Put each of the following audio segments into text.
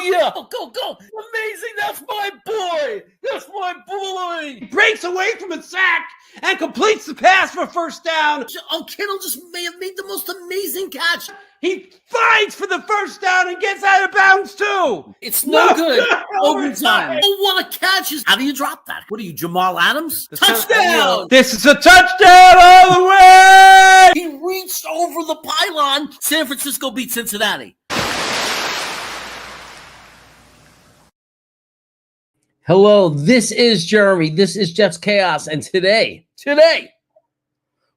Oh, yeah. Go. Amazing. That's my boy. That's my boy. He breaks away from a sack and completes the pass for first down. Oh, Kittle just may have made the most amazing catch. He fights for the first down and gets out of bounds, too. It's no good. Overtime. Oh, what a catch. How do you drop that? What are you, Jamal Adams? Touchdown. This is a touchdown all the way. He reached over the pylon. San Francisco beat Cincinnati. Hello, this is Jeremy. This is Jets Chaos. And today,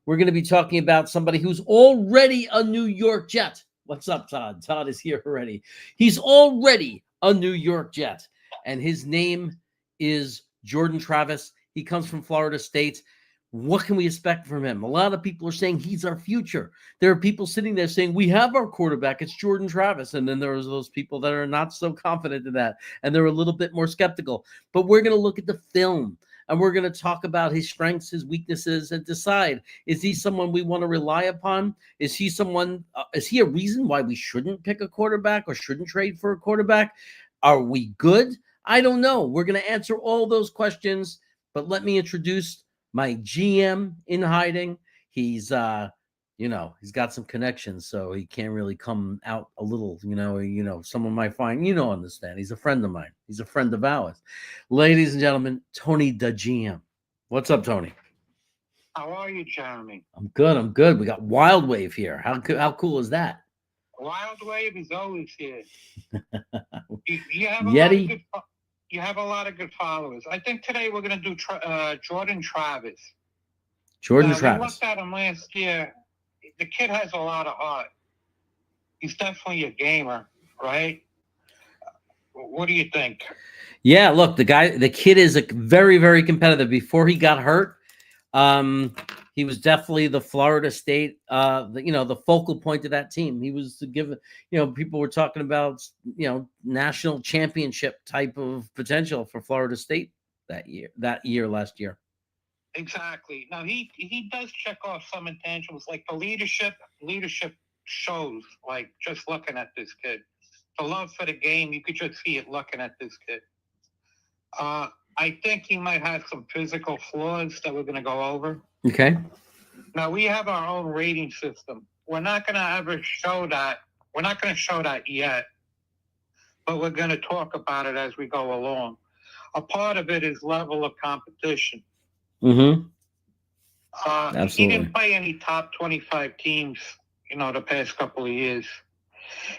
we're going to be talking about somebody who's already a New York Jet. What's up, Todd? Todd is here already. He's already a New York Jet. And his name is Jordan Travis. He comes from Florida State. What can we expect from him? A lot of people are saying he's our future. There are people sitting there saying, we have our quarterback. It's Jordan Travis. And then there's those people that are not so confident in that. And they're a little bit more skeptical. But we're going to look at the film. And we're going to talk about his strengths, his weaknesses, and decide, is he someone we want to rely upon? Is he someone, is he a reason why we shouldn't pick a quarterback or shouldn't trade for a quarterback? Are we good? I don't know. We're going to answer all those questions. But let me introduce my GM in hiding. He's, he's got some connections, so he can't really come out a little, someone might find, understand. He's a friend of mine. He's a friend of ours. Ladies and gentlemen, Tony the GM. What's up, Tony? How are you, Jeremy? I'm good. We got Wild Wave here. How cool is that? Wild Wave is always here. You have Yeti. You have a lot of good followers. I think today we're going to do Jordan Travis. Jordan Travis. We looked at him last year. The kid has a lot of heart. He's definitely a gamer, right? What do you think? Yeah, look, the kid is a very, very competitive. Before he got hurt, he was definitely the Florida State, the focal point of that team. He was given, people were talking about, national championship type of potential for Florida State last year. Exactly. Now he does check off some intangibles, like the leadership shows, like just looking at this kid. The love for the game, you could just see it looking at this kid. I think he might have some physical flaws that we're going to go over. Okay. Now, we have our own rating system. We're not going to ever show that. We're not going to show that yet, but we're going to talk about it as we go along. A part of it is level of competition. Mm-hmm. Absolutely. He didn't play any top 25 teams, the past couple of years.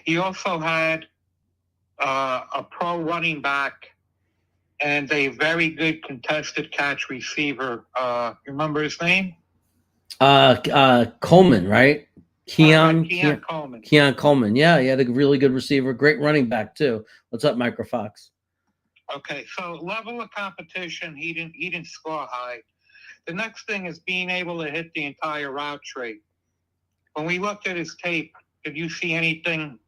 He also had a pro running back and a very good contested catch receiver. Remember his name? Coleman, right? Keon Coleman. Keon Coleman. Yeah, he had a really good receiver. Great running back, too. What's up, Micro Fox? Okay, so level of competition, he didn't score high. The next thing is being able to hit the entire route tree. When we looked at his tape, did you see anything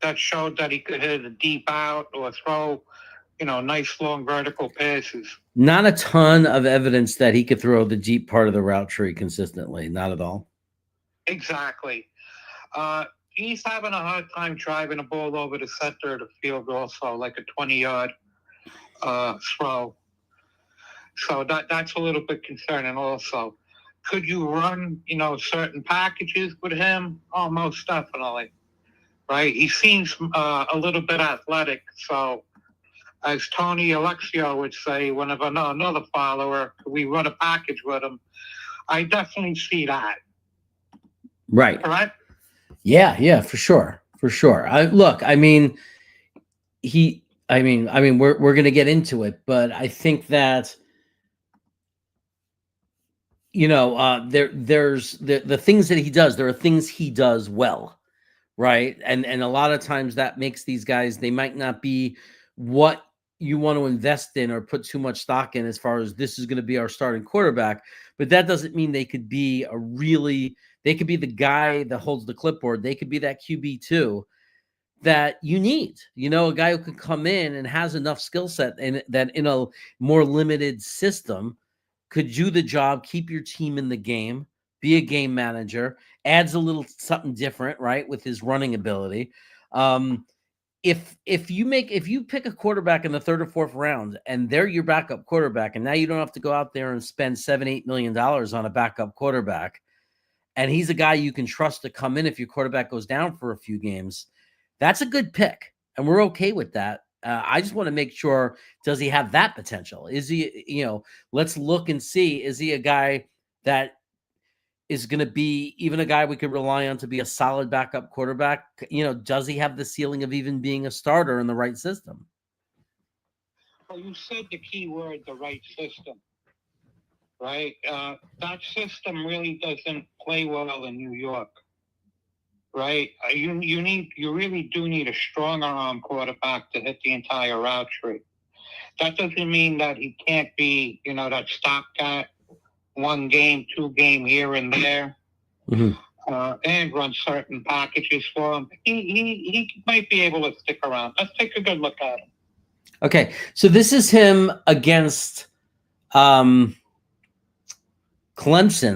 that showed that he could hit a deep out or throw nice long vertical passes? Not a ton of evidence that he could throw the deep part of the route tree consistently. Not at all. Exactly. He's having a hard time driving a ball over the center of the field also, like a 20-yard throw. So that's a little bit concerning also. Could you run, certain packages with him? Oh, most definitely. Right? He seems a little bit athletic, so as Tony Alexio would say, whenever another follower, we run a package with him. I definitely see that. Right. Correct? Yeah, for sure. We're going to get into it, but I think that, there's the things that he does. There are things he does well, right? And a lot of times that makes these guys, they might not be what you want to invest in or put too much stock in as far as this is going to be our starting quarterback, but that doesn't mean they could be they could be the guy that holds the clipboard. They could be that QB too that you need, a guy who can come in and has enough skill set and that in a more limited system could do the job, keep your team in the game, be a game manager, adds a little something different, right, with his running ability. if you pick a quarterback in the third or fourth round and they're your backup quarterback, and now you don't have to go out there and spend $7-8 million on a backup quarterback, and he's a guy you can trust to come in if your quarterback goes down for a few games, that's a good pick, and we're okay with that. I just want to make sure, does he have that potential? Is he, let's look and see, is he a guy that is going to be even a guy we could rely on to be a solid backup quarterback? Does he have the ceiling of even being a starter in the right system? Well, you said the key word, the right system, right? That system really doesn't play well in New York, right? You really do need a stronger arm quarterback to hit the entire route tree. That doesn't mean that he can't be, that stopgap, 1 game, 2 game here and there, and run certain packages for him. He might be able to stick around. Let's take a good look at him. Okay, so this is him against Clemson,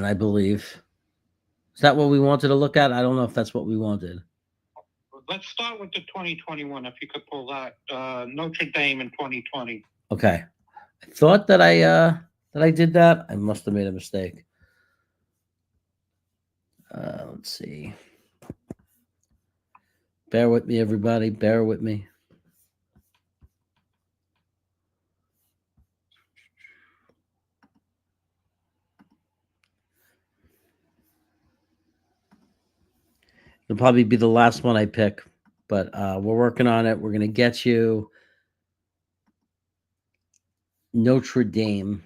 I believe. Is that what we wanted to look at? I don't know if that's what we wanted. Let's start with the 2021, if you could pull that. Notre Dame in 2020. Okay. I thought that I did that. I must have made a mistake. Let's see. Bear with me, everybody. Bear with me. It'll probably be the last one I pick, but we're working on it. We're going to get you Notre Dame.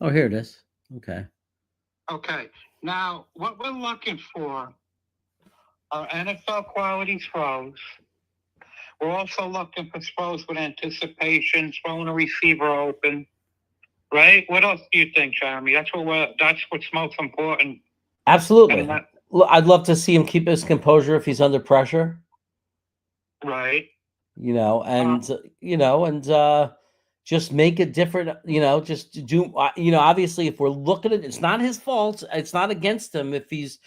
Oh, here it is. Okay. Okay. Now, what we're looking for are NFL quality throws. We're also looking for throws with anticipation, throwing a receiver open. Right? What else do you think, Jeremy? That's what's most important. Absolutely. I'd love to see him keep his composure if he's under pressure. Right. Just make it different, just do, obviously if we're looking at it, it's not his fault. It's not against him. If he's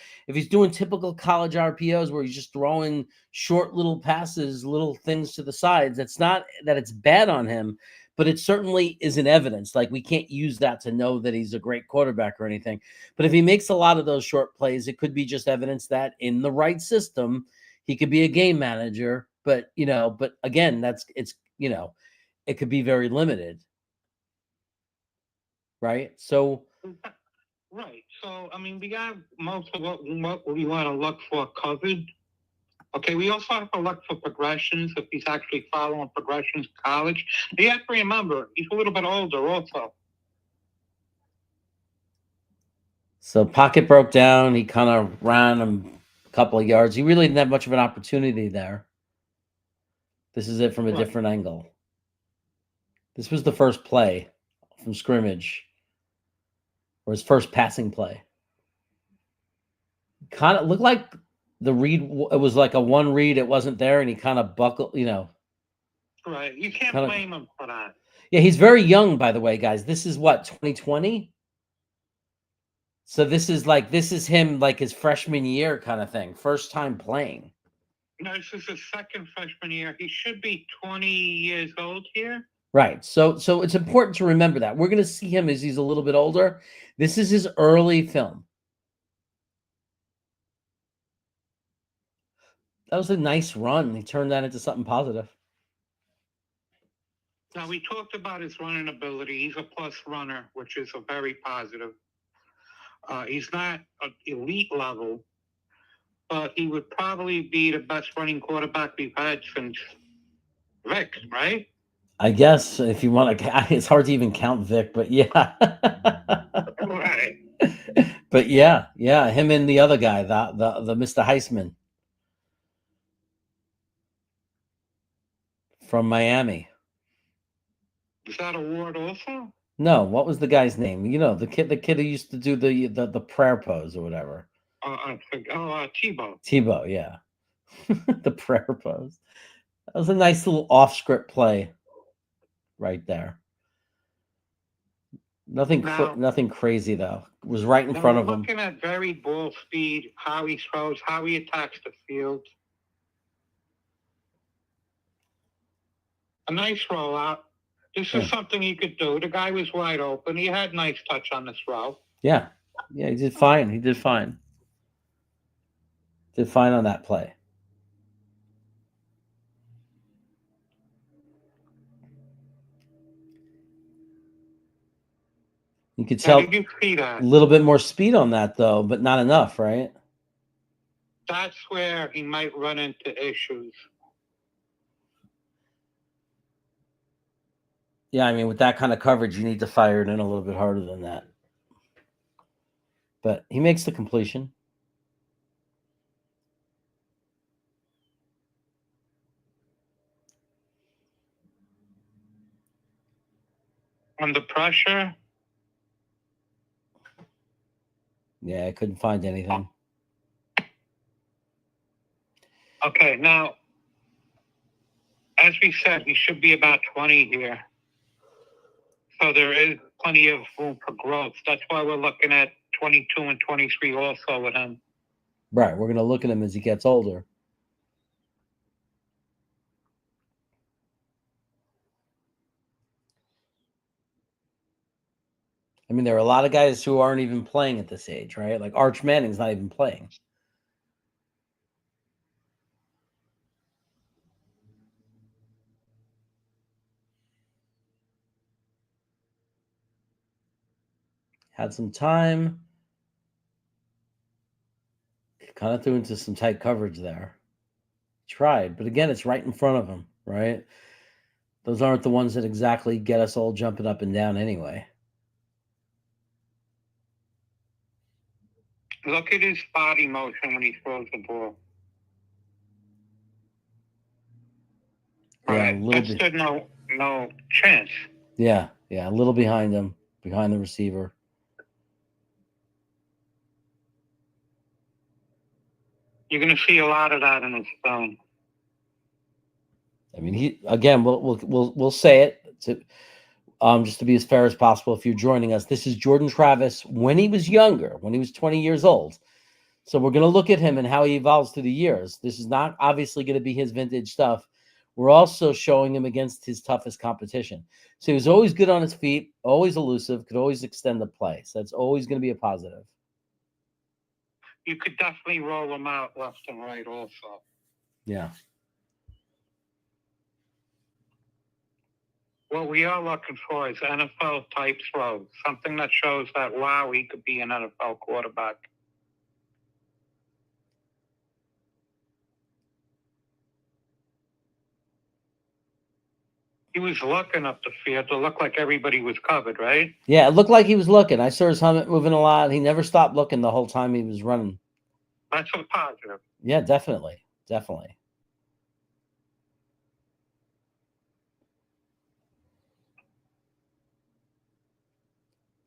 doing typical college RPOs where he's just throwing short little passes, little things to the sides, it's not that it's bad on him, but it certainly isn't evidence. Like, we can't use that to know that he's a great quarterback or anything. But if he makes a lot of those short plays, it could be just evidence that in the right system, he could be a game manager. But again, it could be very limited. Right. So, right. So, I mean, we got most of what we want to look for covered. Okay, we also have to look for progressions, if he's actually following progressions in college. But you have to remember, he's a little bit older also. So pocket broke down. He kind of ran a couple of yards. He really didn't have much of an opportunity there. This is it from a different angle. This was the first play from scrimmage, or his first passing play. Kind of looked like the read. It was like a one read. It wasn't there, and he kind of buckled. Right. You can't blame him for that. Yeah, he's very young, by the way, guys. This is what, 2020. So this is him like his freshman year kind of thing, first time playing. No, this is his second freshman year. He should be 20 years old here. Right. So it's important to remember that. We're going to see him as he's a little bit older. This is his early film. That was a nice run. He turned that into something positive. Now, we talked about his running ability. He's a plus runner, which is a very positive. He's not an elite level, but he would probably be the best running quarterback we've had since Vic, right? I guess if you want to, it's hard to even count Vic, but yeah. Right. But yeah, him and the other guy, the Mr. Heisman from Miami. Is that a Ward also? No, what was the guy's name? The kid who used to do the prayer pose or whatever. Tebow. Tebow, yeah. The prayer pose. That was a nice little off-script play right there. Nothing crazy though. It was right in front of him. Looking at very ball speed, how he throws, how he attacks the field. A nice rollout. This is something he could do. The guy was wide open. He had nice touch on this throw. Yeah. Yeah, he did fine. He did fine. Did fine on that play. You could tell Did you see that? a little bit more speed on that, though, but not enough, right? That's where he might run into issues. Yeah, I mean, with that kind of coverage, you need to fire it in a little bit harder than that. But he makes the completion. Under pressure? Yeah, I couldn't find anything. Okay, now, as we said, he should be about 20 here. So there is plenty of room for growth. That's why we're looking at 22 and 23 also with him. Right, we're going to look at him as he gets older. I mean, there are a lot of guys who aren't even playing at this age, right? Like Arch Manning's not even playing. Had some time. Kind of threw into some tight coverage there. Tried, but again, it's right in front of him, right? Those aren't the ones that exactly get us all jumping up and down anyway. Look at his body motion when he throws the ball. Yeah, a little bit. There's no chance. Yeah, a little behind him, behind the receiver. You're going to see a lot of that in his film. I mean, he again. We'll say it to, just to be as fair as possible. If you're joining us, this is Jordan Travis when he was younger, when he was 20 years old. So we're going to look at him and how he evolves through the years. This is not obviously going to be his vintage stuff. We're also showing him against his toughest competition. So he was always good on his feet, always elusive, could always extend the play. So that's always going to be a positive. You could definitely roll him out left and right also. Yeah. What we are looking for is NFL type throws, something that shows that, wow, he could be an NFL quarterback. He was looking up the field. It looked like everybody was covered, right? Yeah, it looked like he was looking. I saw his helmet moving a lot. He never stopped looking the whole time he was running. That's a positive. Yeah, definitely. Definitely.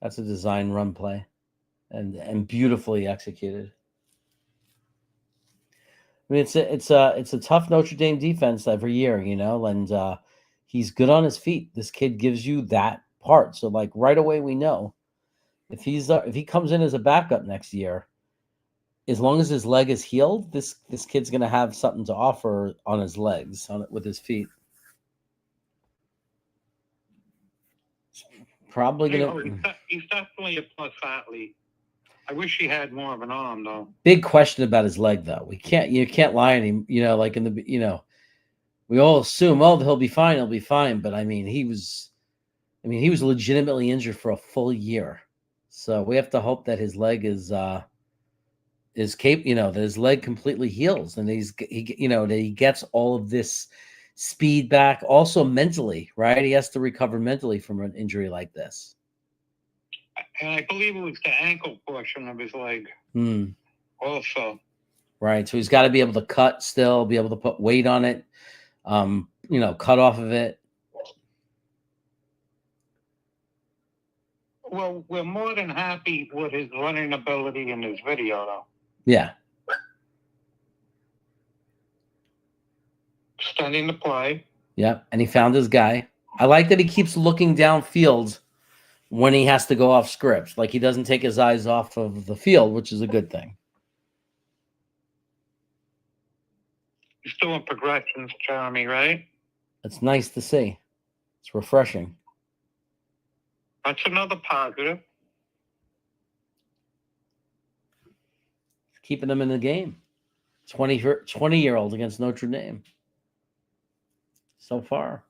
That's a design run play and beautifully executed. I mean, it's a tough Notre Dame defense every year, you know, and he's good on his feet. This kid gives you that part. So like right away we know if he comes in as a backup next year, as long as his leg is healed, this kid's going to have something to offer on his legs, with his feet. Probably going to. He's definitely a plus athlete. I wish he had more of an arm, though. Big question about his leg, though. You can't lie on him. You know, like we all assume, oh, he'll be fine. But I mean, he was legitimately injured for a full year. So we have to hope that his leg that his leg completely heals and that he gets all of this speed back. Also mentally, right? He has to recover mentally from an injury like this. And I believe it was the ankle portion of his leg. Also. Right. So he's got to be able to cut still, be able to put weight on it, cut off of it. Well, we're more than happy with his running ability in this video, though. Yeah. Extending the play. Yeah. And he found his guy. I like that he keeps looking downfield when he has to go off script. Like he doesn't take his eyes off of the field, which is a good thing. He's doing progressions, Jeremy, right? It's nice to see. It's refreshing. That's another positive. Keeping them in the game. 20-year-old against Notre Dame. So far.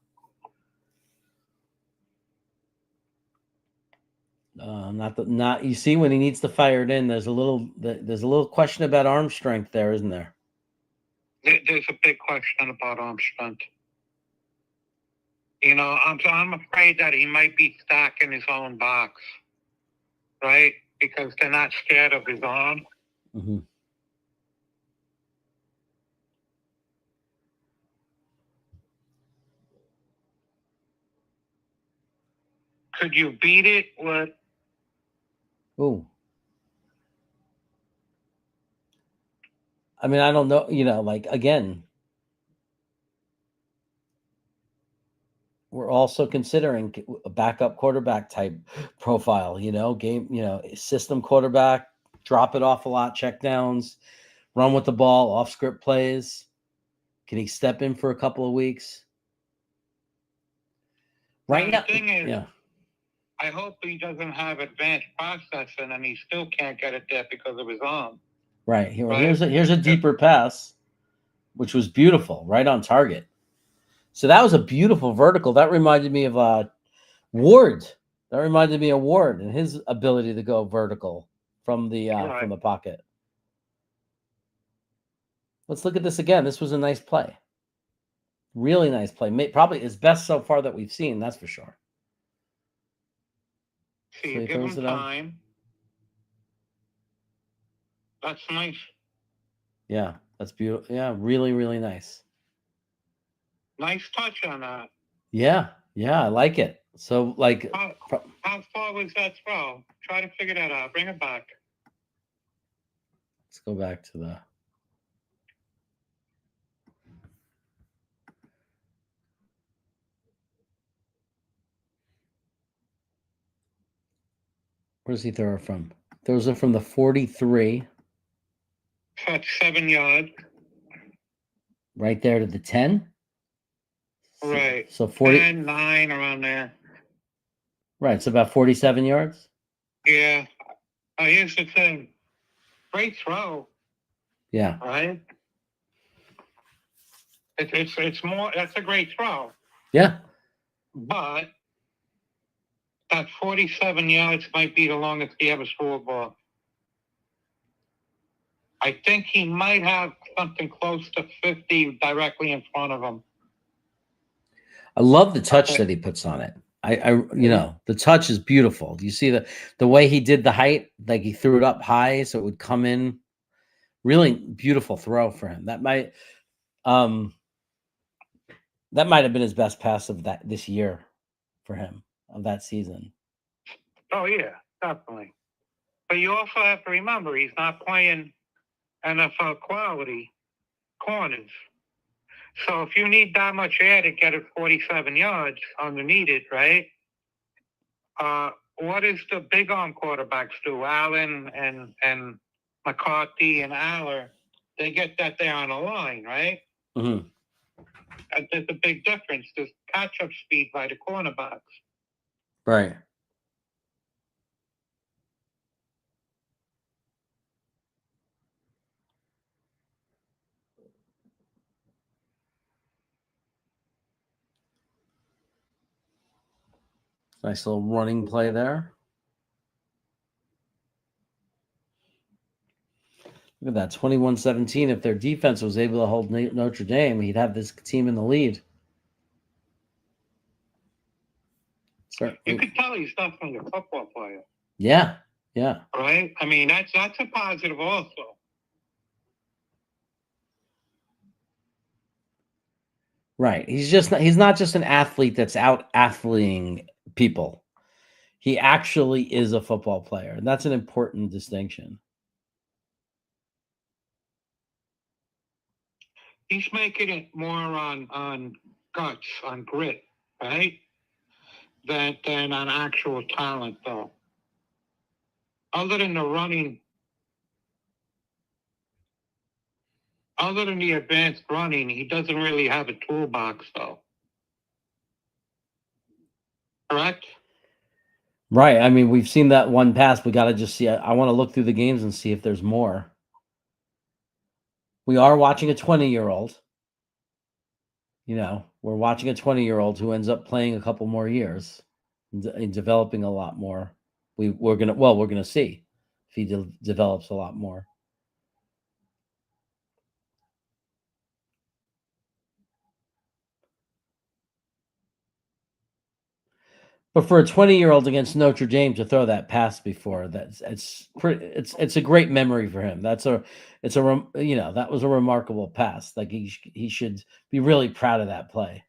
Not you see when he needs to fire it in. There's a little question about arm strength there, isn't there? There's a big question about arm strength. You know, I'm afraid that he might be stacking his own box, right? Because they're not scared of his arm. Mm-hmm. Could you beat it with? Ooh. I mean, I don't know. You know, like again, we're also considering a backup quarterback type profile. You know, system quarterback, drop it off a lot, check downs, run with the ball, off script plays. Can he step in for a couple of weeks? Right now, the thing is, yeah. I hope he doesn't have advanced processing and he still can't get it there because of his arm. Right. Here's a deeper pass, which was beautiful, right on target. So that was a beautiful vertical. That reminded me of Ward. That reminded me of Ward and his ability to go vertical from the pocket. Let's look at this again. This was a nice play. Really nice play. Probably his best so far that we've seen, that's for sure. So you give him time. That's nice. Yeah, that's beautiful. Yeah, really, really nice. Nice touch on that. Yeah, I like it. So, like, how far was that throw? Try to figure that out. Bring it back. Let's go back to the. Where does he throw it from? Throws it from the 43. That's 7 yards. Right there to the 10. Right. So 40. 10, 9, around there. Right. It's about 47 yards. Yeah. Here's the thing. Great throw. Yeah. Right. It's more. That's a great throw. Yeah. But that 47 yards might be the longest he ever threw a ball. I think he might have something close to 50 directly in front of him. I love the touch that he puts on it. The touch is beautiful. Do you see the way he did the height? Like he threw it up high so it would come in. Really beautiful throw for him. That might have been his best pass of this year for him of that season. Oh yeah, definitely. But you also have to remember he's not playing NFL quality corners. So if you need that much air to get it 47 yards underneath it, right? What does the big arm quarterbacks do? Allen and McCarthy and Aller, they get that there on the line, right? Mm-hmm. There's a big difference. There's catch-up speed by the cornerbacks. Right. Nice little running play there. Look at that, 21-17. If their defense was able to hold Notre Dame, he'd have this team in the lead. Certainly. You could tell he's definitely a football player. Yeah. Right? I mean, that's a positive also. Right. He's not just an athlete that's out athleting people. He actually is a football player, and that's an important distinction. He's making it more on guts, on grit, right? Than on actual talent, though. Other than the running, other than the advanced running, he doesn't really have a toolbox, though. correct? Right. I mean, we've seen that one pass. We got to just see. I want to look through the games and see if there's more. We are watching a 20-year-old. You know, we're watching a 20-year-old who ends up playing a couple more years and developing a lot more. We're gonna see if he develops a lot more. But for a 20-year-old against Notre Dame to throw that pass before, it's a great memory for him. That was a remarkable pass. Like he should be really proud of that play.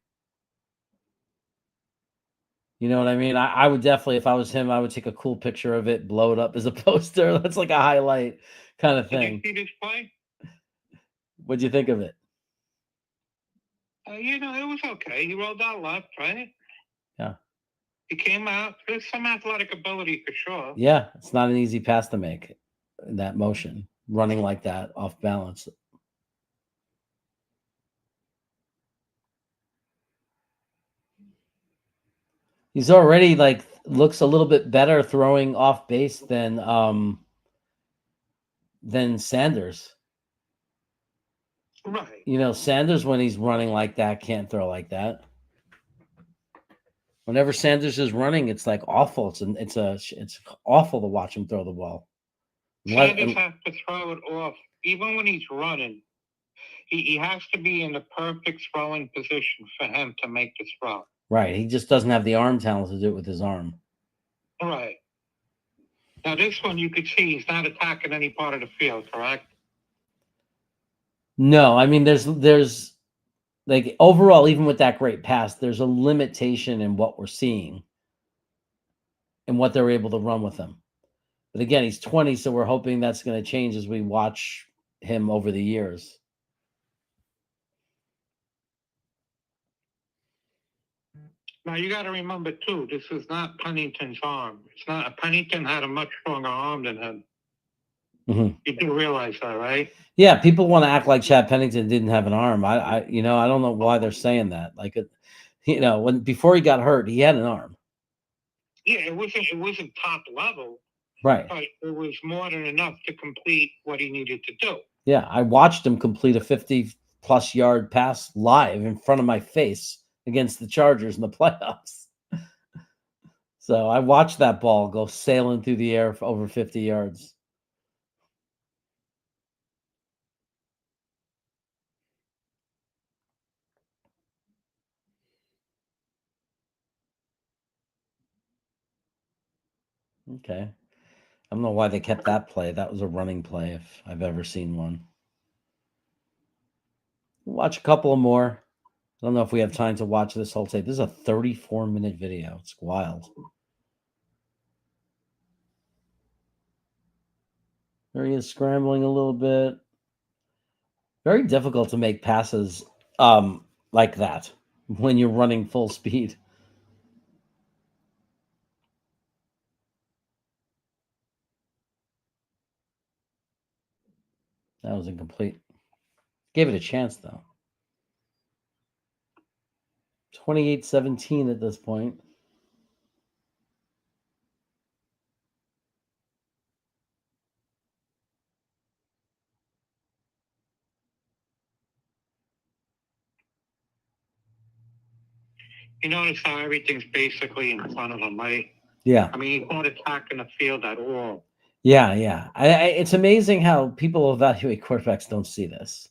You know what I mean? I would definitely, if I was him, I would take a cool picture of it, blow it up as a poster. That's like a highlight kind of thing. Did you see this play? What'd you think of it? It was okay. He rolled out left, right? Yeah. He came out. There's some athletic ability for sure. Yeah, it's not an easy pass to make in that motion, running like that off balance. He's already looks a little bit better throwing off base than Sanders. Right. You know, Sanders, when he's running like that, can't throw like that. Whenever Sanders is running, it's like awful. It's awful to watch him throw the ball. Sanders has to throw it off. Even when he's running, he has to be in the perfect throwing position for him to make the throw. Right. He just doesn't have the arm talent to do it with his arm. Right. Now, this one, you could see he's not attacking any part of the field, correct? No, I mean, there's like overall, even with that great pass, there's a limitation in what we're seeing and what they're able to run with him. But again, he's 20, so we're hoping that's going to change as we watch him over the years. Now, you got to remember, too, this is not Pennington's arm. Pennington had a much stronger arm than him. Mm-hmm. You do realize that, right? Yeah, people want to act like Chad Pennington didn't have an arm. I don't know why they're saying that. Before he got hurt, he had an arm. Yeah, it wasn't top level. Right. But it was more than enough to complete what he needed to do. Yeah, I watched him complete a 50-plus yard pass live in front of my face against the Chargers in the playoffs. So I watched that ball go sailing through the air for over 50 yards. Okay. I don't know why they kept that play. That was a running play if I've ever seen one. We'll watch a couple more. I don't know if we have time to watch this whole tape. This is a 34-minute video. It's wild. There he is scrambling a little bit. Very difficult to make passes like that when you're running full speed. That was incomplete. Gave it a chance, though. 28-17 at this point. You notice how everything's basically in front of him, right? Yeah. I mean, he's not attacking the field at all. Yeah. It's amazing how people evaluate quarterbacks don't see this,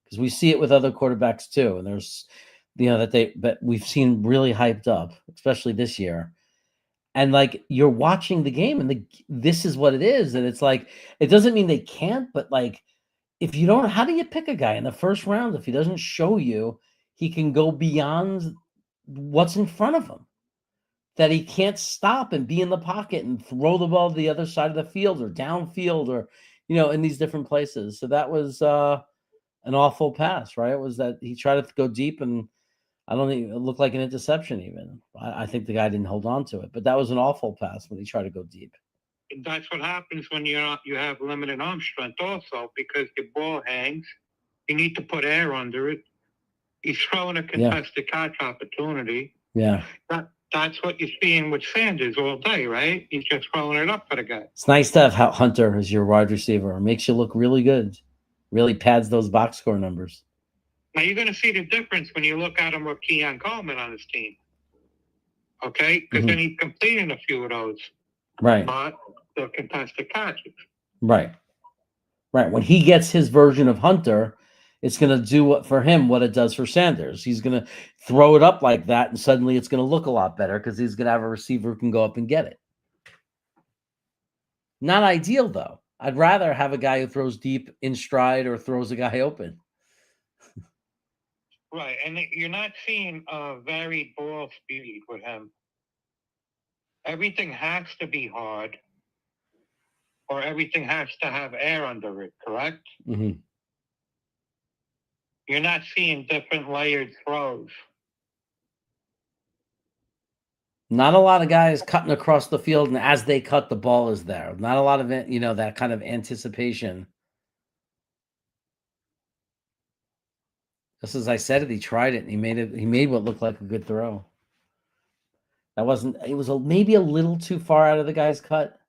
because we see it with other quarterbacks too. And there's, but we've seen really hyped up, especially this year. And you're watching the game, and this is what it is. And it's like, it doesn't mean they can't, but if you don't, how do you pick a guy in the first round if he doesn't show you he can go beyond what's in front of him? That he can't stop and be in the pocket and throw the ball to the other side of the field or downfield or, in these different places. So that was an awful pass, right? It was that he tried to go deep, and I don't think it looked like an interception even. I think the guy didn't hold on to it, but that was an awful pass when he tried to go deep. That's what happens when you have limited arm strength also, because the ball hangs. You need to put air under it. He's throwing a contested catch opportunity. Yeah. That's what you're seeing with Sanders all day, right? He's just throwing it up for the guy. It's nice to have Hunter as your wide receiver. It makes you look really good. Really pads those box score numbers. Now you're going to see the difference when you look at him with Keon Coleman on his team. Okay? Because then he's completing a few of those. Right. But they're contested catches. Right. Right. When he gets his version of Hunter, it's going to do what it does for Sanders. He's going to throw it up like that, and suddenly it's going to look a lot better because he's going to have a receiver who can go up and get it. Not ideal, though. I'd rather have a guy who throws deep in stride or throws a guy open. Right. And you're not seeing varied ball speed with him. Everything has to be hard, or everything has to have air under it, correct? Mm-hmm. You're not seeing different layered throws. Not a lot of guys cutting across the field, and as they cut, the ball is there. Not a lot of it, that kind of anticipation. Just as I said it, he tried it, and he made what looked like a good throw. It was maybe a little too far out of the guy's cut.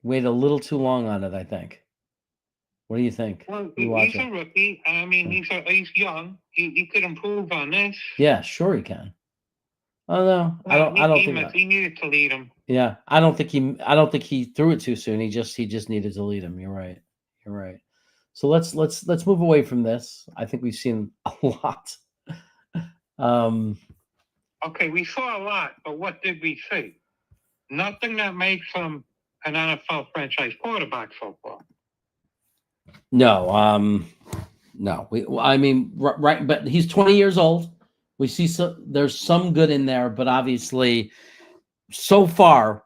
Waited a little too long on it, I think. What do you think? Well, he's a rookie. I mean, he's young. He could improve on this. Yeah, sure he can. Oh no, I don't think he needed to lead him. Yeah, I don't think he threw it too soon. He just needed to lead him. You're right. So let's move away from this. I think we've seen a lot. Okay, we saw a lot, but what did we see? Nothing that makes him an NFL franchise quarterback so far. No, no. Right, but he's 20 years old. We see there's some good in there, but obviously, so far,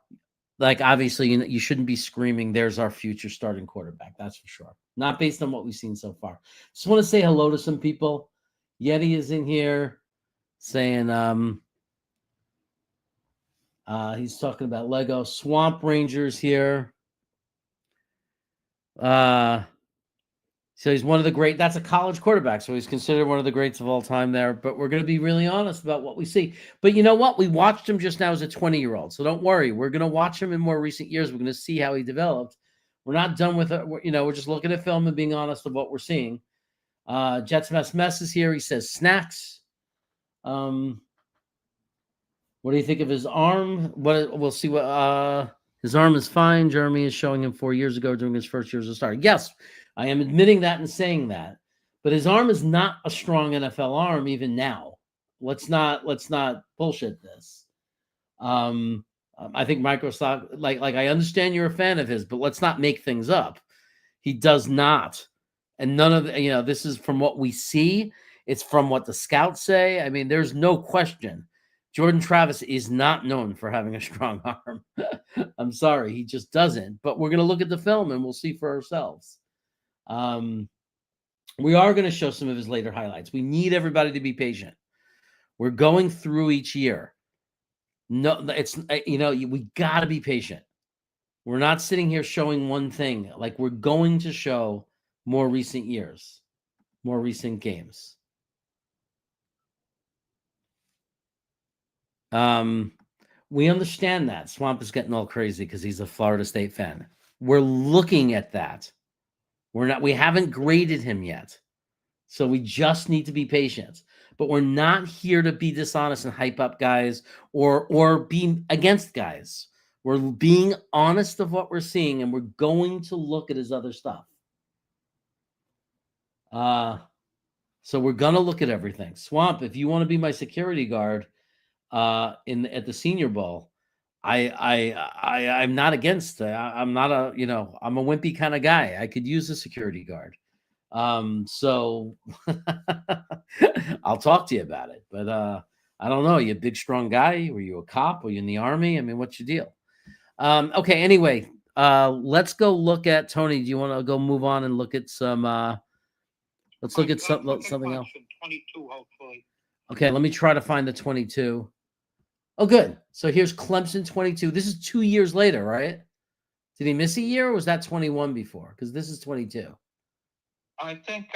obviously, you shouldn't be screaming, "There's our future starting quarterback." That's for sure. Not based on what we've seen so far. Just want to say hello to some people. Yeti is in here saying, he's talking about Lego. Swamp Rangers here. So he's one of the great. That's a college quarterback, so he's considered one of the greats of all time there. But we're going to be really honest about what we see. But you know what? We watched him just now as a 20-year-old, so don't worry. We're going to watch him in more recent years. We're going to see how he developed. We're not done with it. We're just looking at film and being honest of what we're seeing. Jets Mess is here. He says snacks. What do you think of his arm? We'll see what his arm is fine. Jeremy is showing him 4 years ago during his first year as a starter. Yes, I am admitting that and saying that. But his arm is not a strong NFL arm even now. Let's not bullshit this. I think Microsoft, like I understand you're a fan of his, but let's not make things up. He does not. And none of this is from what we see. It's from what the scouts say. I mean, there's no question. Jordan Travis is not known for having a strong arm. I'm sorry, he just doesn't. But we're going to look at the film and we'll see for ourselves. We are going to show some of his later highlights. We need everybody to be patient. We're going through each year. No, it's we got to be patient. We're not sitting here showing one thing. Like, we're going to show more recent years, more recent games. We understand that Swamp is getting all crazy because he's a Florida State fan. We're looking at that. We haven't graded him yet. So we just need to be patient. But we're not here to be dishonest and hype up guys or be against guys. We're being honest of what we're seeing, and we're going to look at his other stuff. So we're gonna look at everything. Swamp, if you want to be my security guard at the Senior Bowl, I'm not against it. I'm not I'm a wimpy kind of guy. I could use a security guard. So I'll talk to you about it. But I don't know. You a big, strong guy? Were you a cop? Were you in the Army? I mean, what's your deal? Okay. Anyway, let's go look at Tony. Do you want to go move on and look at some? Let's look at something else. 22, hopefully. Okay. Let me try to find the 22. Oh, good. So here's Clemson 22. This is 2 years later, right? Did he miss a year, or was that 21 before? Because this is 22. I think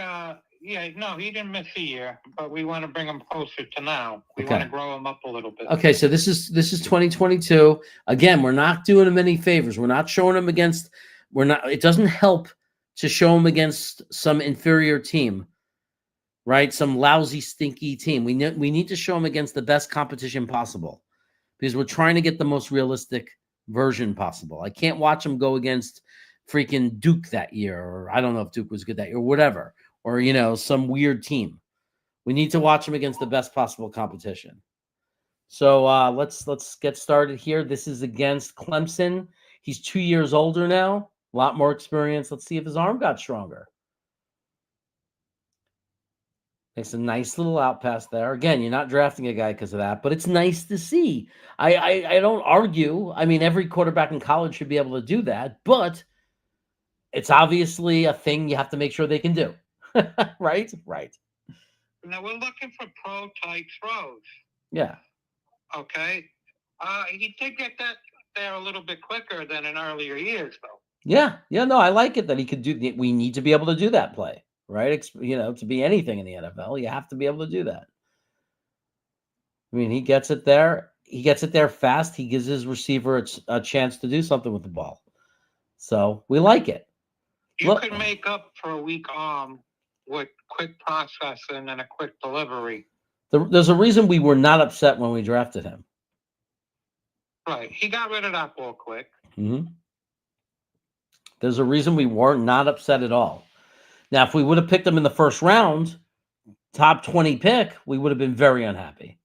Yeah, no, he didn't miss a year, but we want to bring him closer to now. We Okay. want to grow him up a little bit. Okay, so this is 2022. Again, we're not doing him any favors. We're not showing him against. We're not. It doesn't help to show him against some inferior team, right? Some lousy, stinky team. We need to show him against the best competition possible, because we're trying to get the most realistic version possible. I can't watch him go against freaking Duke that year, or I don't know if Duke was good that year, or whatever, or some weird team. We need to watch him against the best possible competition. So let's get started here. This is against Clemson. He's 2 years older now, a lot more experience. Let's see if his arm got stronger. Makes a nice little out pass there. Again, you're not drafting a guy because of that, but it's nice to see. I don't argue. I mean, every quarterback in college should be able to do that, but it's obviously a thing you have to make sure they can do. Right? Right. Now we're looking for pro type throws. Yeah. Okay. He did get that there a little bit quicker than in earlier years, though. Yeah. No, I like it that he could do. We need to be able to do that play, right? To be anything in the NFL, you have to be able to do that. I mean, he gets it there. He gets it there fast. He gives his receiver a chance to do something with the ball. So we like it. You could make up for a weak arm with quick processing and a quick delivery. There's a reason we were not upset when we drafted him. Right. He got rid of that ball quick. Mm-hmm. There's a reason we were not upset at all. Now, if we would have picked him in the first round, top 20 pick, we would have been very unhappy.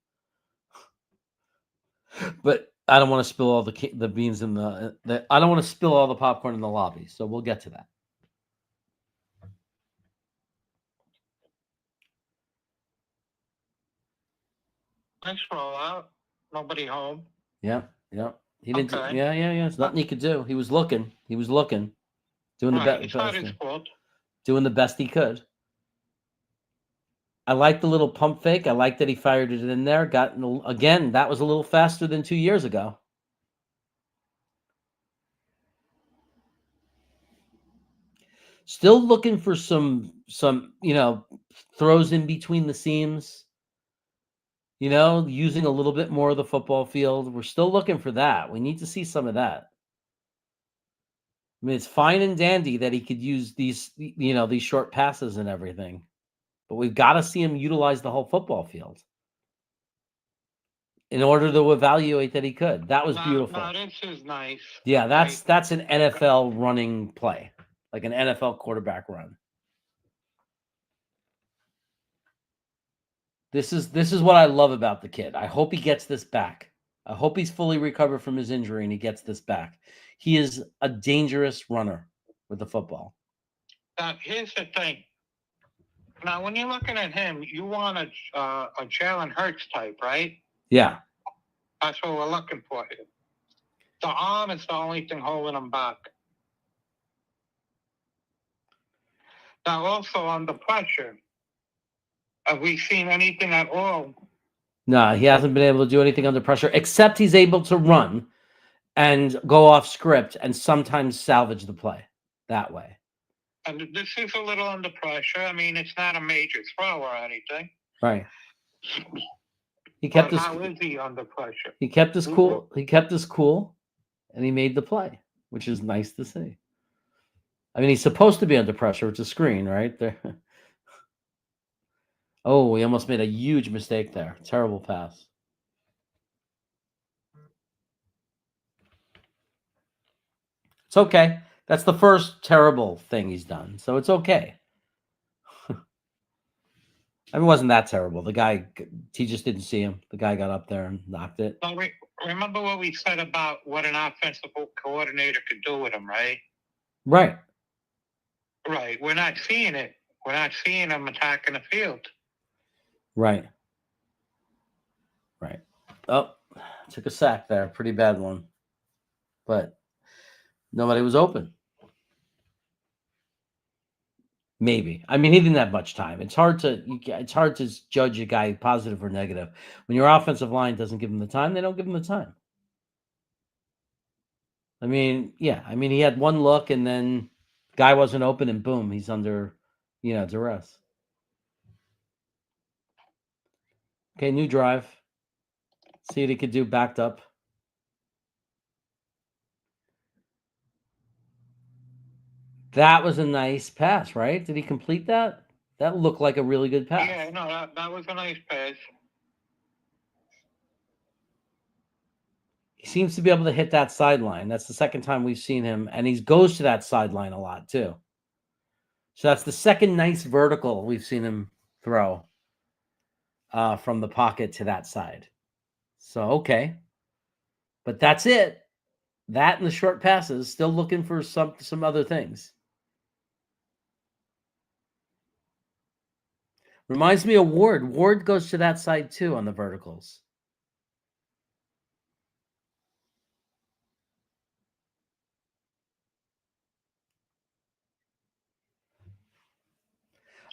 But I don't want to spill all the beans in I don't want to spill all the popcorn in the lobby. So we'll get to that. Nice rollout. Nobody home. Yeah. He didn't. Okay. Yeah. There's nothing he could do. He was looking. Doing the best. It's not his fault. Doing the best he could. I like the little pump fake. I like that he fired it in there. Again, that was a little faster than 2 years ago. Still looking for some throws in between the seams. Using a little bit more of the football field. We're still looking for that. We need to see some of that. I mean, it's fine and dandy that he could use these short passes and everything, but we've got to see him utilize the whole football field in order to evaluate that he could. That was beautiful. No, this is nice. Yeah, that's an NFL running play, like an NFL quarterback run. This is what I love about the kid. I hope he gets this back. I hope he's fully recovered from his injury and he gets this back. He is a dangerous runner with the football. Here's the thing. Now, when you're looking at him, you want a Jalen Hurts type, right? Yeah. That's what we're looking for here. The arm is the only thing holding him back. Now, also under pressure, have we seen anything at all? No, he hasn't been able to do anything under pressure, except he's able to run and go off script and sometimes salvage the play that way. And this is a little under pressure. I mean, it's not a major throw or anything. Right. How is he under pressure? He kept his cool. He kept his cool, and he made the play, which is nice to see. I mean, he's supposed to be under pressure. It's a screen, right there. Oh, he almost made a huge mistake there. Terrible pass. It's okay. That's the first terrible thing he's done, so it's okay. I mean, it wasn't that terrible. The guy, he just didn't see him. The guy got up there and knocked it. Well, remember what we said about what an offensive coordinator could do with him, right? Right. Right. We're not seeing it. We're not seeing him attacking the field. Right. Oh, took a sack there. Pretty bad one. But nobody was open. Maybe. I mean, he didn't have much time. It's hard to judge a guy positive or negative. When your offensive line doesn't give him the time, they don't give him the time. I mean, yeah. I mean, he had one look and then guy wasn't open and boom, he's under, duress. Okay, new drive. See what he could do backed up. That was a nice pass, right? Did he complete that? That looked like a really good pass. Yeah, no, that was a nice pass. He seems to be able to hit that sideline. That's the second time we've seen him, and he goes to that sideline a lot too. So that's the second nice vertical we've seen him throw from the pocket to that side. So, okay. But that's it. That and the short passes, still looking for some other things. Reminds me of Ward. Ward goes to that side too on the verticals.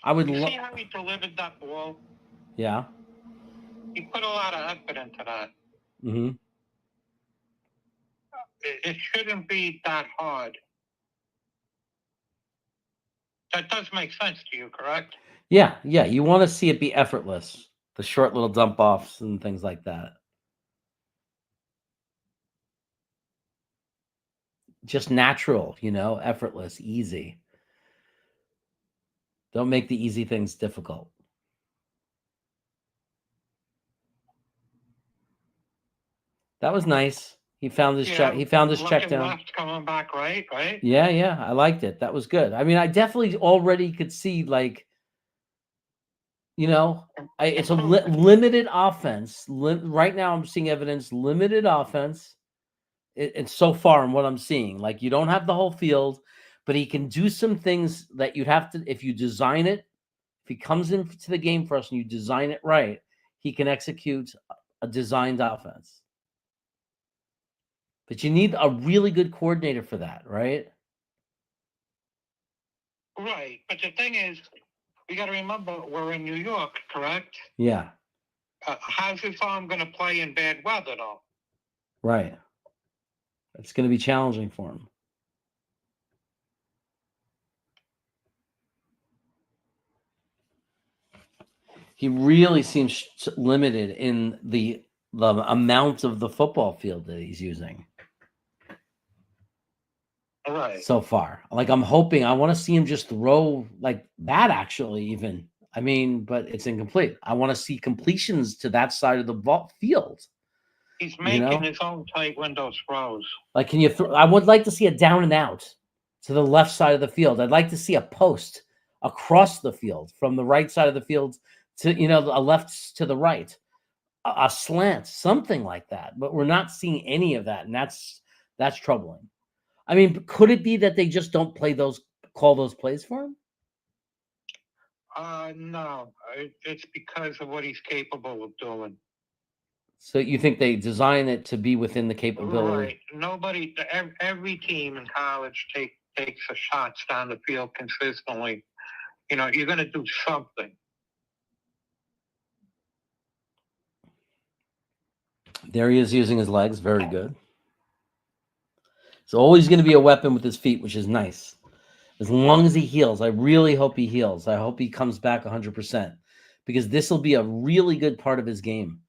I would see how he delivered that ball? Yeah. He put a lot of effort into that. Mm-hmm. It shouldn't be that hard. That does make sense to you, correct? Yeah. You want to see it be effortless. The short little dump offs and things like that. Just natural, effortless, easy. Don't make the easy things difficult. That was nice. He found his check. He found his check down. Left coming back right? Yeah. I liked it. That was good. I mean, I definitely already could see, like, it's a limited offense. Right now, I'm seeing evidence limited offense. It's so far in what I'm seeing. Like, you don't have the whole field, but he can do some things that you'd have to, if you design it, if he comes into the game for us and you design it right, he can execute a designed offense. But you need a really good coordinator for that, right? Right. But the thing is, we got to remember we're in New York, correct? Yeah. How's his arm going to play in bad weather, though? Right. It's going to be challenging for him. He really seems limited in the amount of the football field that he's using. Right. So far. Like, I'm hoping, I want to see him just throw like that, actually, even. I mean, but it's incomplete. I want to see completions to that side of the field. He's making his own tight window throws. Like, can you I would like to see a down and out to the left side of the field. I'd like to see a post across the field from the right side of the field to, a left to the right, a slant, something like that. But we're not seeing any of that, and that's troubling. I mean, could it be that they just don't call those plays for him? No, it's because of what he's capable of doing. So you think they design it to be within the capability? Right. Every team in college takes a shots down the field consistently. You're going to do something. There he is using his legs. Very good. It's always going to be a weapon with his feet, which is nice. As long as he heals. I really hope he heals. I hope he comes back 100%, because this will be a really good part of his game.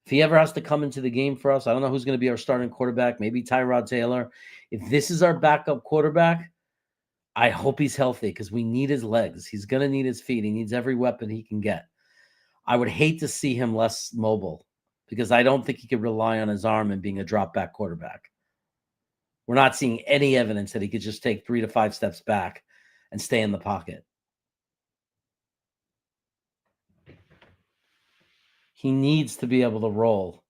If he ever has to come into the game for us, I don't know who's going to be our starting quarterback. Maybe Tyrod Taylor. If this is our backup quarterback, I hope he's healthy, because we need his legs. He's going to need his feet. He needs every weapon he can get. I would hate to see him less mobile, because I don't think he could rely on his arm and being a drop back quarterback. We're not seeing any evidence that he could just take 3 to 5 steps back and stay in the pocket. He needs to be able to roll.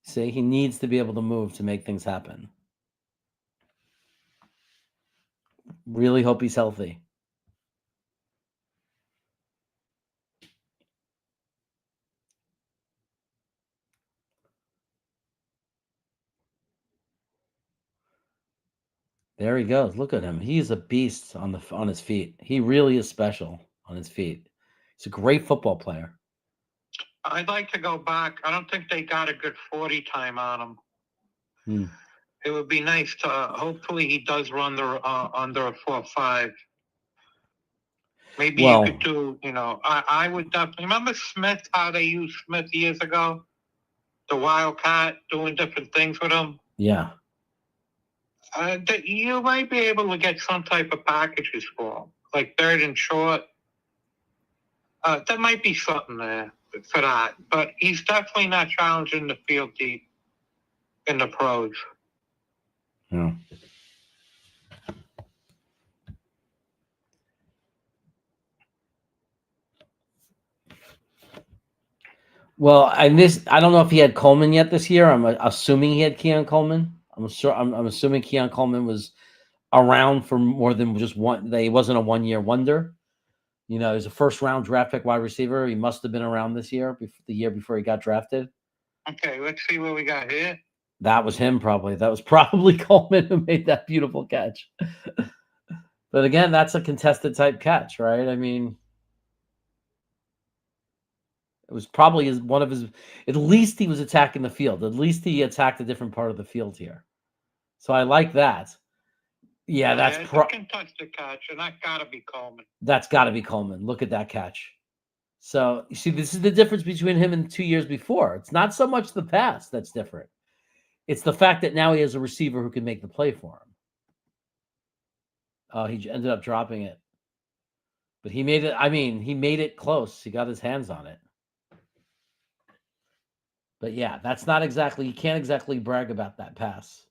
See, he needs to be able to move to make things happen. Really hope he's healthy. There he goes. Look at him. He's a beast on his feet. He really is special on his feet. He's a great football player. I'd like to go back. I don't think they got a good 40 time on him. It would be nice to. Hopefully, he does run under a 4.5. Maybe you could do, I would definitely remember Smith, how they used Smith years ago, the Wildcat, doing different things with him. Yeah. That you might be able to get some type of packages for him, like third and short. There might be something there for that, but he's definitely not challenging the field deep in the pros. Yeah. Well, I don't know if he had Coleman yet this year. I'm assuming he had Keon Coleman. I'm assuming Keon Coleman was around for more than just one. He wasn't a 1-year wonder. He was a first-round draft pick wide receiver. He must have been around this year, the year before he got drafted. Okay, let's see what we got here. That was him, probably. That was probably Coleman who made that beautiful catch. But again, that's a contested type catch, right? I mean, it was probably one of his. At least he was attacking the field. At least he attacked a different part of the field here. So I like that. Yeah, that's contested catch, and that got to be Coleman. That's got to be Coleman. Look at that catch. So you see, this is the difference between him and 2 years before. It's not so much the pass that's different. It's the fact that now he has a receiver who can make the play for him. Oh, he ended up dropping it. But he made it. I mean, he made it close. He got his hands on it. But yeah, that's not exactly. You can't exactly brag about that pass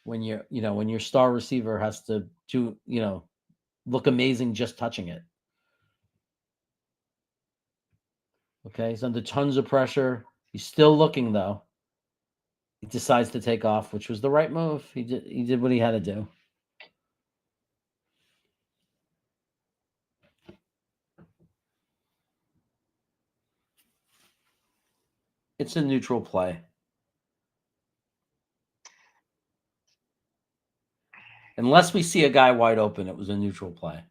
when when your star receiver has to do, look amazing just touching it. Okay, he's under tons of pressure. He's still looking though. He decides to take off, which was the right move. He did what he had to do. It's a neutral play. Unless we see a guy wide open, it was a neutral play.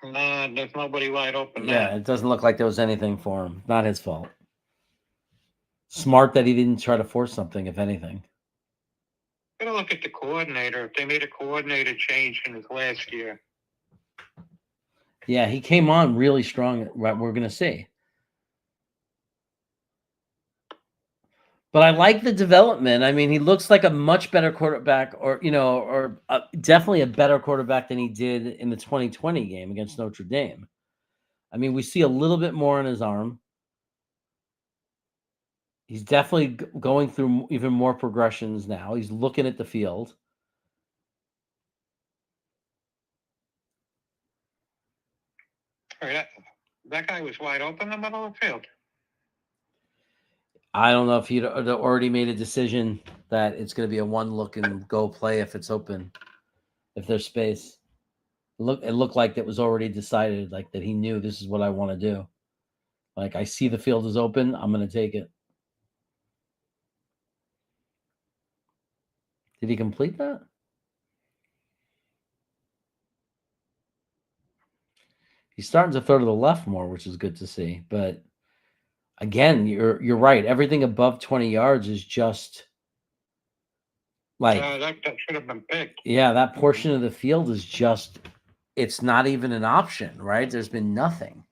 Nah, there's nobody wide open Yeah, there. it doesn't look like there was anything for him. Not his fault. Smart that he didn't try to force something, if anything. Gotta look at the coordinator. If they made a coordinator change in his last year. Yeah, he came on really strong. Right, we're gonna see. But I like the development. I mean, he looks like a much better quarterback, or definitely a better quarterback than he did in the 2020 game against Notre Dame. I mean, we see a little bit more on his arm. He's definitely going through even more progressions now. He's looking at the field. That guy was wide open in the middle of the field. I don't know if he'd already made a decision that it's going to be a one look and go play if it's open, if there's space. It looked like it was already decided, like that he knew this is what I want to do. Like, I see the field is open, I'm going to take it. Did he complete that? He's starting to throw to the left more, which is good to see. But again, you're right. Everything above 20 yards is just like that should have been picked. Yeah, that portion of the field is just, it's not even an option, right? There's been nothing.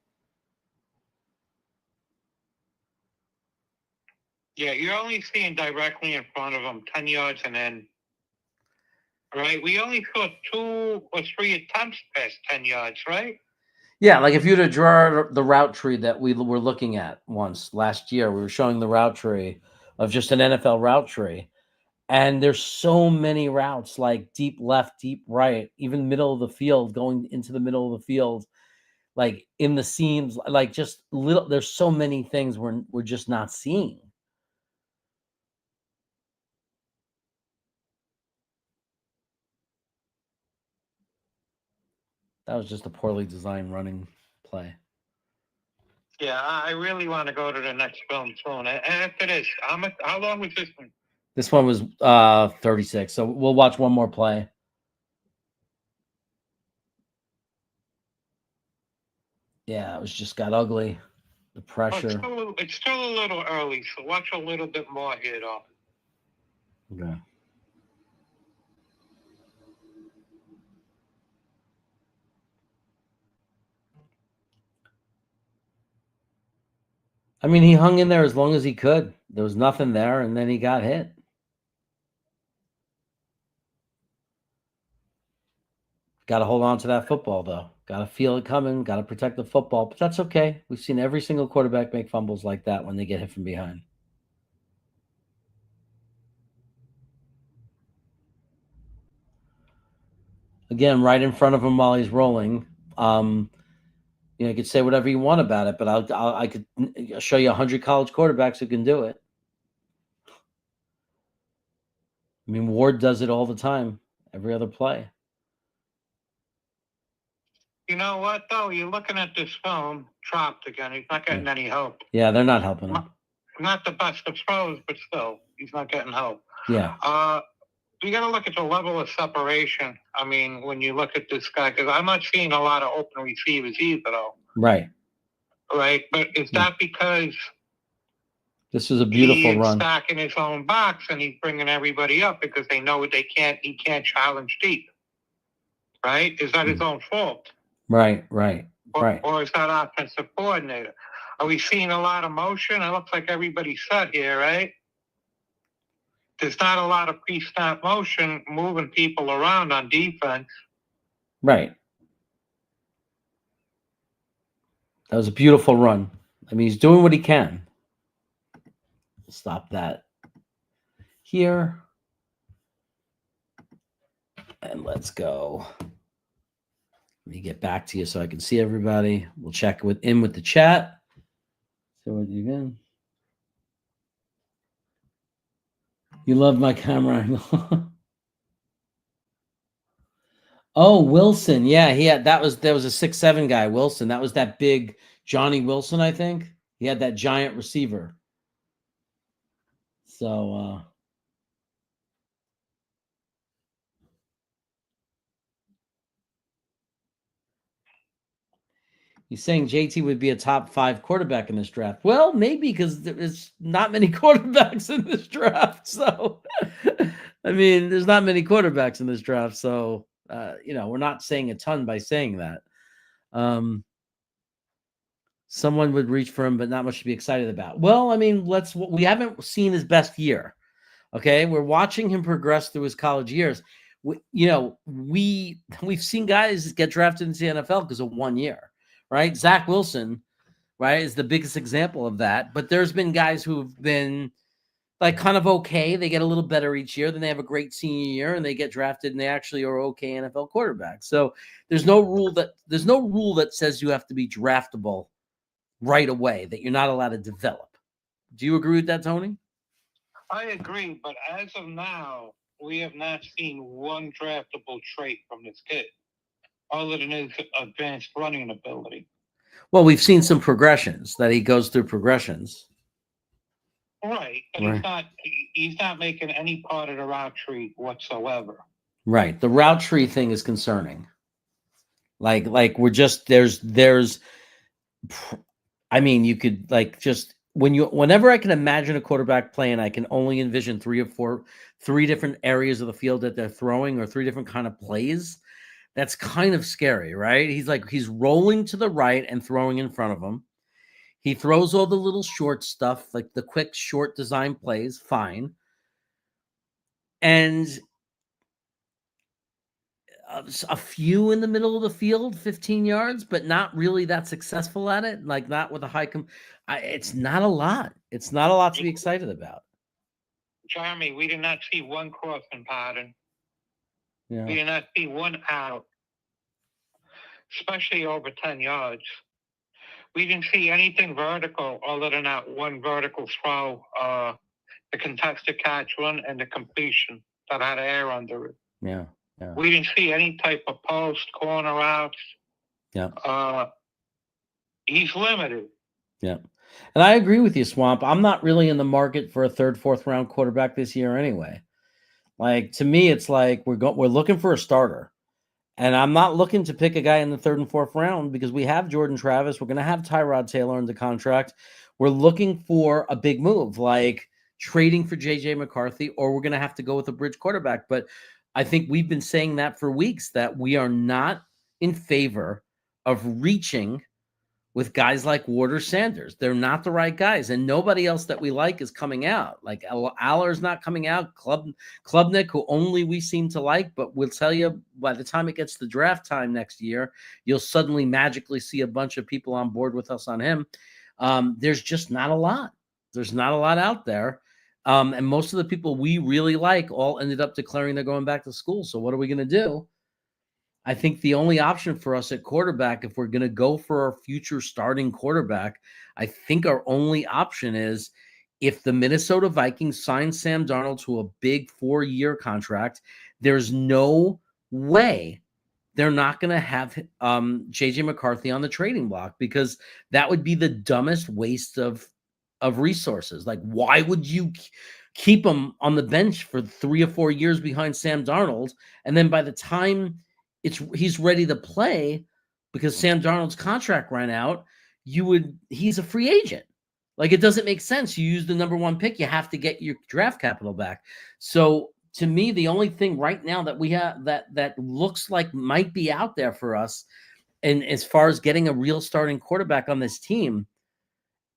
Yeah, you're only seeing directly in front of him 10 yards and in. Right? We only saw 2 or 3 attempts past 10 yards, right? Yeah, like if you were to draw the route tree that we were looking at once last year, we were showing the route tree of just an NFL route tree. And there's so many routes, like deep left, deep right, even middle of the field, going into the middle of the field, like in the seams, like just little. There's so many things we're just not seeing. That was just a poorly designed running play. Yeah, I really want to go to the next film soon. And after this, how long was this one? This one was 36. So we'll watch one more play. Yeah, it was just got ugly. The pressure. It's still a little early, so watch a little bit more here, though. Okay. I mean, he hung in there as long as he could. There was nothing there, and then he got hit. Got to hold on to that football, though. Got to feel it coming. Got to protect the football. But that's okay. We've seen every single quarterback make fumbles like that when they get hit from behind. Again, right in front of him while he's rolling. You could say whatever you want about it, but I could show you 100 college quarterbacks who can do it. I mean, Ward does it all the time, every other play. You know what, though? You're looking at this film, Trapped again. He's not getting any help. Yeah, they're not helping him. Not the best of throws, but still, he's not getting help. Yeah. You got to look at the level of separation. I mean, when you look at this guy, because I'm not seeing a lot of open receivers either, though. Right. Right, but is that because this was a beautiful run? He's stacking his own box and he's bringing everybody up because they know he can't challenge deep. Right? Is that his own fault? Right. Or is that offensive coordinator? Are we seeing a lot of motion? It looks like everybody's set here, right? There's not a lot of pre-snap motion moving people around on defense. Right. That was a beautiful run. I mean, he's doing what he can. Stop that here. And let's go. Let me get back to you so I can see everybody. We'll check with the chat. So what you again? You love my camera angle. Oh, Wilson. Yeah, there was a 6'7" guy, Wilson. That was that big Johnny Wilson, I think. He had that giant receiver. So he's saying JT would be a top 5 quarterback in this draft. Well, maybe because there's not many quarterbacks in this draft. So, I mean, there's not many quarterbacks in this draft. So, we're not saying a ton by saying that. Someone would reach for him, but not much to be excited about. Well, I mean, we haven't seen his best year. Okay. We're watching him progress through his college years. We've seen guys get drafted into the NFL because of 1 year, right? Zach Wilson, right, is the biggest example of that. But there's been guys who've been like kind of okay. They get a little better each year. Then they have a great senior year and they get drafted and they actually are okay NFL quarterbacks. So there's no rule that says you have to be draftable right away, that you're not allowed to develop. Do you agree with that, Tony? I agree, but as of now, we have not seen one draftable trait from this kid, other than his advanced running ability. Well, we've seen some progressions that he goes through progressions. Right, but he's not making any part of the route tree whatsoever. Right, the route tree thing is concerning. Like we're just there's. I mean, you could just whenever I can imagine a quarterback playing, I can only envision 3 different areas of the field that they're throwing, or 3 different kind of plays. That's kind of scary, right? He's rolling to the right and throwing in front of him. He throws all the little short stuff, like the quick short design plays, fine. And a few in the middle of the field, 15 yards, but not really that successful at it. Like not with a high. It's not a lot. It's not a lot to be excited about. Jeremy, we did not see one crossing pattern. Yeah. We did not see one out, especially over 10 yards. We didn't see anything vertical other than that one vertical throw, the contested catch one, and the completion that had air under it. Yeah. Yeah. We didn't see any type of post, corner routes. Yeah. He's limited. Yeah. And I agree with you, Swamp. I'm not really in the market for a 3rd, 4th round quarterback this year anyway. Like, to me, it's like we're looking for a starter. And I'm not looking to pick a guy in the 3rd and 4th round because we have Jordan Travis. We're going to have Tyrod Taylor under contract. We're looking for a big move, like trading for J.J. McCarthy, or we're going to have to go with a bridge quarterback. But I think we've been saying that for weeks, that we are not in favor of reaching with guys like Ward or Sanders. They're not the right guys, and nobody else that we like is coming out. Like Aller's not coming out. Klubnik, who only we seem to like, but we'll tell you by the time it gets to draft time next year, you'll suddenly magically see a bunch of people on board with us on him. There's just not a lot. There's not a lot out there. And most of the people we really like all ended up declaring they're going back to school. So what are we going to do? I think the only option for us at quarterback, if we're going to go for our future starting quarterback, I think our only option is if the Minnesota Vikings sign Sam Darnold to a big 4-year contract, there's no way they're not going to have J.J. McCarthy on the trading block, because that would be the dumbest waste of resources. Like, why would you keep him on the bench for 3 or 4 years behind Sam Darnold, and then by the time he's ready to play, because Sam Darnold's contract ran out, he's a free agent. Like, it doesn't make sense. You use the number 1 pick, you have to get your draft capital back. So to me, the only thing right now that we have that looks like might be out there for us, and as far as getting a real starting quarterback on this team,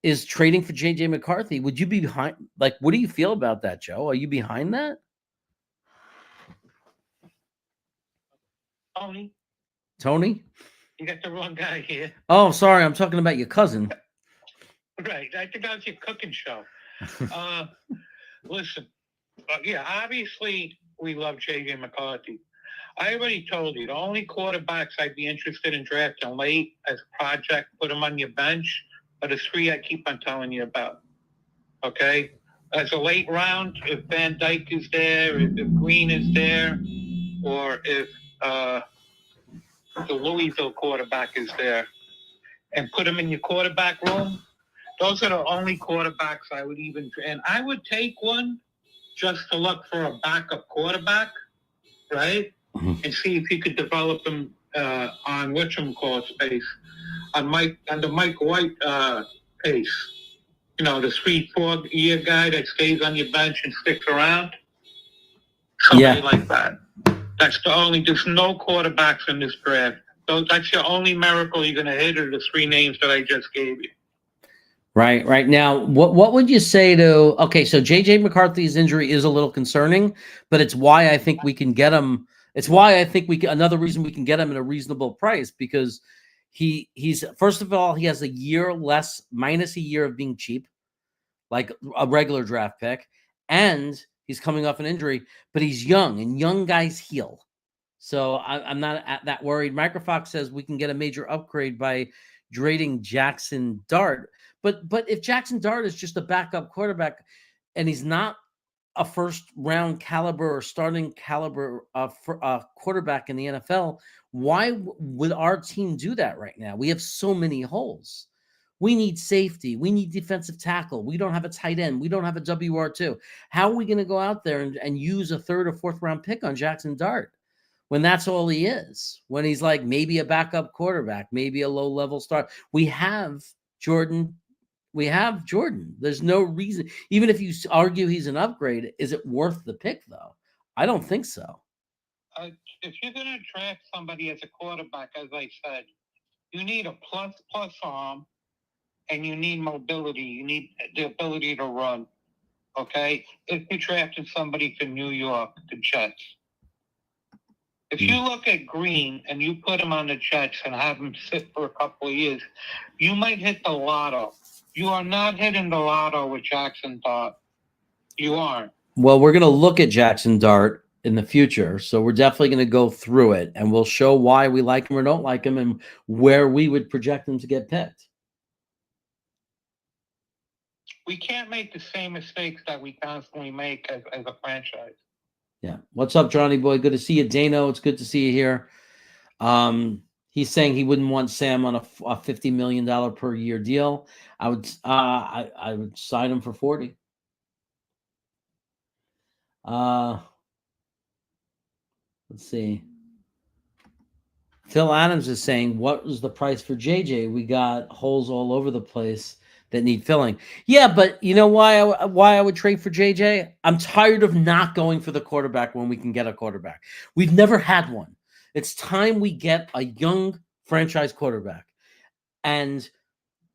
is trading for J.J. McCarthy. Would you be behind? Like, what do you feel about that, Joe? Are you behind that? Tony? You got the wrong guy here. Oh, sorry. I'm talking about your cousin. Right. I think that was your cooking show. Listen, yeah, obviously we love J.J. McCarthy. I already told you, the only quarterbacks I'd be interested in drafting late as a project, put them on your bench, are the 3 I keep on telling you about. Okay? As a late round, if Van Dyke is there, if Green is there, or if the Louisville quarterback is there, and put them in your quarterback room, those are the only quarterbacks I would even, and I would take one just to look for a backup quarterback, right? Mm-hmm. And see if you could develop them on whatchamacallit space, on the Mike White pace. You know, the 3-4 year guy that stays on your bench and sticks around. Somebody like that. That's the only, there's no quarterbacks in this draft. So that's your only miracle you're going to hit, are the 3 names that I just gave you. Right. Now, what would you say to, okay, so J.J. McCarthy's injury is a little concerning, but it's why I think we can get him. It's why I think another reason we can get him at a reasonable price, because he's, first of all, he has a year less, minus a year of being cheap, like a regular draft pick, and he's coming off an injury, but he's young, and young guys heal. So I'm not that worried. Microfox says we can get a major upgrade by trading Jackson Dart. But if Jackson Dart is just a backup quarterback and he's not a first-round caliber or starting caliber quarterback in the NFL, why would our team do that right now? We have so many holes. We need safety. We need defensive tackle. We don't have a tight end. We don't have a WR2. How are we going to go out there and use a 3rd or 4th round pick on Jackson Dart when that's all he is? When he's like maybe a backup quarterback, maybe a low-level start. We have Jordan. There's no reason. Even if you argue he's an upgrade, is it worth the pick, though? I don't think so. If you're going to draft somebody as a quarterback, as I said, you need a plus arm, and you need mobility. You need the ability to run, okay? If you're drafting somebody for New York, the Jets. If you look at Green and you put him on the Jets and have him sit for a couple of years, you might hit the lotto. You are not hitting the lotto with Jackson Dart. You aren't. Well, we're going to look at Jackson Dart in the future, so we're definitely going to go through it, and we'll show why we like him or don't like him and where we would project him to get picked. We can't make the same mistakes that we constantly make as a franchise. Yeah. What's up, Johnny boy? Good to see you. Dano, it's good to see you here. He's saying he wouldn't want Sam on a $50 million per year deal. I would sign him for 40. Let's see. Phil Adams is saying, what was the price for JJ? We got holes all over the place. that need filling. Yeah, but you know why I would trade for JJ? I'm tired of not going for the quarterback when we can get a quarterback. We've never had one. It's time we get a young franchise quarterback. And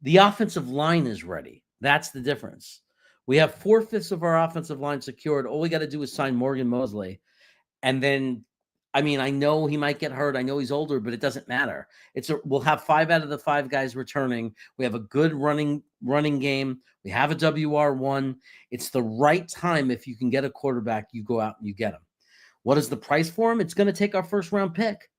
the offensive line is ready. That's the difference. We have 4/5 of our offensive line secured. All we got to do is sign Morgan Mosley. And then, I mean, I know he might get hurt. I know he's older, but it doesn't matter. We'll have 5 out of the 5 guys returning. We have a good running game. We have a WR1. It's the right time. If you can get a quarterback, you go out and you get him. What is the price for him? It's going to take our first round pick.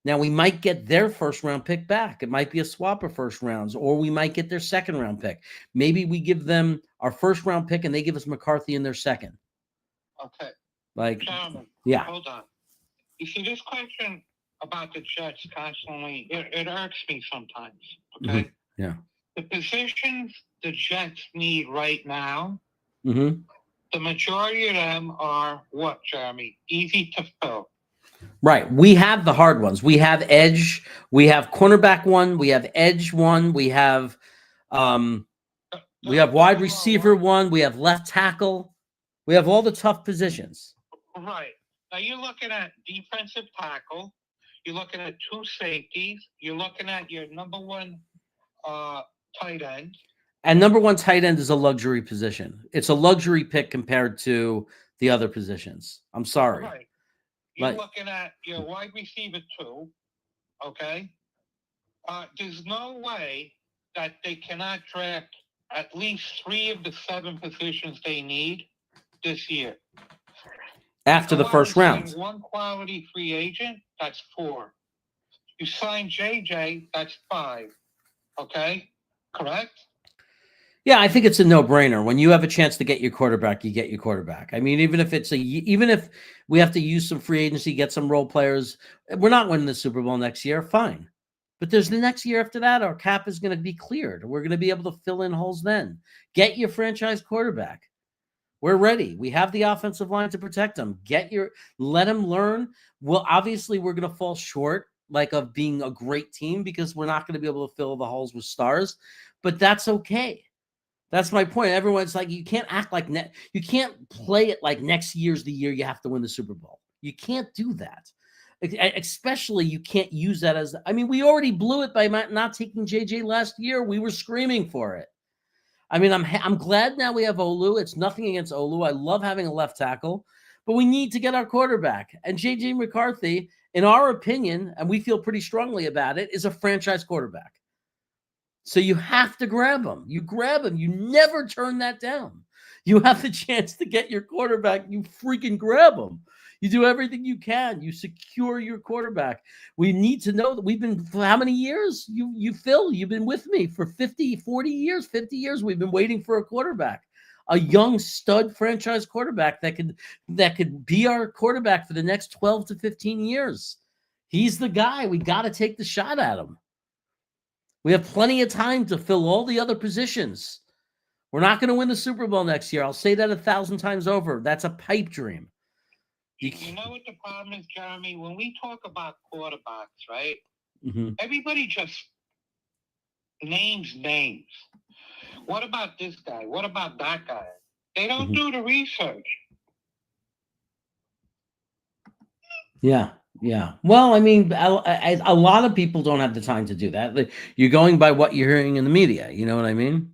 Now, we might get their first round pick back. It might be a swap of first rounds, or we might get their second round pick. Maybe we give them our first round pick and they give us McCarthy in their second. Okay. Like, Gentlemen, yeah. hold on. You see, this question about the Jets constantly, it irks me sometimes, okay? Mm-hmm. Yeah. The positions the Jets need right now, Mm-hmm. the majority of them are what, Jeremy? Easy to fill. Right. We have the hard ones. We have edge. We have cornerback 1. We have edge 1. We have wide receiver 1. We have left tackle. We have all the tough positions. Right. Now you're looking at defensive tackle. You're looking at 2 safeties. You're looking at your number 1 tight end. And number 1 tight end is a luxury position. It's a luxury pick compared to the other positions. I'm sorry. Right. You're looking at your wide receiver 2. Okay. There's no way that they cannot draft at least 3 of the 7 positions they need this year. After the first round. 1 quality free agent, that's 4. You sign JJ, that's 5. Okay? Correct? Yeah, I think it's a no-brainer. When you have a chance to get your quarterback, you get your quarterback. I mean, even if we have to use some free agency, get some role players, we're not winning the Super Bowl next year, fine. But there's the next year after that, our cap is going to be cleared. We're going to be able to fill in holes then. Get your franchise quarterback. We're ready. We have the offensive line to protect them. Let him learn. Well, obviously, we're going to fall short of being a great team because we're not going to be able to fill the holes with stars, but that's okay. That's my point. Everyone's like, you can't act like you can't play it like next year's the year you have to win the Super Bowl. You can't do that. Especially you can't use that as, I mean, we already blew it by not taking JJ last year. We were screaming for it. I mean, I'm glad now we have Olu. It's nothing against Olu. I love having a left tackle, but we need to get our quarterback. And JJ McCarthy, in our opinion, and we feel pretty strongly about it, is a franchise quarterback. So you have to grab him. You grab him. You never turn that down. You have the chance to get your quarterback. You freaking grab him. You do everything you can. You secure your quarterback. We need to know that we've been, for how many years? Phil, you've been with me for 50 years. We've been waiting for a quarterback, a young stud franchise quarterback that could be our quarterback for the next 12 to 15 years. He's the guy. We got to take the shot at him. We have plenty of time to fill all the other positions. We're not going to win the Super Bowl next year. I'll say that 1,000 times over. That's a pipe dream. You know what the problem is, Jeremy? When we talk about quarterbacks, right? Mm-hmm. Everybody just names names. What about this guy? What about that guy? They don't do the research. Yeah. Yeah. Well, I mean, a lot of people don't have the time to do that. You're going by what you're hearing in the media. You know what I mean?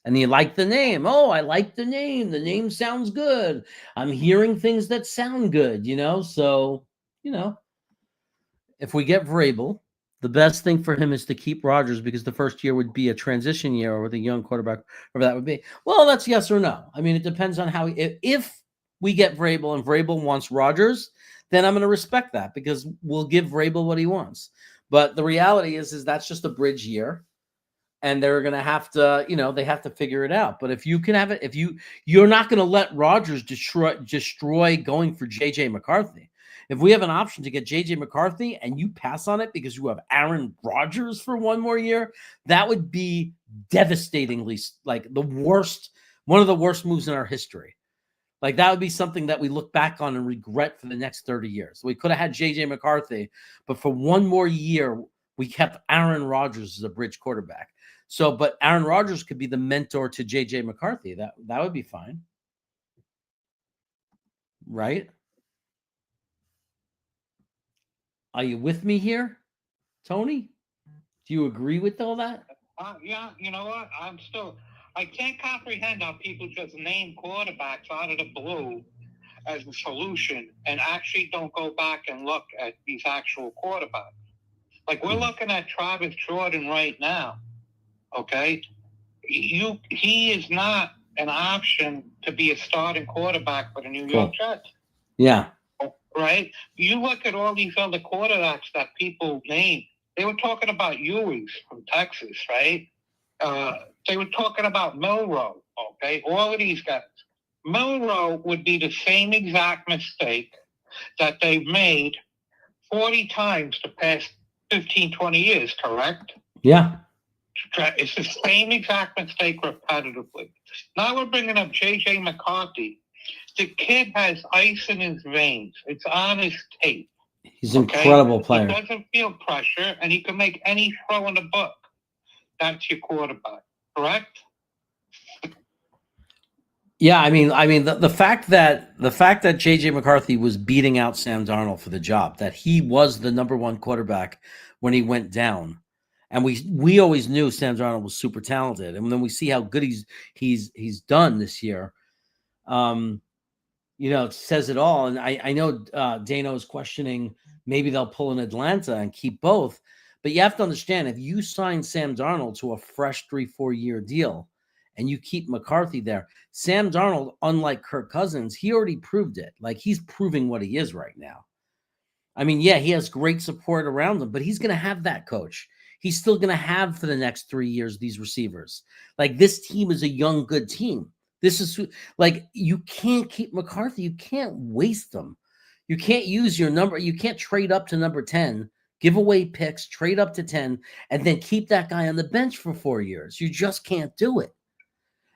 And you like the name. Oh, I like the name. The name sounds good. I'm hearing things that sound good, So, if we get Vrabel, the best thing for him is to keep Rodgers because the first year would be a transition year with a young quarterback, whatever that would be. Well, that's yes or no. I mean, it depends on how if we get Vrabel and Vrabel wants Rodgers, then I'm going to respect that because we'll give Vrabel what he wants. But the reality is that's just a bridge year. And they're going to have to, they have to figure it out. But if you can have it, you're not going to let Rodgers destroy going for JJ McCarthy. If we have an option to get JJ McCarthy and you pass on it because you have Aaron Rodgers for one more year, that would be devastatingly like one of the worst moves in our history. Like that would be something that we look back on and regret for the next 30 years. We could have had JJ McCarthy, but for one more year, We kept Aaron Rodgers as a bridge quarterback. So, but Aaron Rodgers could be the mentor to J.J. McCarthy. That would be fine. Right? Are you with me here, Tony? Do you agree with all that? Yeah, you know what? I can't comprehend how people just name quarterbacks out of the blue as a solution and actually don't go back and look at these actual quarterbacks. Like, we're looking at Travis Jordan right now, okay? He is not an option to be a starting quarterback for the New York Jets. Yeah. Right? You look at all these other quarterbacks that people name. They were talking about Ewings from Texas, right? They were talking about Milroe, okay? All of these guys. Milroe would be the same exact mistake that they've made 40 times the past 15, 20 years, correct? Yeah. It's the same exact mistake repetitively. Now we're bringing up J.J. McCarthy. The kid has ice in his veins. It's on his tape. He's an incredible player. He doesn't feel pressure, and he can make any throw in the book. That's your quarterback, correct? Yeah, I mean, the fact that JJ McCarthy was beating out Sam Darnold for the job, that he was the number one quarterback when he went down, and we always knew Sam Darnold was super talented, and then we see how good he's done this year. It says it all. And I know Dano is questioning maybe they'll pull in Atlanta and keep both, but you have to understand, if you sign Sam Darnold to a fresh 3-4 year deal and you keep McCarthy there, Sam Darnold, unlike Kirk Cousins, he already proved it. Like, he's proving what he is right now. I mean, yeah, he has great support around him, but he's going to have that coach. He's still going to have for the next 3 years these receivers. Like, this team is a young, good team. This is like, you can't keep McCarthy. You can't waste them. You can't use your number. You can't trade up to number 10, give away picks, trade up to 10, and then keep that guy on the bench for 4 years. You just can't do it.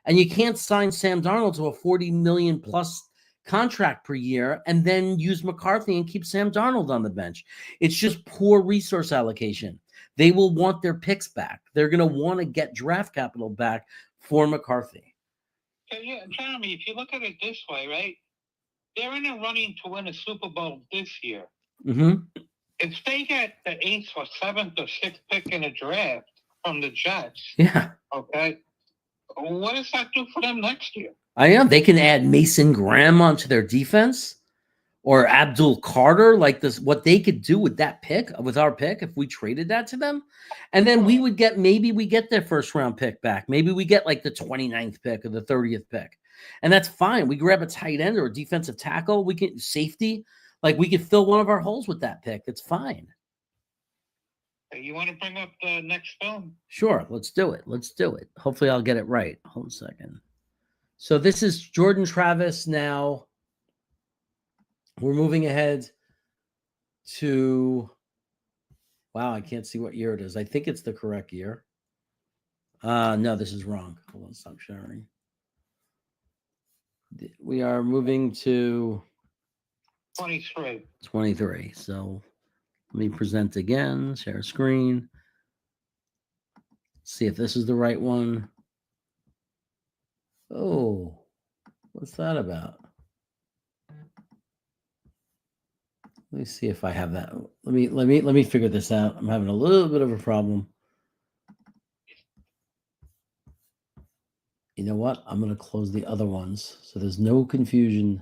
And you can't sign Sam Darnold to a $40 million plus contract per year and then use McCarthy and keep Sam Darnold on the bench. It's just poor resource allocation. They will want their picks back. They're going to want to get draft capital back for McCarthy. Yeah, Jeremy, if you look at it this way, right? They're in a running to win a Super Bowl this year. Mm-hmm. If they get the 8th or 7th or 6th pick in a draft from the Jets, okay, what does that do for them next year? I know they can add Mason Graham onto their defense, or Abdul Carter, like this, what they could do with that pick, with our pick, if we traded that to them. And then maybe we get their first round pick back. Maybe we get like the 29th pick or the 30th pick. And that's fine. We grab a tight end or a defensive tackle. We can safety. Like, we could fill one of our holes with that pick. It's fine. You want to bring up the next film? Sure. Let's do it. Hopefully I'll get it right. Hold a second. So this is Jordan Travis now. We're moving ahead to, wow, I can't see what year it is. I think it's the correct year. No, this is wrong. Hold on, stop sharing. We are moving to 23. So let me present again, share screen. See if this is the right one. Oh, what's that about? Let me see if I have that. Let me figure this out. I'm having a little bit of a problem. You know what? I'm going to close the other ones so there's no confusion.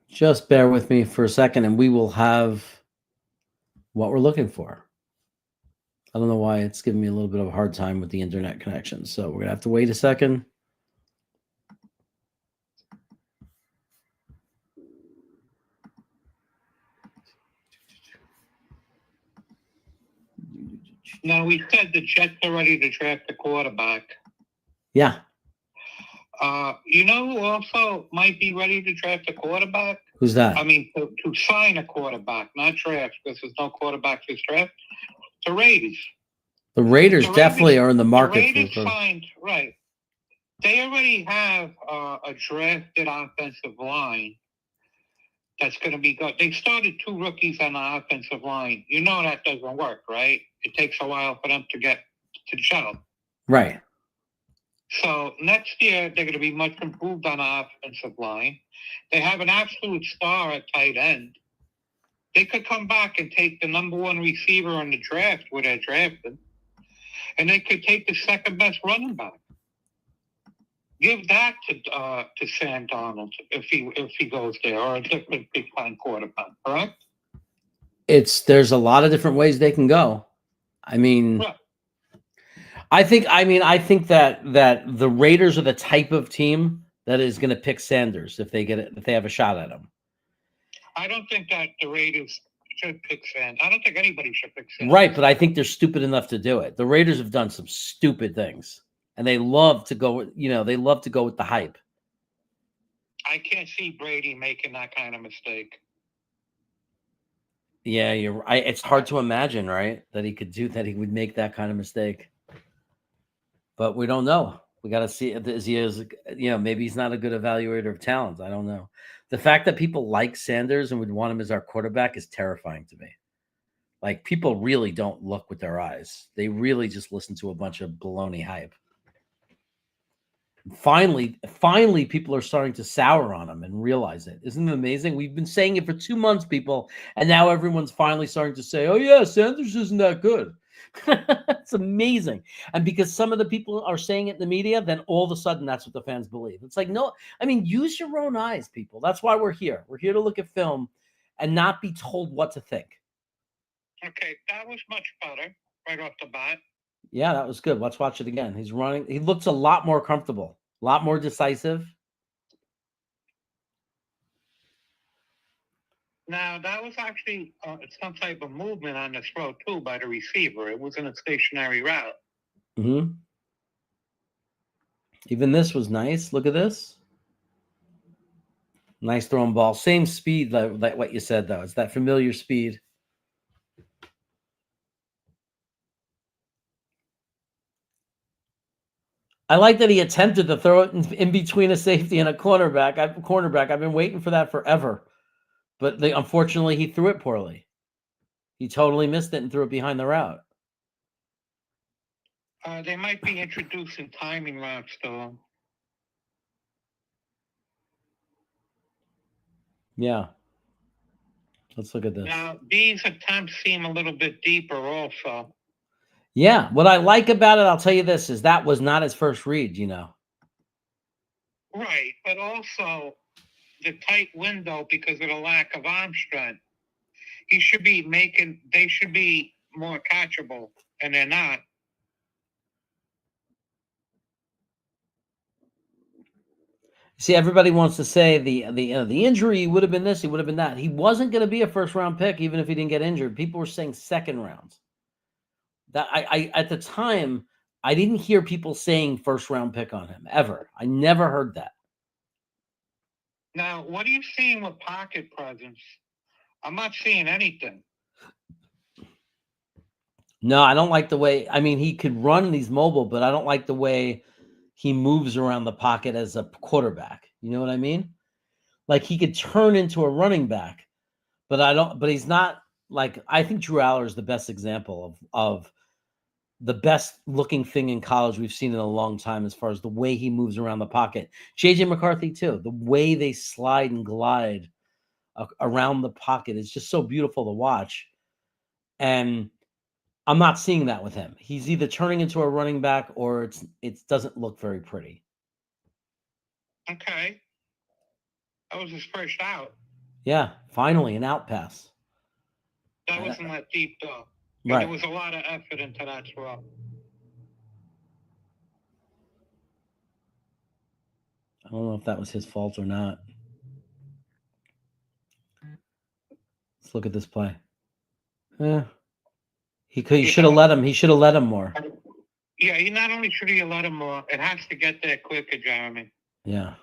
Just bear with me for a second and we will have what we're looking for. I don't know why it's giving me a little bit of a hard time with the internet connection. So we're going to have to wait a second. No, we said the Jets are ready to draft a quarterback. Yeah. You know who also might be ready to draft a quarterback? Who's that? I mean, to sign a quarterback, not draft, because there's no quarterback this draft. The Raiders. The Raiders definitely are in the market. The Raiders signed, right. They already have a drafted offensive line that's going to be good. They started 2 rookies on the offensive line. You know that doesn't work, right? It takes a while for them to get to gel. Right. So next year, they're going to be much improved on the offensive line. They have an absolute star at tight end. They could come back and take the #1 receiver in the draft where they're drafted, and they could take the second best running back. Give that to Sam Darnold if he goes there, or a different big time quarterback. Correct? There's a lot of different ways they can go. I mean, Right. I think that the Raiders are the type of team that is going to pick Sanders if they have a shot at him. I don't think that the Raiders should pick Sanders. I don't think anybody should pick Sanders. Right, but I think they're stupid enough to do it. The Raiders have done some stupid things, and they love to go with the hype. I can't see Brady making that kind of mistake. Yeah, you're right. It's hard to imagine, right, that he could do that. He would make that kind of mistake. But we don't know. We got to see. Maybe he's not a good evaluator of talent. I don't know. The fact that people like Sanders and would want him as our quarterback is terrifying to me. Like, people really don't look with their eyes. They really just listen to a bunch of baloney hype. Finally, people are starting to sour on him and realize it. Isn't it amazing? We've been saying it for 2 months, people, and now everyone's finally starting to say, "Oh yeah, Sanders isn't that good." It's amazing. And because some of the people are saying it in the media, then all of a sudden that's what the fans believe. It's like, no, I mean, use your own eyes, people. That's why we're here. We're here to look at film and not be told what to think. Okay, that was much better right off the bat. Yeah, that was good. Let's watch it again. He's running. He looks a lot more comfortable, a lot more decisive. Now, that was actually some type of movement on the throw, too, by the receiver. It wasn't a stationary route. Mm-hmm. Even this was nice. Look at this. Nice throwing ball. Same speed like what you said, though. It's that familiar speed. I like that he attempted to throw it in between a safety and a cornerback. I've been waiting for that forever. But unfortunately, he threw it poorly. He totally missed it and threw it behind the route. They might be introducing timing routes, though. Yeah. Let's look at this. Now, these attempts seem a little bit deeper also. Yeah. What I like about it, I'll tell you this, is that was not his first read, Right, but also the tight window because of the lack of arm strength. They should be more catchable, and they're not. See, everybody wants to say the injury would have been this, he would have been that. He wasn't going to be a first-round pick, even if he didn't get injured. People were saying second round. That I at the time, I didn't hear people saying first-round pick on him ever. I never heard that. Now, what are you seeing with pocket presence? I'm not seeing anything. No, I don't like the way. I mean, he could run and he's mobile, but I don't like the way he moves around the pocket as a quarterback. You know what I mean? Like, he could turn into a running back, but he's not like, I think Drew Aller is the best example of the best looking thing in college we've seen in a long time as far as the way he moves around the pocket. JJ McCarthy too, the way they slide and glide around the pocket is just so beautiful to watch. And I'm not seeing that with him. He's either turning into a running back or it doesn't look very pretty. Okay. That was his first out. Yeah, finally an out pass. That wasn't that deep, though. Right. There was a lot of effort into that throw. I don't know if that was his fault or not. Let's look at this play. Yeah. He should have let him. He should have let him more. Yeah, he not only should he have let him more, it has to get there quicker, Jeremy. Yeah.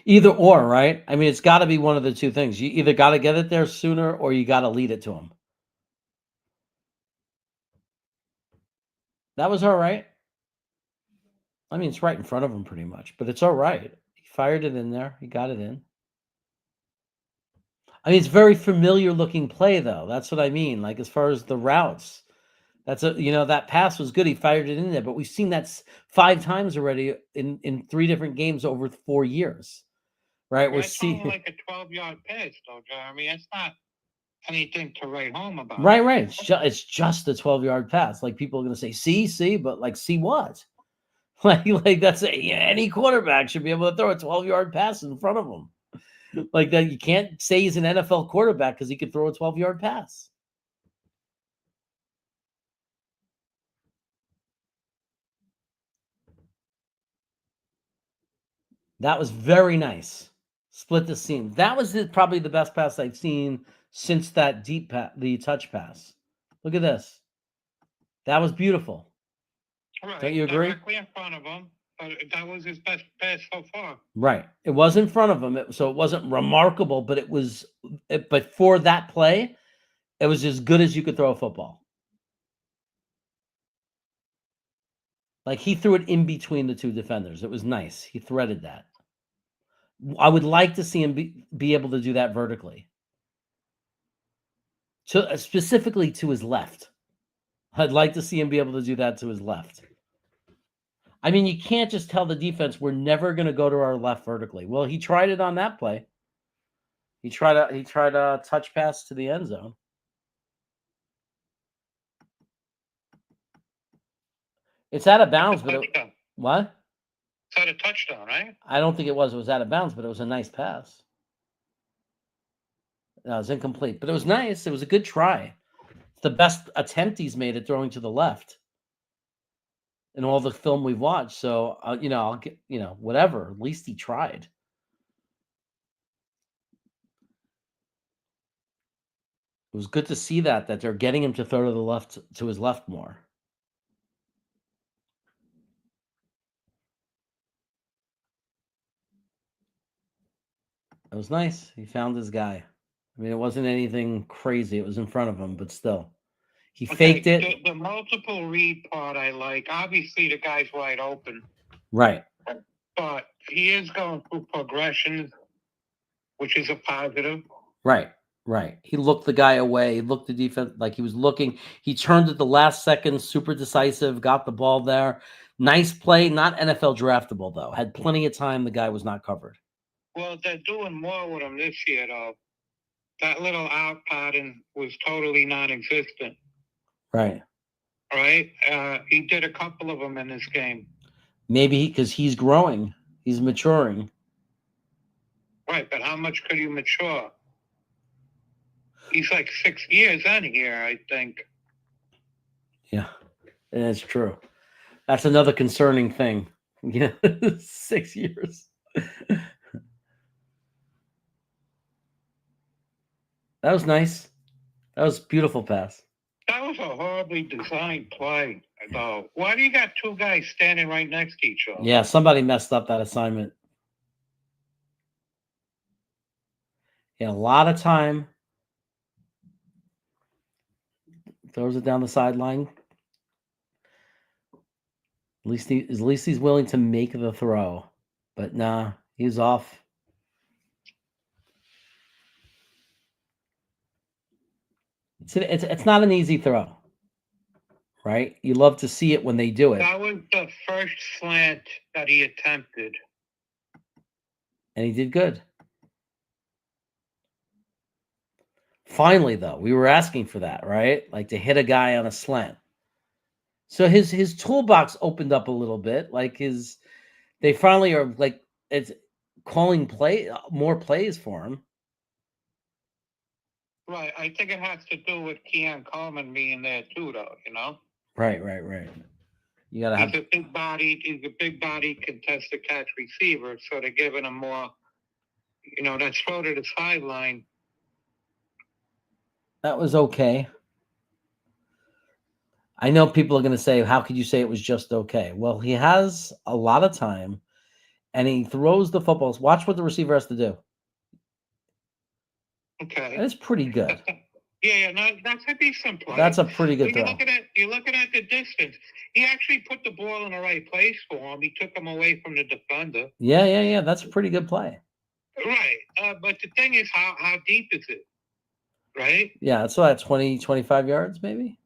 Either or, right? I mean, it's got to be one of the two things. You either got to get it there sooner or you got to lead it to him. That was all right. I mean, it's right in front of him pretty much, but it's all right. He fired it in there. He got it in. I mean, it's very familiar looking play, though. That's what I mean. Like, as far as the routes, that pass was good. He fired it in there, but we've seen that 5 times already in 3 different games over 4 years, right? We're It's only seeing like a 12-yard pass, though, Jeremy. It's not anything to write home about. right. It's just a 12-yard pass. Like, people are going to say, see, but like, see what? Like that's any quarterback should be able to throw a 12-yard pass in front of him. Like that, you can't say he's an NFL quarterback because he could throw a 12-yard pass. That was very nice. Split the seam. That was probably the best pass I've seen since that deep the touch pass. Look at this. That was beautiful. Right. Don't you agree? Directly in front of him. That was his best pass so far. Right. It was in front of him, so it wasn't remarkable, but it was. But for that play, it was as good as you could throw a football. Like he threw it in between the 2 defenders. It was nice. He threaded that. I would like to see him be able to do that vertically. Specifically to his left. I'd like to see him be able to do that to his left. I mean, you can't just tell the defense we're never going to go to our left vertically. Well, he tried it on that play. He tried a touch pass to the end zone. It's out of bounds, but what? It's out of touchdown, right? I don't think it was. It was out of bounds, but it was a nice pass. No, it was incomplete, but it was nice. It was a good try. It's the best attempt he's made at throwing to the left in all the film we've watched. So, I'll get, whatever. At least he tried. It was good to see that they're getting him to throw to the left, to his left more. It was nice. He found his guy. I mean, it wasn't anything crazy. It was in front of him, but still. He faked it. The multiple read part I like. Obviously, the guy's wide open. Right. But he is going through progressions, which is a positive. Right. He looked the guy away. He looked the defense like he was looking. He turned at the last second, super decisive, got the ball there. Nice play. Not NFL draftable, though. Had plenty of time. The guy was not covered. Well, they're doing more with him this year, though. That little out pattern was totally non-existent. Right. He did a couple of them in this game. Maybe because he's growing. He's maturing. Right, but how much could you mature? He's like 6 years in here, I think. Yeah, that's true. That's another concerning thing. 6 years. That was nice. That was a beautiful pass. That was a horribly designed play, though. Why do you got 2 guys standing right next to each other? Yeah, somebody messed up that assignment. He had a lot of time. Throws it down the sideline. At least he's willing to make the throw. But nah, he's off. It's not an easy throw, right? You love to see it when they do it. That was the first slant that he attempted. And he did good. Finally, though, we were asking for that, right? Like to hit a guy on a slant. So his toolbox opened up a little bit. Like they finally are like it's calling more plays for him. Right. I think it has to do with Keon Coleman being there too, though. Right. You gotta have. He's a big body contested catch receiver, so they're giving him more. That throw to the sideline. That was okay. I know people are going to say, how could you say it was just okay? Well, he has a lot of time, and he throws the footballs. Watch what the receiver has to do. Okay. That's pretty good. Yeah, no, that's a decent play. That's a pretty good You're throw. looking at the distance. He actually put the ball in the right place for him. He took him away from the defender. Yeah. That's a pretty good play. Right. But the thing is, how deep is it? Right? Yeah, that's what, 20, 25 yards, maybe?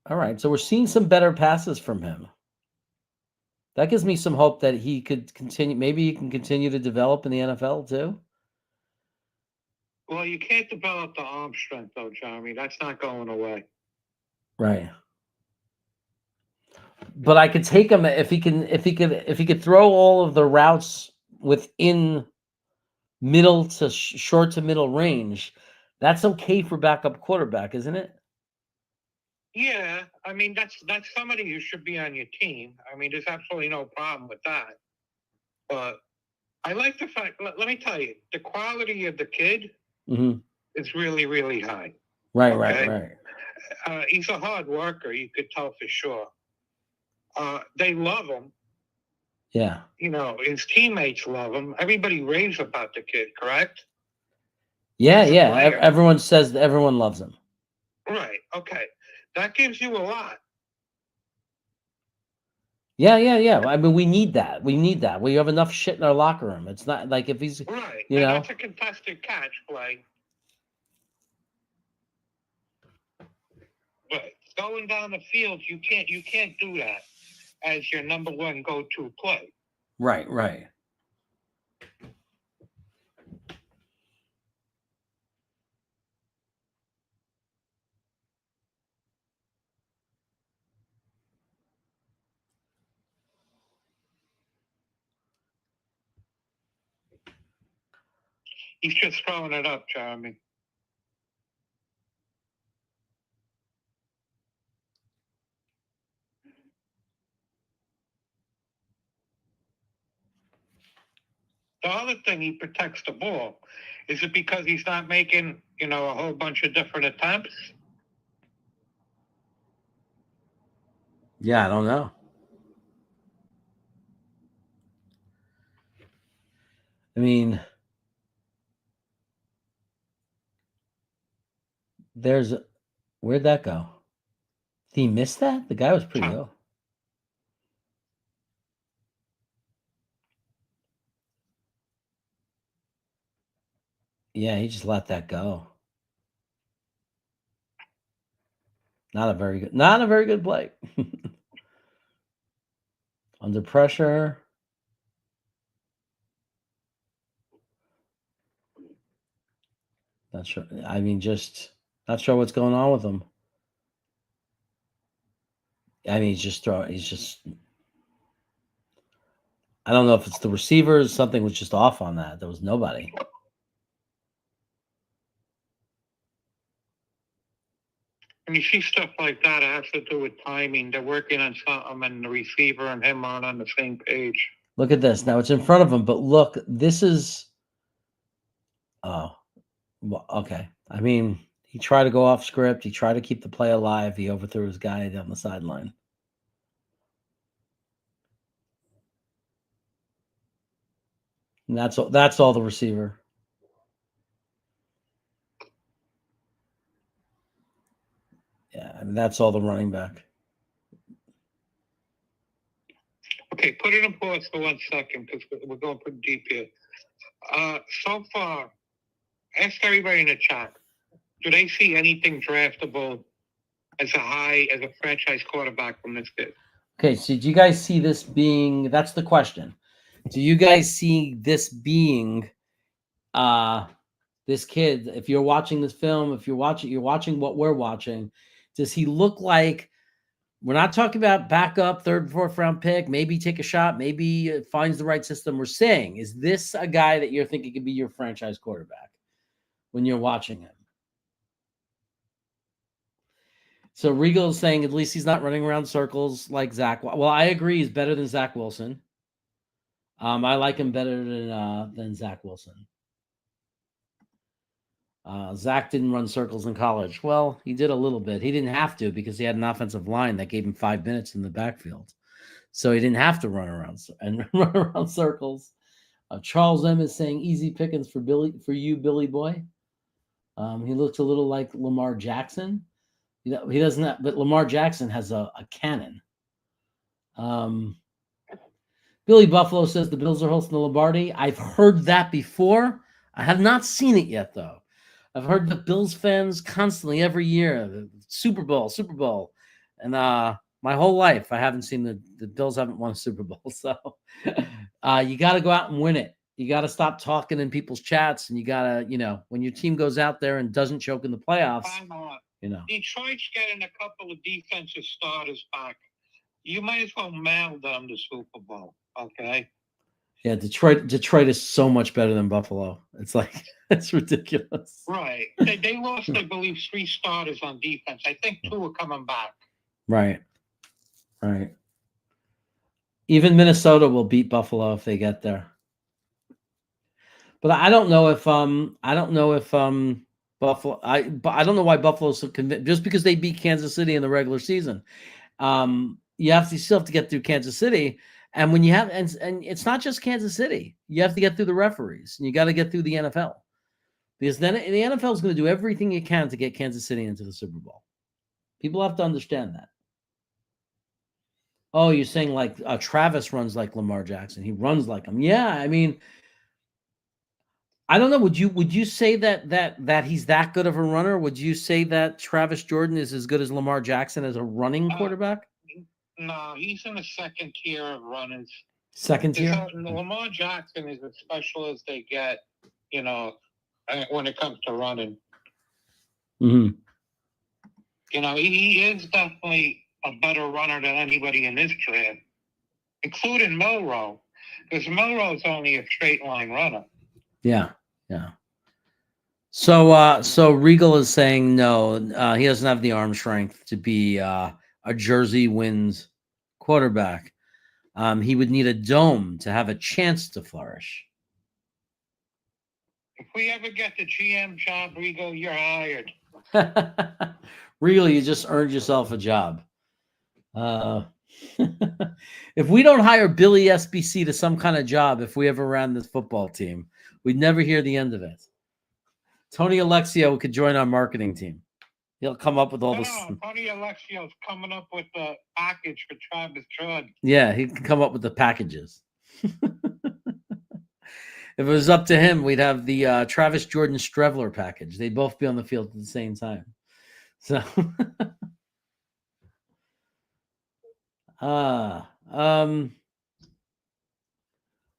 All right, so we're seeing some better passes from him. That gives me some hope that he could continue. Maybe he can continue to develop in the NFL too. Well, you can't develop the arm strength, though, Jeremy. That's not going away. Right. But I could take him if he could throw all of the routes within middle to short to middle range. That's okay for backup quarterback, isn't it? Yeah, I mean that's somebody who should be on your team. I mean, there's absolutely no problem with that. But I like the fact. Let me tell you, the quality of the kid is really, really high. Right, okay? right. He's a hard worker. You could tell for sure. They love him. Yeah. You know, his teammates love him. Everybody raves about the kid, correct? Yeah. Everyone says that everyone loves him. Right. Okay. That gives you a lot. Yeah. I mean, we need that. We have enough shit in our locker room. It's not like if he's right. You know, that's a contested catch play. But going down the field, you can't do that as your number one go-to play. Right. He's just throwing it up, Jeremy. The other thing, he protects the ball. Is it because he's not making, a whole bunch of different attempts? Yeah, I don't know. I mean, where'd that go? Did he miss that? The guy was pretty low. Yeah, he just let that go. Not a very good play. Under pressure. Not sure. I mean, just not sure what's going on with him. I mean, I don't know if it's the receivers. Something was just off on that. There was nobody. When you see stuff like that, it has to do with timing. They're working on something, and the receiver and him aren't on the same page. Look at this. Now it's in front of him, but look, this is. Oh, well, okay. I mean, he tried to go off script. He tried to keep the play alive. He overthrew his guy down the sideline. And that's all the receiver. Yeah, I mean, that's all the running back. Okay, put it in pause for 1 second because we're going pretty deep here. So far, ask everybody in the chat, do they see anything draftable as a franchise quarterback from this kid? Okay, so do you guys see this being, that's the question. Do you guys see this being this kid, if you're watching this film, if you're watching what we're watching, does he look like, we're not talking about backup, third, fourth round pick, maybe take a shot, maybe finds the right system. We're saying, is this a guy that you're thinking could be your franchise quarterback when you're watching him? So Regal's saying at least he's not running around circles like Zach. Well, I agree, he's better than Zach Wilson. I like him better than Zach Wilson. Zach didn't run circles in college. Well, he did a little bit. He didn't have to because he had an offensive line that gave him 5 minutes in the backfield. so he didn't have to run around and run around circles. Charles M is saying easy pickings for you, Billy boy. He looks a little like Lamar Jackson. He doesn't have, but Lamar Jackson has a cannon. Billy Buffalo says the Bills are hosting the Lombardi. I've heard that before. I have not seen it yet, though. I've heard the Bills fans constantly every year, the Super Bowl. And my whole life, I haven't seen the Bills haven't won a Super Bowl. So you got to go out and win it. You got to stop talking in people's chats. And you got to, when your team goes out there and doesn't choke in the playoffs, Detroit's getting a couple of defensive starters back. You might as well mail them the Super Bowl, okay? Yeah, Detroit is so much better than Buffalo. It's like, it's ridiculous. Right. They lost, I believe, 3 starters on defense. I think 2 are coming back. Right. Even Minnesota will beat Buffalo if they get there. But I don't know if Buffalo. I don't know why Buffalo's so convinced just because they beat Kansas City in the regular season. You still have to get through Kansas City, and when you have and it's not just Kansas City. You have to get through the referees, and you got to get through the NFL, because then the NFL is going to do everything it can to get Kansas City into the Super Bowl. People have to understand that. Oh, you're saying like Travis runs like Lamar Jackson. He runs like him. Yeah, I mean, I don't know. Would you say that he's that good of a runner? Would you say that Travis Jordan is as good as Lamar Jackson as a running quarterback? No, he's in the second tier of runners. Second tier? Lamar Jackson is as special as they get, when it comes to running. Mm-hmm. He is definitely a better runner than anybody in this draft, including Milroe, because Milroe's only a straight line runner. Yeah. So Regal is saying no, he doesn't have the arm strength to be a Jersey wins quarterback. He would need a dome to have a chance to flourish. If we ever get the GM job, Regal, you're hired. Regal, you just earned yourself a job. If we don't hire Billy SBC to some kind of job, if we ever ran this football team, we'd never hear the end of it. Tony Alexio could join our marketing team. He'll come up with all this. Tony Alexio's coming up with the package for Travis Jordan. Yeah, he can come up with the packages. If it was up to him, we'd have the Travis Jordan Strevler package. They'd both be on the field at the same time. So,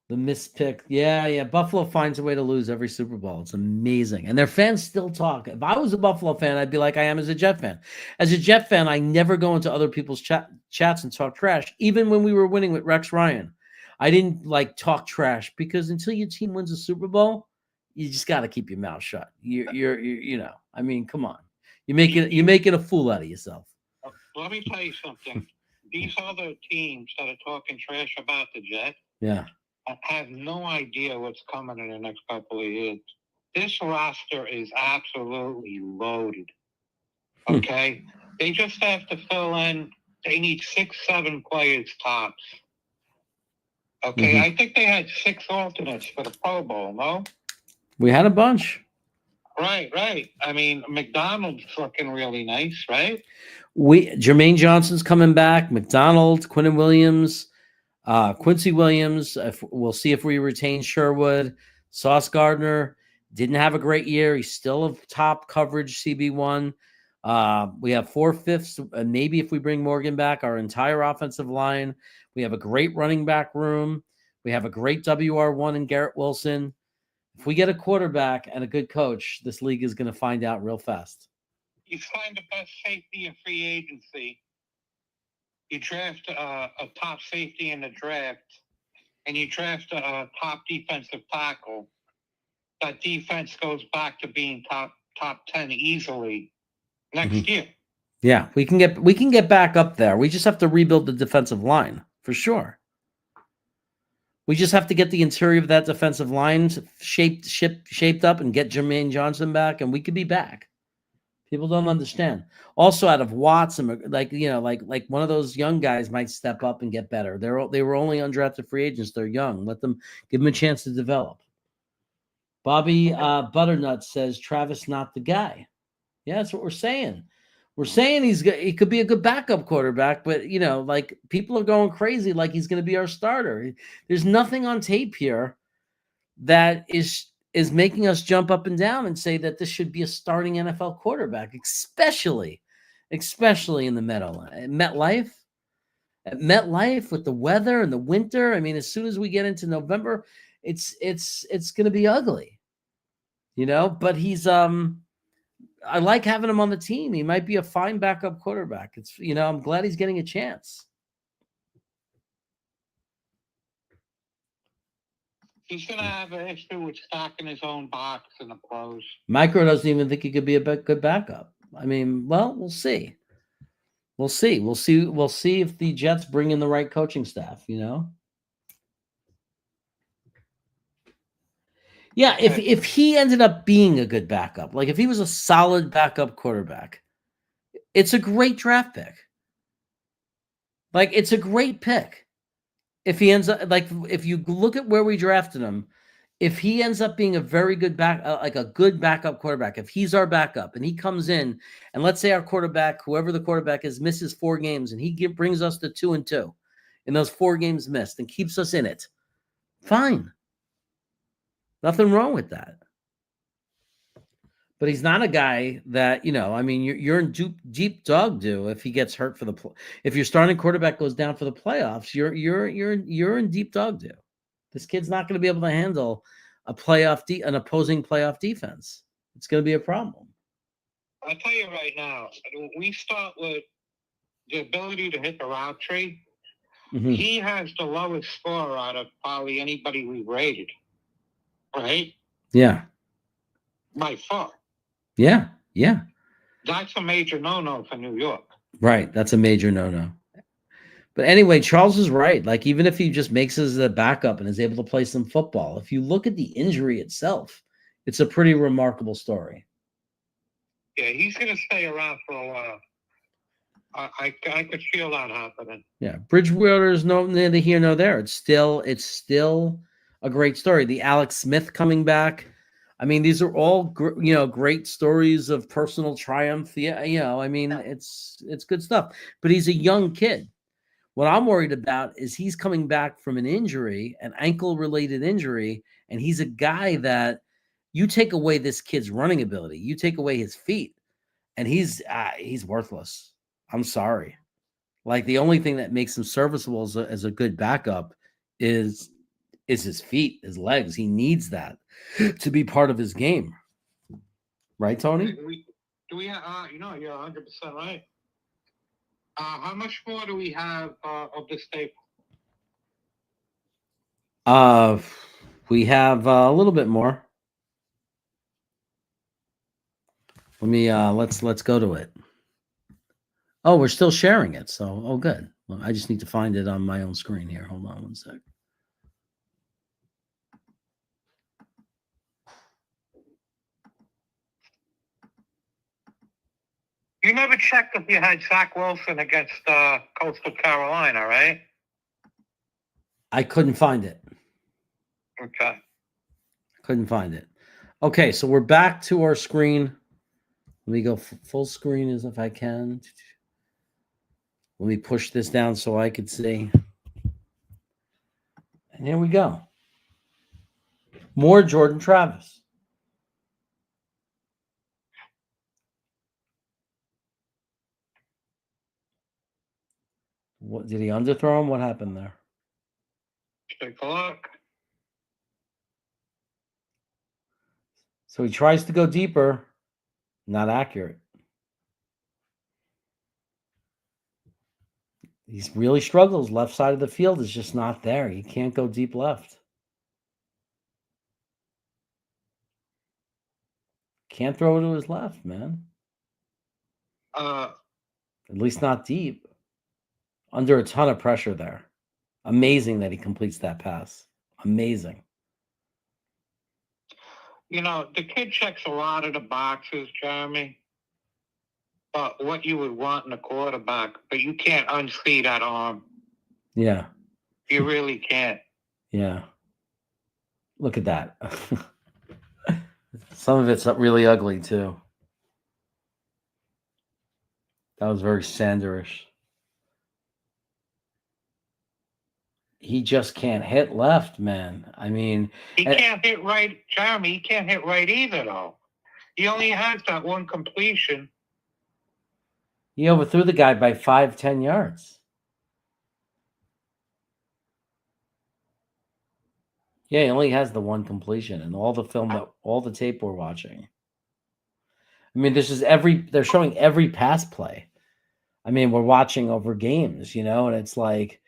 the mispick. Yeah. Buffalo finds a way to lose every Super Bowl. It's amazing. And their fans still talk. If I was a Buffalo fan, I'd be like I am as a Jet fan. As a Jet fan, I never go into other people's chats and talk trash. Even when we were winning with Rex Ryan, I didn't talk trash, because until your team wins a Super Bowl, you just got to keep your mouth shut. You're I mean, come on. You're making a fool out of yourself. Let me tell you something. These other teams that are talking trash about the Jets, I have no idea what's coming in the next couple of years. This roster is absolutely loaded. Okay? They just have to fill in. They need 6-7 players tops. Okay? Mm-hmm. I think they had 6 alternates for the Pro Bowl, no? We had a bunch. Right. I mean, McDonald's looking really nice, right? Jermaine Johnson's coming back. McDonald, Quinnen Williams, Quincy Williams. We'll see if we retain Sherwood. Sauce Gardner didn't have a great year. He's still a top coverage CB1. We have 4/5, and maybe if we bring Morgan back, our entire offensive line. We have a great running back room. We have a great WR1 in Garrett Wilson. If we get a quarterback and a good coach, this league is going to find out real fast. You find the best safety in free agency. You draft a top safety in the draft, and you draft a top defensive tackle. That defense goes back to being top 10 easily next year. Yeah, we can get back up there. We just have to rebuild the defensive line for sure. We just have to get the interior of that defensive line shaped up and get Jermaine Johnson back, and we could be back. People don't understand. Also, out of Watts, and like one of those young guys might step up and get better. They were only undrafted free agents. They're young. Give them a chance to develop. Bobby Butternut says Travis not the guy. Yeah, that's what we're saying. We're saying he could be a good backup quarterback, but like people are going crazy like he's going to be our starter. There's nothing on tape here that is making us jump up and down and say that this should be a starting NFL quarterback, especially in the MetLife. At MetLife with the weather and the winter. I mean, as soon as we get into November, it's going to be ugly, but he's I like having him on the team. He might be a fine backup quarterback. I'm glad he's getting a chance. He's going to have an issue with stocking his own box in the pros. Micro doesn't even think he could be a good backup. I mean, well, we'll see. We'll see. We'll see if the Jets bring in the right coaching staff, Yeah, if he ended up being a good backup, like if he was a solid backup quarterback, it's a great draft pick. Like, it's a great pick. If he ends up, like, if you look at where we drafted him, if he ends up being a very good a good backup quarterback, if he's our backup and he comes in, and let's say our quarterback, whoever the quarterback is, misses 4 games and he brings us to 2-2 in those 4 games missed and keeps us in it, fine. Nothing wrong with that. But he's not a guy that, I mean, you're in deep dog do if he gets hurt if your starting quarterback goes down for the playoffs, you're in deep dog do. This kid's not going to be able to handle an opposing playoff defense. It's going to be a problem. I'll tell you right now, we start with the ability to hit the route tree. Mm-hmm. He has the lowest score out of probably anybody we rated. Right? Yeah. By far. Yeah. Yeah. That's a major no-no for New York. Right. That's a major no-no. But anyway, Charles is right. Like, even if he just makes us a backup and is able to play some football, if you look at the injury itself, it's a pretty remarkable story. Yeah, he's going to stay around for a while. I could feel that happening. Yeah, Bridgewater is neither here nor there. It's still a great story. The Alex Smith coming back. I mean, these are all great stories of personal triumph. Yeah, I mean, it's good stuff. But he's a young kid. What I'm worried about is he's coming back from an injury, an ankle-related injury, and he's a guy that you take away this kid's running ability, you take away his feet, and he's worthless. I'm sorry. Like, the only thing that makes him serviceable as a good backup is his feet, his legs. He needs that to be part of his game. Right, Tony? Do we have, you're 100% right. How much more do we have of this tape? We have a little bit more. Let me let's go to it. Oh, we're still sharing it. So, good. Well, I just need to find it on my own screen here. Hold on one sec. You never checked if you had Zach Wilson against Coastal Carolina, right? I couldn't find it. Okay. Couldn't find it. Okay, so we're back to our screen. Let me go full screen as if I can. Let me push this down so I could see. And here we go. More Jordan Travis. What did he underthrow him? What happened there? Take a look. So he tries to go deeper. Not accurate. He really struggles. Left side of the field is just not there. He can't go deep left. Can't throw it to his left, man. At least not deep. Under a ton of pressure there. Amazing that he completes that pass. Amazing. The kid checks a lot of the boxes, Jeremy. but what you would want in a quarterback, but you can't unsee that arm. Yeah. You really can't. Yeah. Look at that. Some of it's really ugly too. That was very Sanderish. He just can't hit left, man. I mean, He can't hit right, Jeremy. He can't hit right either, though. He only has that one completion. he overthrew the guy by 5-10 yards. Yeah, he only has the one completion and all the film all the tape we're watching. I mean, they're showing every pass play. I mean, we're watching over games, and it's like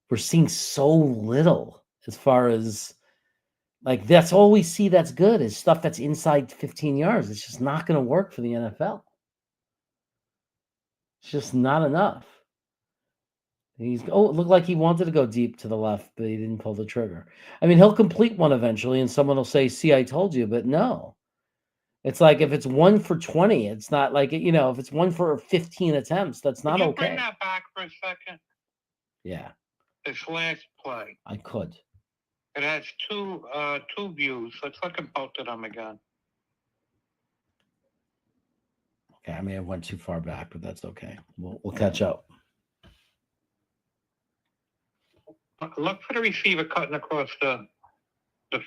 we're seeing so little as far as like that's all we see that's good is stuff that's inside 15 yards. It's just not going to work for the NFL. It's just not enough. It looked like he wanted to go deep to the left, but he didn't pull the trigger. I mean, he'll complete one eventually, and someone will say, "See, I told you," but no. It's like if it's 1 for 20, it's not like if it's 1 for 15 attempts, that's not Could you okay. bring that back for a second? Yeah, This last play. I could. It has two views. Let's look at both of them again. Okay, I may have went too far back, but that's okay. We'll catch up. Look for the receiver cutting across the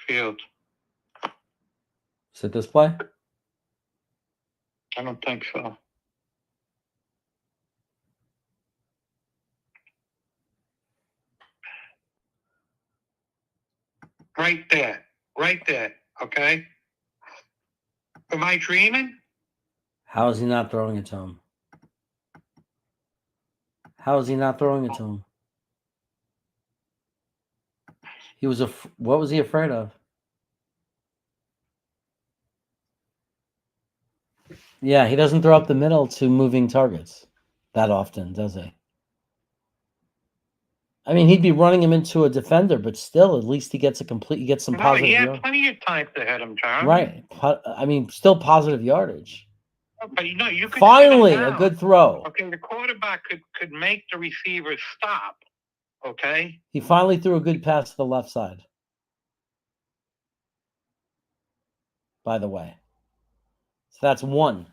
field. Is it this play? I don't think so. Right there. Okay? Am I dreaming? How is he not throwing it to him? How is he not throwing it to him? What was he afraid of? Yeah, he doesn't throw up the middle to moving targets that often, does he? I mean, he'd be running him into a defender, but still, at least he gets some positive He had yardage. plenty of time to hit him, Jeremy. Right. I mean, still positive yardage. But you could Finally, sit him a down. good throw. Okay, the quarterback could make the receiver stop. Okay? He finally threw a good pass to the left side. By the way. So that's 1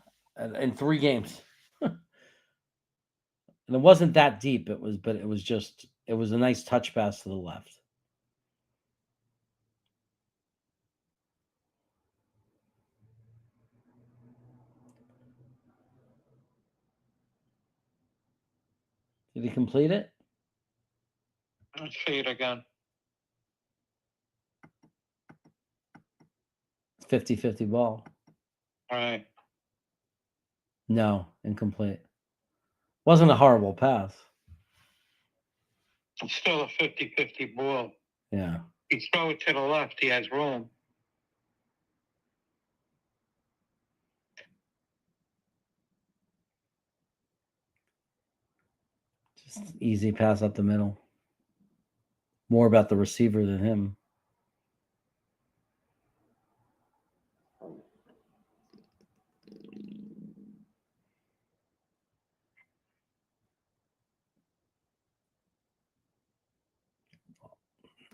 in 3 games. And it wasn't that deep. It was a nice touch pass to the left. Did he complete it? Let's see it again. 50-50 ball. All right. No, incomplete. Wasn't a horrible pass. It's still a 50-50 ball. Yeah. He throw it to the left. He has room. Just easy pass up the middle. More about the receiver than him.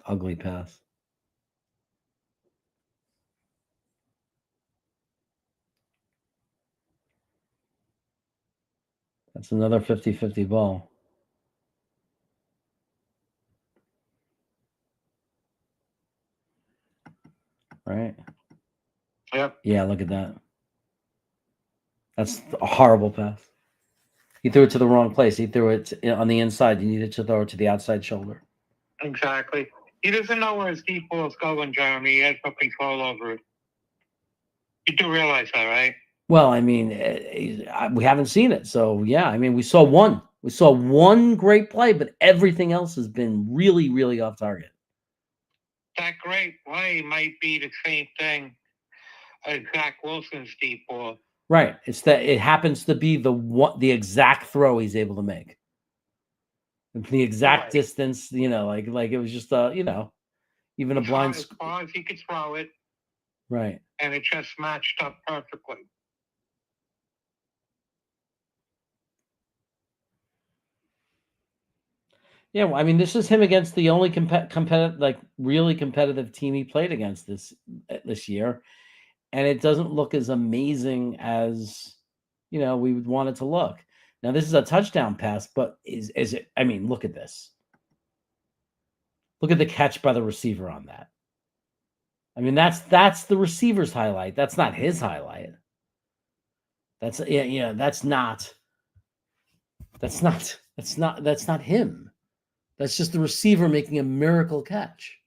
Ugly pass. That's another 50-50 ball. Right? Yep. Yeah, look at that. That's a horrible pass. He threw it to the wrong place. He threw it on the inside. You needed to throw it to the outside shoulder. Exactly. He doesn't know where his deep ball is going, Jeremy. He has no control over it. You do realize that, right? Well, I mean, we haven't seen it. So, yeah, I mean, we saw one. We saw one great play, but everything else has been really, really off target. That great play might be the same thing as Zach Wilson's deep ball. Right. It happens to be the exact throw he's able to make. The exact distance, like it was just even a blind. As far as he could throw it. Right. And it just matched up perfectly. Yeah, well, I mean, this is him against the only competitive, like really competitive team he played against this year, and it doesn't look as amazing as we would want it to look. Now, this is a touchdown pass, but is it? I mean, look at this. Look at the catch by the receiver on that. I mean, that's the receiver's highlight. That's not his highlight. That's that's not him. That's just the receiver making a miracle catch,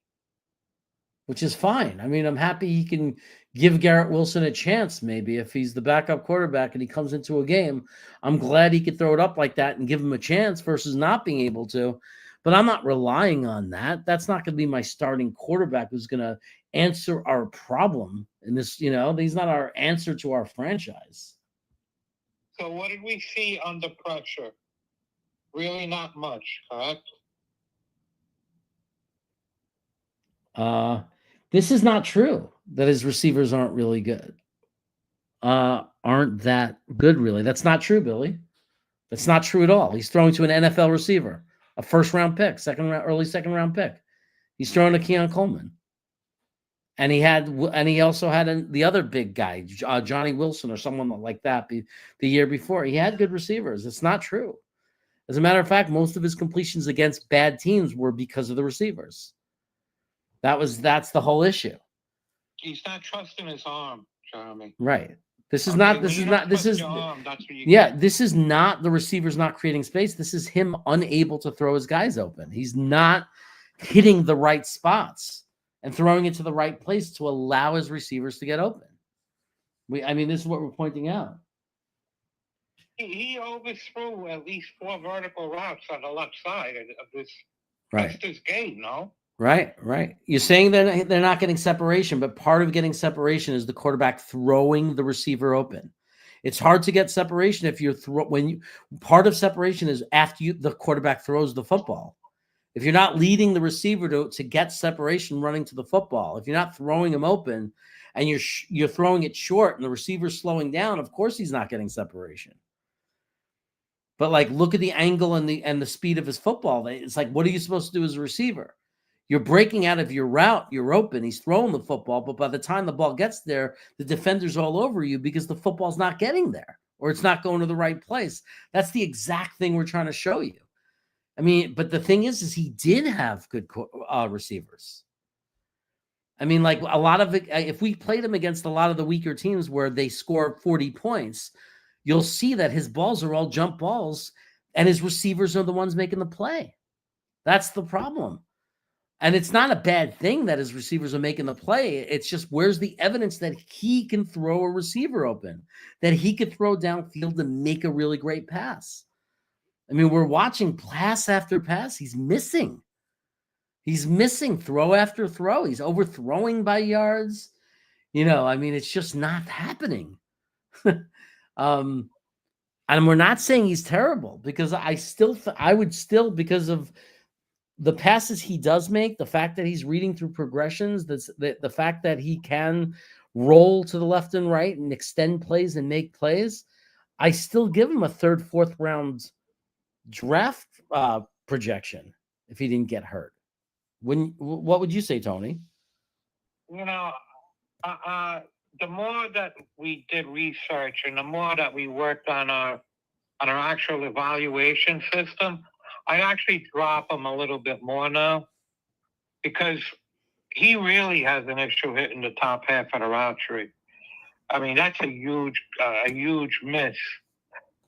which is fine. I mean, I'm happy he can give Garrett Wilson a chance. Maybe if he's the backup quarterback and he comes into a game, I'm glad he could throw it up like that and give him a chance versus not being able to. But I'm not relying on that. That's not going to be my starting quarterback who's going to answer our problem in this. He's not our answer to our franchise. So what did we see under pressure? Really not much, correct? This is not true that his receivers aren't really good. Aren't that good, really? That's not true, Billy. That's not true at all. He's throwing to an NFL receiver, a first-round pick, early second-round pick. He's throwing to Keon Coleman. And he also had the other big guy, Johnny Wilson or someone like that the year before. He had good receivers. It's not true. As a matter of fact, most of his completions against bad teams were because of the receivers. That's the whole issue. He's not trusting his arm, Jeremy. Right. This is Get. This is not the receivers not creating space. This is him unable to throw his guys open. He's not hitting the right spots and throwing it to the right place to allow his receivers to get open. This is what we're pointing out. He overthrew at least 4 vertical routes on the left side of this. Right. That's this game, no? Right. You're saying that they're not getting separation, but part of getting separation is the quarterback throwing the receiver open. It's hard to get separation if part of separation is after the quarterback throws the football. If you're not leading the receiver to get separation running to the football, if you're not throwing him open and you're throwing it short and the receiver's slowing down, of course he's not getting separation. But look at the angle and the speed of his football. It's what are you supposed to do as a receiver? You're breaking out of your route. You're open. He's throwing the football, but by the time the ball gets there, the defender's all over you because the football's not getting there or it's not going to the right place. That's the exact thing we're trying to show you. But the thing is he did have good receivers. A lot of it, if we played him against a lot of the weaker teams where they score 40 points, you'll see that his balls are all jump balls and his receivers are the ones making the play. That's the problem. And it's not a bad thing that his receivers are making the play. It's just where's the evidence that he can throw a receiver open, that he could throw downfield and make a really great pass. We're watching pass after pass. He's missing. He's missing throw after throw. He's overthrowing by yards. It's just not happening. And we're not saying he's terrible because I would still because of the passes he does make, the fact that he's reading through progressions, the fact that he can roll to the left and right and extend plays and make plays, I still give him a 3rd, 4th round draft projection if he didn't get hurt. What would you say, Tony? The more that we did research and the more that we worked on our actual evaluation system, I'd actually drop him a little bit more now because he really has an issue hitting the top half of the route tree. That's a huge miss,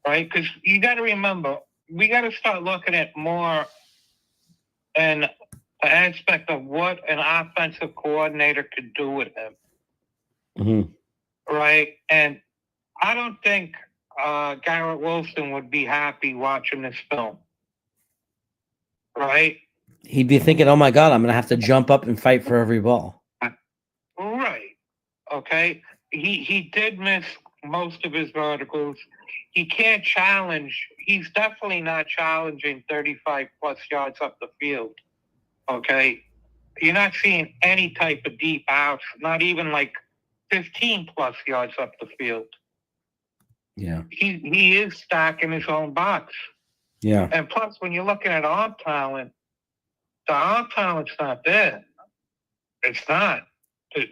right? Because you got to remember, we got to start looking at more in the aspect of what an offensive coordinator could do with him. Mm-hmm. Right? And I don't think Garrett Wilson would be happy watching this film. Right? He'd be thinking, oh my God, I'm going to have to jump up and fight for every ball. Right. Okay. He did miss most of his verticals. He can't challenge. He's definitely not challenging 35 plus yards up the field. Okay. You're not seeing any type of deep outs, not even 15 plus yards up the field. Yeah. He is stacking his own box. Yeah. And plus, when you're looking at arm talent, the arm talent's not there. It's not.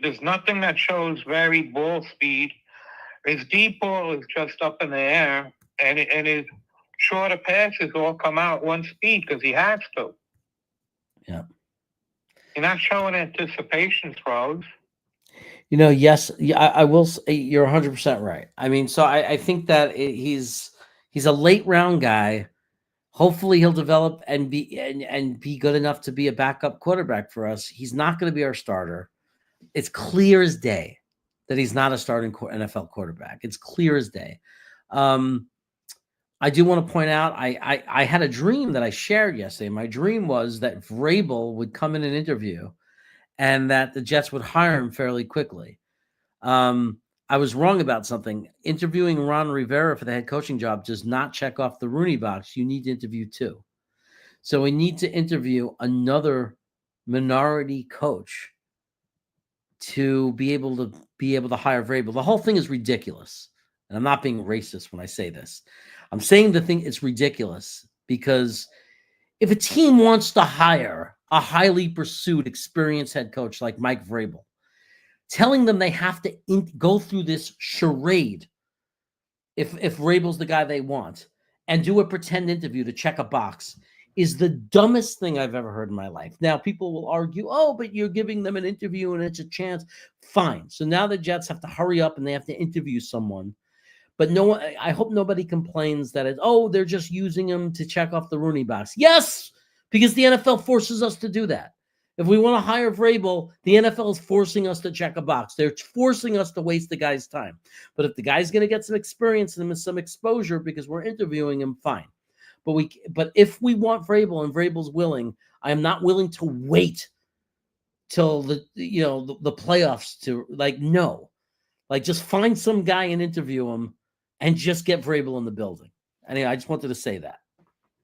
There's nothing that shows very ball speed. His deep ball is just up in the air, and his shorter passes all come out one speed because he has to. Yeah. You're not showing anticipation throws. Yes, yeah, I will say you're 100% right. I mean, so I think that he's a late round guy. Hopefully he'll develop and be good enough to be a backup quarterback for us. He's not going to be our starter. It's clear as day that he's not a starting NFL quarterback. It's clear as day. I do want to point out, I had a dream that I shared yesterday. My dream was that Vrabel would come in an interview and that the Jets would hire him fairly quickly. I was wrong about something. Interviewing Ron Rivera for the head coaching job does not check off the Rooney box. You need to interview two. So we need to interview another minority coach to be able to hire Vrabel. The whole thing is ridiculous. And I'm not being racist when I say this. I'm saying the thing is ridiculous because if a team wants to hire a highly pursued, experienced head coach like Mike Vrabel, telling them they have to go through this charade if Vrabel's the guy they want and do a pretend interview to check a box is the dumbest thing I've ever heard in my life. Now, people will argue, oh, but you're giving them an interview and it's a chance. Fine. So now the Jets have to hurry up and they have to interview someone. But no one, I hope nobody complains that they're just using him to check off the Rooney box. Yes, because the NFL forces us to do that. If we want to hire Vrabel, the NFL is forcing us to check a box. They're forcing us to waste the guy's time. But if the guy's going to get some experience and some exposure because we're interviewing him, fine. But if we want Vrabel and Vrabel's willing, I am not willing to wait till the playoffs to no. Just find some guy and interview him and just get Vrabel in the building. Anyway, I just wanted to say that.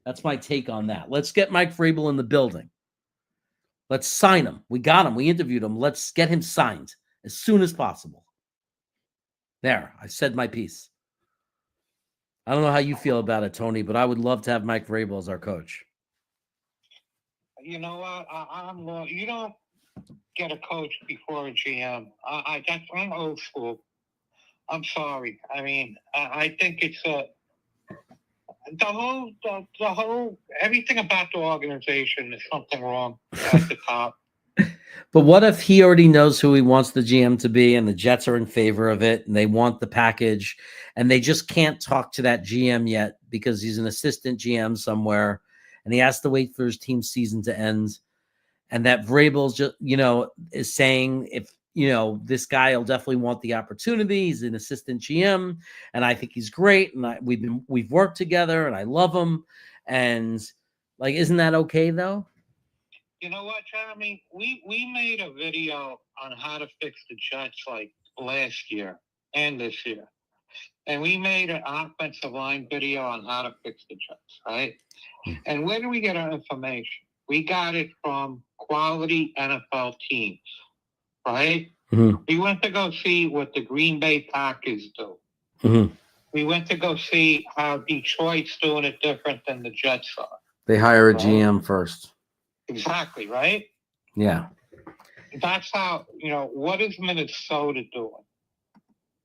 That's my take on that. Let's get Mike Vrabel in the building. Let's sign him. We got him. We interviewed him. Let's get him signed as soon as possible. There, I said my piece. I don't know how you feel about it, Tony, but I would love to have Mike Vrabel as our coach. You know what? You don't get a coach before a GM. I'm old school. I'm sorry. I mean, I think it's the whole everything about the organization is something wrong at the top. But what if he already knows who he wants the GM to be and the Jets are in favor of it and they want the package and they just can't talk to that GM yet because he's an assistant GM somewhere and he has to wait for his team's season to end. And that Vrabel's just, is saying if, this guy will definitely want the opportunity. He's an assistant GM and I think he's great. And we've worked together and I love him. And isn't that okay though? You know what, Jeremy? We made a video on how to fix the Jets last year and this year. And we made an offensive line video on how to fix the Jets, right? And where do we get our information? We got it from quality NFL teams, right? Mm-hmm. We went to go see what the Green Bay Packers do. Mm-hmm. We went to go see how Detroit's doing it different than the Jets are. They hire a GM first. Exactly, right? Yeah. That's how, what is Minnesota doing?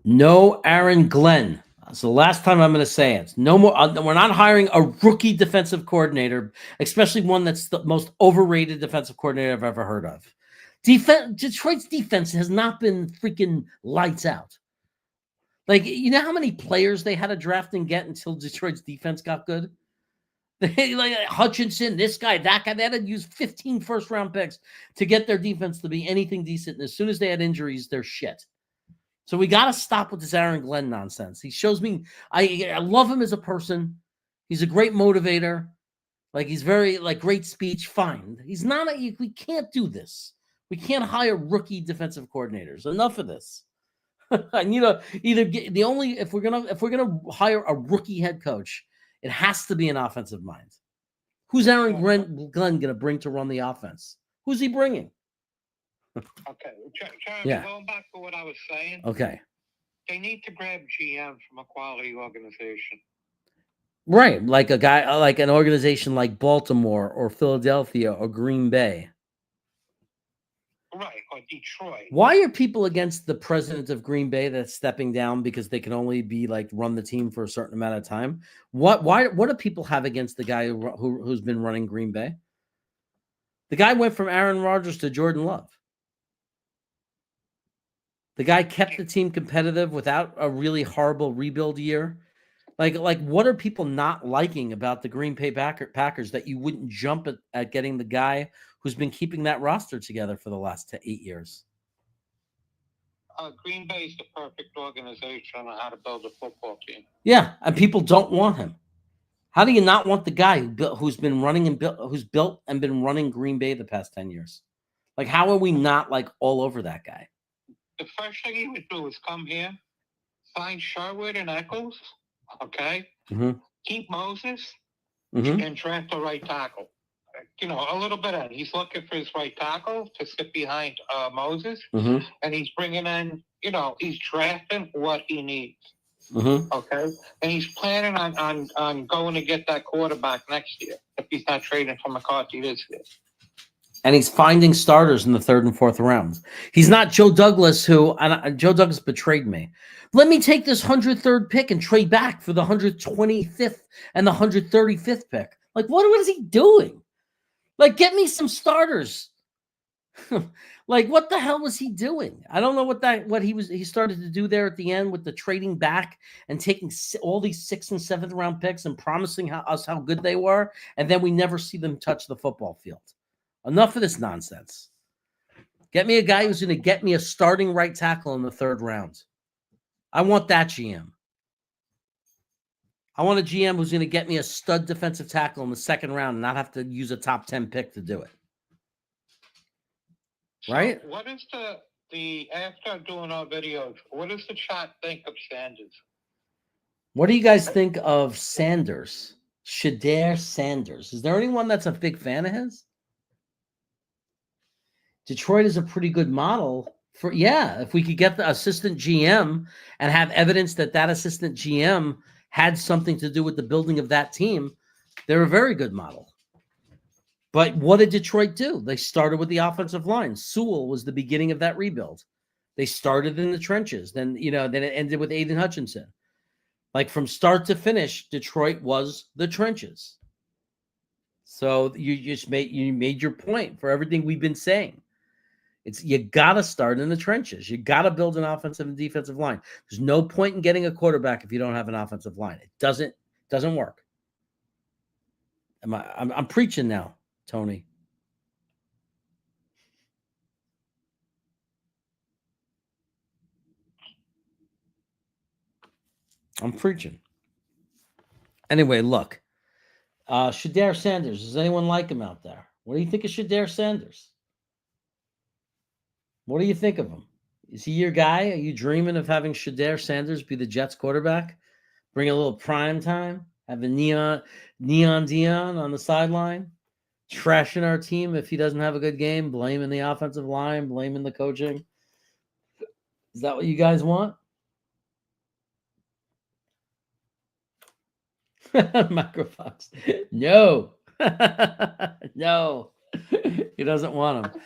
No Aaron Glenn. That's the last time I'm going to say it. No more. We're not hiring a rookie defensive coordinator, especially one that's the most overrated defensive coordinator I've ever heard of. Detroit's defense has not been freaking lights out. How many players they had to draft and get until Detroit's defense got good? Hutchinson, this guy, that guy. They had to use 15 first-round picks to get their defense to be anything decent. And as soon as they had injuries, they're shit. So we got to stop with this Aaron Glenn nonsense. He shows me, I love him as a person. He's a great motivator. He's very, great speech. Fine. He's not, we can't do this. We can't hire rookie defensive coordinators. Enough of this. I need if we're going to hire a rookie head coach, it has to be an offensive mind. Who's Aaron Glenn going to bring to run the offense? Who's he bringing? Okay. Jeremy, going back to what I was saying. Okay. They need to grab GM from a quality organization. Right, like a guy, like an organization like Baltimore or Philadelphia or Green Bay. Right, or Detroit. Why are people against the president of Green Bay that's stepping down because they can only be like run the team for a certain amount of time? What do people have against the guy who's been running Green Bay? The guy went from Aaron Rodgers to Jordan Love. The guy kept the team competitive without a really horrible rebuild year. Like what are people not liking about the Green Bay Packers that you wouldn't jump at getting the guy who's been keeping that roster together for the last 8 years? Green Bay is the perfect organization on how to build a football team. Yeah, and people don't want him. How do you not want the guy who's been running and who's built and been running Green Bay the past 10 years? Like, how are we not like all over that guy? The first thing he would do is come here, find Sherwood and Eccles, okay? Mm-hmm. Keep Moses, Mm-hmm. and draft the right tackle. You know, a little bit of he's looking for his right tackle to sit behind Moses, Mm-hmm. and he's bringing in, you know, he's drafting what he needs. Mm-hmm. Okay, and he's planning on going to get that quarterback next year if he's not trading for McCarthy this year. And he's finding starters in the 3rd and 4th rounds. He's not Joe Douglas, Joe Douglas betrayed me. Let me take this 103rd pick and trade back for the 125th and the 135th pick. Like, what is he doing? Like, get me some starters. Like, what the hell was he doing? I don't know what he started to do there at the end with the trading back and taking all these 6th and 7th round picks and promising us how good they were, and then we never see them touch the football field. Enough of this nonsense. Get me a guy who's going to get me a starting right tackle in the 3rd round. I want that GM. I want a GM who's going to get me a stud defensive tackle in the 2nd round and not have to use a top 10 pick to do it. Right? So what is the after doing our videos, what does the chat think of Sanders? What do you guys think of Sanders? Shedeur Sanders. Is there anyone that's a big fan of his? Detroit is a pretty good model for, if we could get the assistant GM and have evidence that assistant GM had something to do with the building of that team, they're a very good model. But what did Detroit do? They started with the offensive line. Sewell was the beginning of that rebuild. They started in the trenches. Then it ended with Aiden Hutchinson. Like, from start to finish, Detroit was the trenches. So you made your point for everything we've been saying. You got to start in the trenches. You got to build an offensive and defensive line. There's no point in getting a quarterback if you don't have an offensive line. It doesn't work. I'm preaching now, Tony. I'm preaching. Anyway, look. Shedeur Sanders. Does anyone like him out there? What do you think of Shedeur Sanders? What do you think of him? Is he your guy? Are you dreaming of having Shedeur Sanders be the Jets quarterback? Bring a little prime time? Have a Neon Dion on the sideline? Trashing our team if he doesn't have a good game? Blaming the offensive line? Blaming the coaching? Is that what you guys want? Microfox. No. No. He doesn't want him.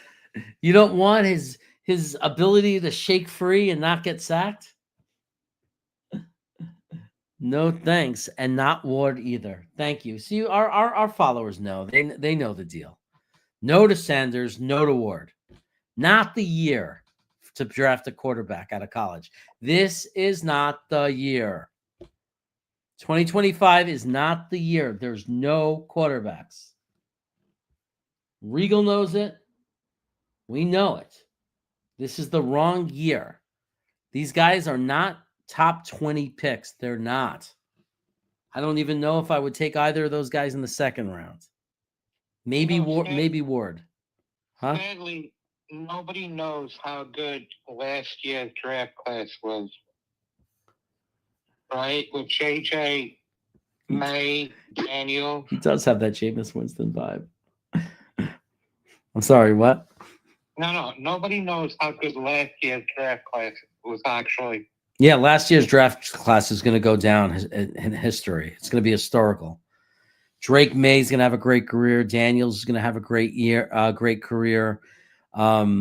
You don't want his ability to shake free and not get sacked? No thanks, and not Ward either. Thank you. See, our followers know. They know the deal. No to Sanders, no to Ward. Not the year to draft a quarterback out of college. This is not the year. 2025 is not the year. There's no quarterbacks. Regal knows it. We know it. This is the wrong year. These guys are not top 20 picks. They're not. I don't even know if I would take either of those guys in the 2nd round. Maybe Ward. Huh? Sadly, nobody knows how good last year's draft class was. Right? With JJ, May, Daniel. He does have that Jameis Winston vibe. I'm sorry, what? No. Nobody knows how good last year's draft class was actually. Yeah, last year's draft class is going to go down in history. It's going to be historical. Drake May is going to have a great career. Daniels is going to have a great great career. JJ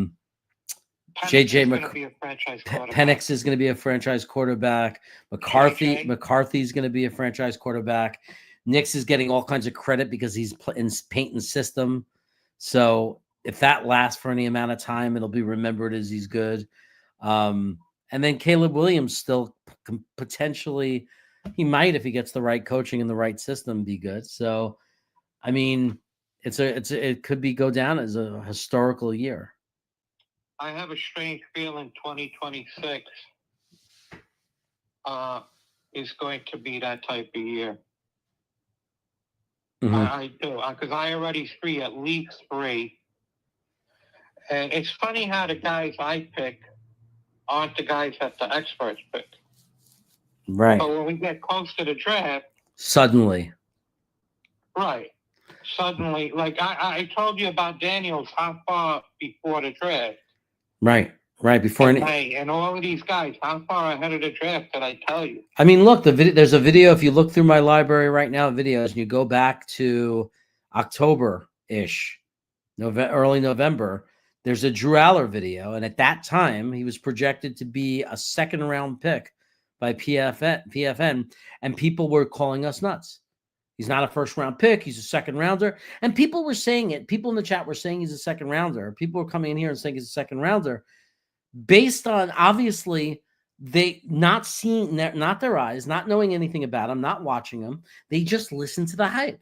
Penix is going to be a franchise quarterback. McCarthy's going to be a franchise quarterback. Nix is getting all kinds of credit because he's in Peyton's system. So if that lasts for any amount of time, it'll be remembered as he's good. And then Caleb Williams still potentially, he might, if he gets the right coaching and the right system, be good. So, I mean, it could go down as a historical year. I have a strange feeling 2026 is going to be that type of year. Mm-hmm. I do, because I already see at least 3. And it's funny how the guys I pick aren't the guys that the experts pick. Right. But when we get close to the draft, suddenly. Right. Suddenly, like I told you about Daniels how far before the draft. Right. Before and all of these guys, how far ahead of the draft did I tell you? I mean, look, there's a video. If you look through my library right now, videos, and you go back to October-ish, early November, there's a Drew Aller video. And at that time, he was projected to be a second-round pick by PFN, and people were calling us nuts. He's not a first-round pick. He's a second-rounder. And people were saying it. People in the chat were saying he's a second-rounder. People were coming in here and saying he's a second-rounder based on, obviously, they not seeing, not their eyes, not knowing anything about him, not watching him. They just listened to the hype.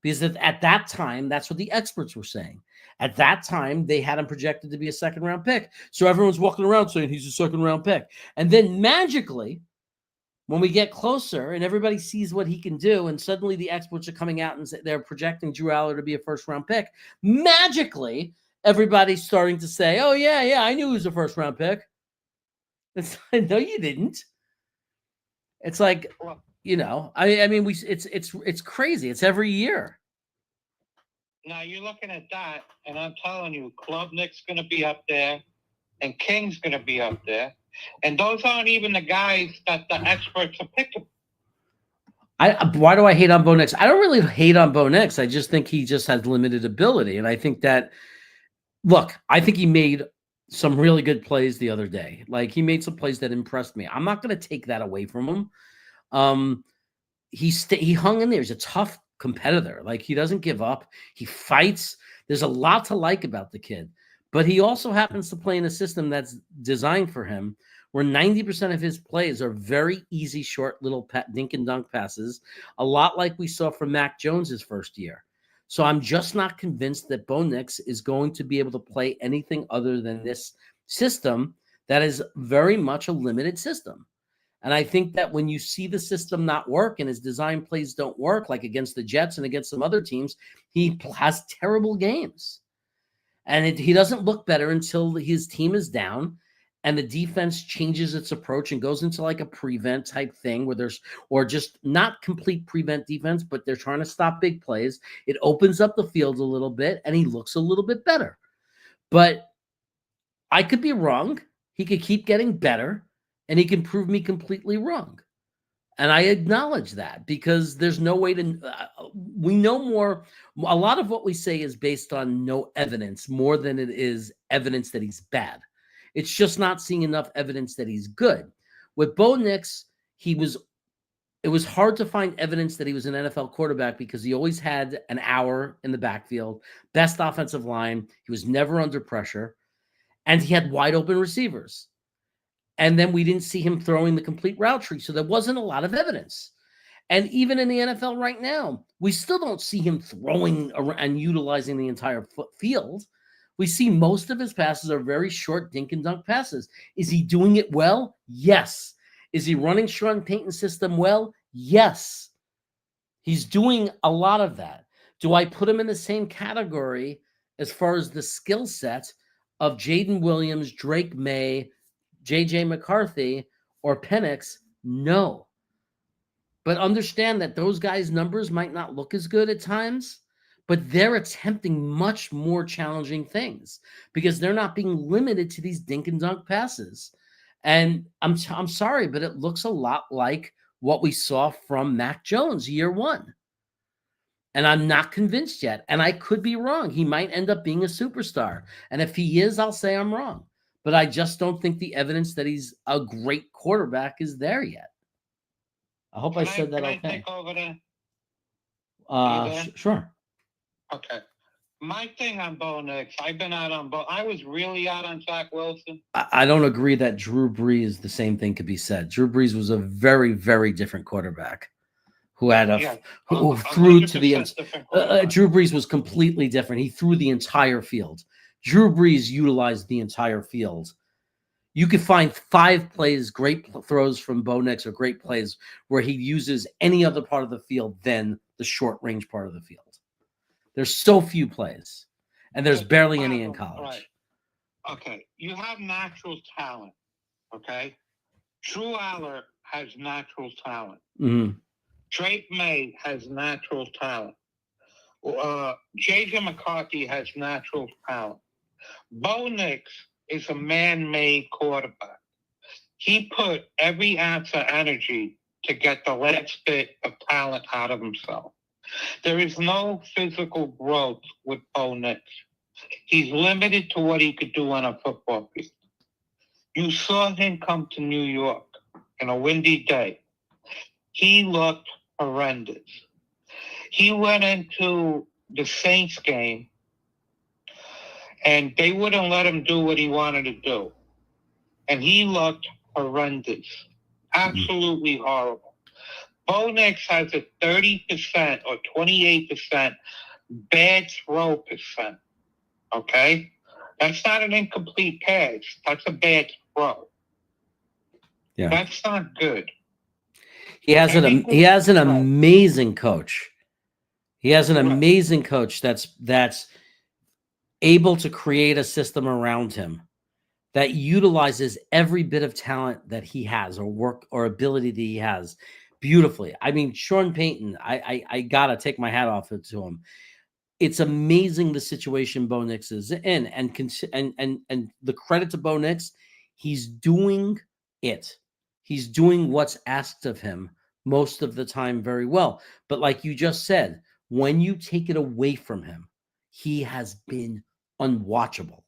Because at that time, that's what the experts were saying. At that time, they had him projected to be a second-round pick. So everyone's walking around saying he's a second-round pick. And then magically, when we get closer and everybody sees what he can do, and suddenly the experts are coming out and they're projecting Drew Aller to be a first-round pick, magically, everybody's starting to say, oh, yeah, I knew he was a first-round pick. It's like, no, you didn't. It's like, you know, I mean, it's crazy. It's every year. Now you're looking at that, and I'm telling you, Klubnik's going to be up there, and King's going to be up there, and those aren't even the guys that the experts are picking. Why do I hate on Bo Nix? I don't really hate on Bo Nix. I just think he just has limited ability, and I think that, look, I think he made some really good plays the other day. Like, he made some plays that impressed me. I'm not going to take that away from him. He hung in there. He's a tough competitor. Like, he doesn't give up. He fights. There's a lot to like about the kid. But he also happens to play in a system that's designed for him, where 90% of his plays are very easy, short, little dink and dunk passes, a lot like we saw from Mac Jones his first year. So I'm just not convinced that Bo Nix is going to be able to play anything other than this system that is very much a limited system. And I think that when you see the system not work and his design plays don't work, like against the Jets and against some other teams, he has terrible games. And he doesn't look better until his team is down and the defense changes its approach and goes into like a prevent type thing where there's, or just not complete prevent defense, but they're trying to stop big plays. It opens up the field a little bit and he looks a little bit better. But I could be wrong. He could keep getting better and he can prove me completely wrong. And I acknowledge that because there's no way to, we know more. A lot of what we say is based on no evidence more than it is evidence that he's bad. It's just not seeing enough evidence that he's good. With Bo Nix, it was hard to find evidence that he was an NFL quarterback because he always had an hour in the backfield, best offensive line. He was never under pressure, and he had wide open receivers. And then we didn't see him throwing the complete route tree. So there wasn't a lot of evidence. And even in the NFL right now, we still don't see him throwing and utilizing the entire field. We see most of his passes are very short dink and dunk passes. Is he doing it well? Yes. Is he running Sean Payton's system well? Yes. He's doing a lot of that. Do I put him in the same category as far as the skill set of Jaden Williams, Drake May, J.J. McCarthy, or Penix? No. But understand that those guys' numbers might not look as good at times, but they're attempting much more challenging things because they're not being limited to these dink and dunk passes. And I'm sorry, but it looks a lot like what we saw from Mac Jones year one. And I'm not convinced yet. And I could be wrong. He might end up being a superstar. And if he is, I'll say I'm wrong. But I just don't think the evidence that he's a great quarterback is there yet. I hope I said that okay. Can I take over there? Sure. Okay. My thing on Bo Nix, I've been out on Bo. I was really out on Zach Wilson. I don't agree that Drew Brees, the same thing could be said. Drew Brees was a very, very different quarterback who had who threw to the end. Drew Brees was completely different. He threw the entire field. Drew Brees utilized the entire field. You could find 5 plays, great throws from Bo Nix, or great plays where he uses any other part of the field than the short range part of the field. There's so few plays, and there's barely any in college. Right. Okay, you have natural talent, okay? Drew Aller has natural talent. Mm-hmm. Drake May has natural talent. J.J. McCarthy has natural talent. Bo Nix is a man-made quarterback. He put every ounce of energy to get the last bit of talent out of himself. There is no physical growth with Bo Nix. He's limited to what he could do on a football field. You saw him come to New York in a windy day. He looked horrendous. He went into the Saints game, and they wouldn't let him do what he wanted to do. And he looked horrendous. Absolutely horrible. Bo Nix has a 30% or 28% bad throw percent. Okay? That's not an incomplete pass. That's a bad throw. Yeah. That's not good. He has an amazing coach. He has an amazing coach that's able to create a system around him that utilizes every bit of talent that he has, or work or ability that he has, beautifully. I mean, Sean Payton, I gotta take my hat off to him. It's amazing the situation Bo Nix is in, and the credit to Bo Nix, he's doing it. He's doing what's asked of him most of the time very well. But like you just said, when you take it away from him, he has been unwatchable.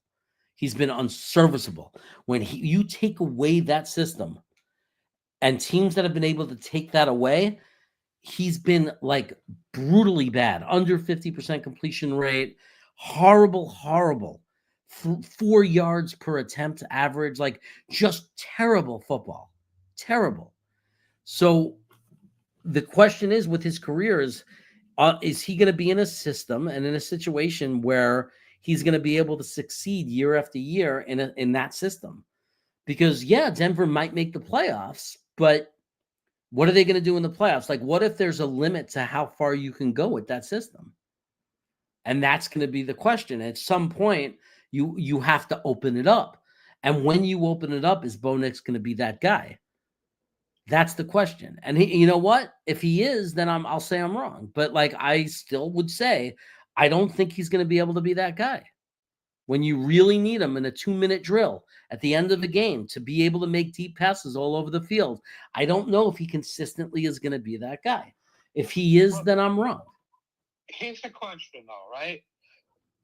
He's been unserviceable. When you take away that system, and teams that have been able to take that away, he's been like brutally bad. Under 50% completion rate, horrible. 4 yards per attempt average, like just terrible football. Terrible. So the question is, with his career, is he going to be in a system and in a situation where he's going to be able to succeed year after year in that system? Because, yeah, Denver might make the playoffs, but what are they going to do in the playoffs? Like, what if there's a limit to how far you can go with that system? And that's going to be the question. At some point, you have to open it up. And when you open it up, is Bo Nix going to be that guy? That's the question. And you know what? If he is, then I'll say I'm wrong. But like, I still would say, I don't think he's going to be able to be that guy. When you really need him in a 2-minute drill at the end of the game to be able to make deep passes all over the field, I don't know if he consistently is going to be that guy. If he is, then I'm wrong. Here's the question, though, right?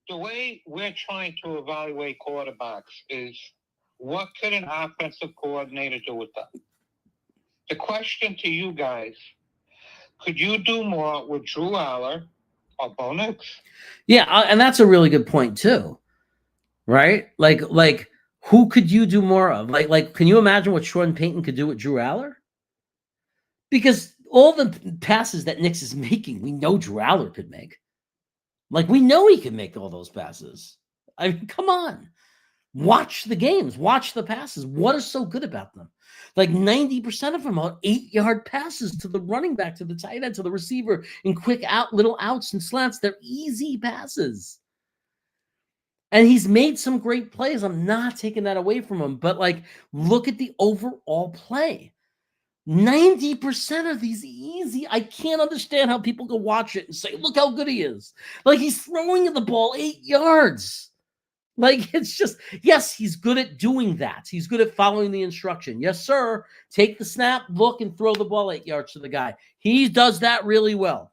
The way we're trying to evaluate quarterbacks is, what could an offensive coordinator do with them? The question to you guys, could you do more with Drew Aller or Bo Nix? Yeah, and that's a really good point, too. Right? Like who could you do more of? Like, can you imagine what Sean Payton could do with Drew Aller? Because all the passes that Nix is making, we know Drew Aller could make. Like, we know he can make all those passes. I mean, come on. Watch the games. Watch the passes. What is so good about them? Like 90% of them are 8-yard passes to the running back, to the tight end, to the receiver, in quick little outs and slants. They're easy passes. And he's made some great plays. I'm not taking that away from him. But, like, look at the overall play. 90% of these easy. I can't understand how people can watch it and say, look how good he is. Like, he's throwing the ball 8 yards. Like, it's just, yes, he's good at doing that. He's good at following the instruction. Yes, sir. Take the snap, look, and throw the ball 8 yards to the guy. He does that really well.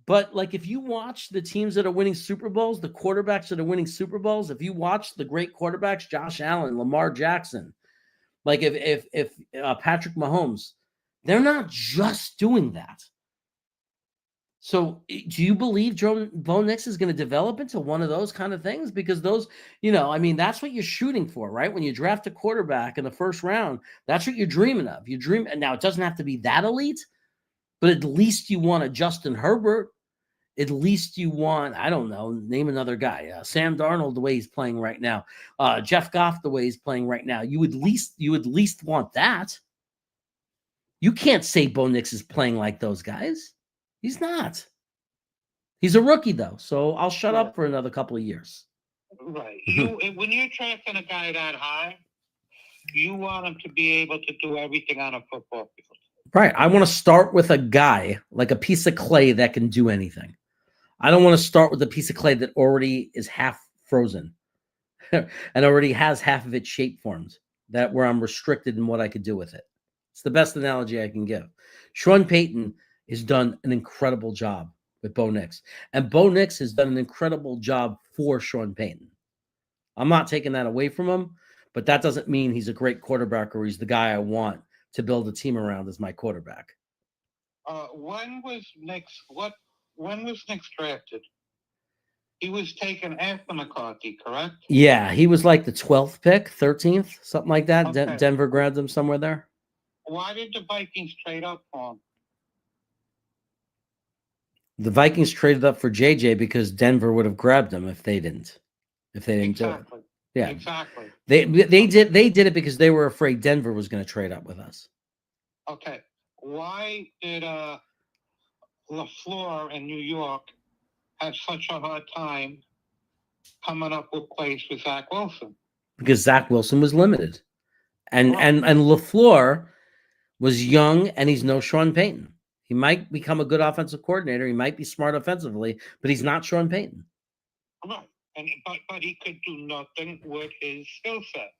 But, like, if you watch the teams that are winning Super Bowls, the quarterbacks that are winning Super Bowls, if you watch the great quarterbacks, Josh Allen, Lamar Jackson, like if Patrick Mahomes, they're not just doing that. So do you believe Bo Nix is going to develop into one of those kind of things? Because those, I mean, that's what you're shooting for, right? When you draft a quarterback in the first round, that's what you're dreaming of. You dream, and now it doesn't have to be that elite, but at least you want a Justin Herbert. At least you want, I don't know, name another guy. Sam Darnold, the way he's playing right now. Jeff Goff, the way he's playing right now. You at least want that. You can't say Bo Nix is playing like those guys. He's not. He's a rookie, though, so I'll shut up for another couple of years. Right. When you're drafting a guy that high, you want him to be able to do everything on a football field. Right. I want to start with a guy, like a piece of clay that can do anything. I don't want to start with a piece of clay that already is half frozen and already has half of its shape formed, that where I'm restricted in what I could do with it. It's the best analogy I can give. Sean Payton has done an incredible job with Bo Nix, and Bo Nix has done an incredible job for Sean Payton. I'm not taking that away from him, but that doesn't mean he's a great quarterback or he's the guy I want to build a team around as my quarterback. When was Nix drafted? He was taken after McCarthy, correct? Yeah, he was like the 12th pick, 13th, something like that. Okay. Denver grabbed him somewhere there. Why did the Vikings trade up for him? The Vikings traded up for JJ because Denver would have grabbed him if they didn't do it. Yeah, exactly. They did it because they were afraid Denver was going to trade up with us. Okay, why did LaFleur in New York have such a hard time coming up with plays for Zach Wilson? Because Zach Wilson was limited, and LaFleur was young, and he's no Sean Payton. He might become a good offensive coordinator. He might be smart offensively, but he's not Sean Payton. Right, but he could do nothing with his skill set.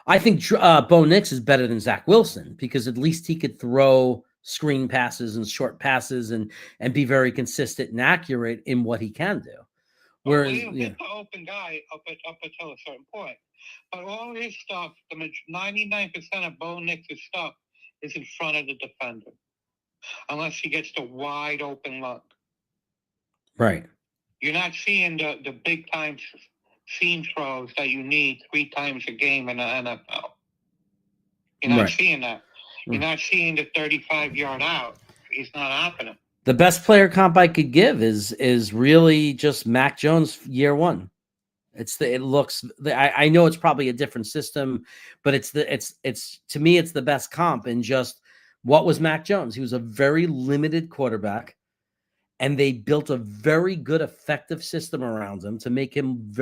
I think Bo Nix is better than Zach Wilson because at least he could throw screen passes and short passes and be very consistent and accurate in what he can do. Whereas, he's an open guy up until a certain point. But all his stuff, 99% of Bo Nix's stuff is in front of the defender. Unless he gets the wide open look. Right. You're not seeing the big time seam throws that you need 3 times a game in the NFL. You're not seeing that. You're not seeing the 35-yard out. It's not happening. The best player comp I could give is really just Mac Jones year one. I know it's probably a different system, but it's to me it's the best comp. And just what was Mac Jones? He was a very limited quarterback, and they built a very good, effective system around him to make him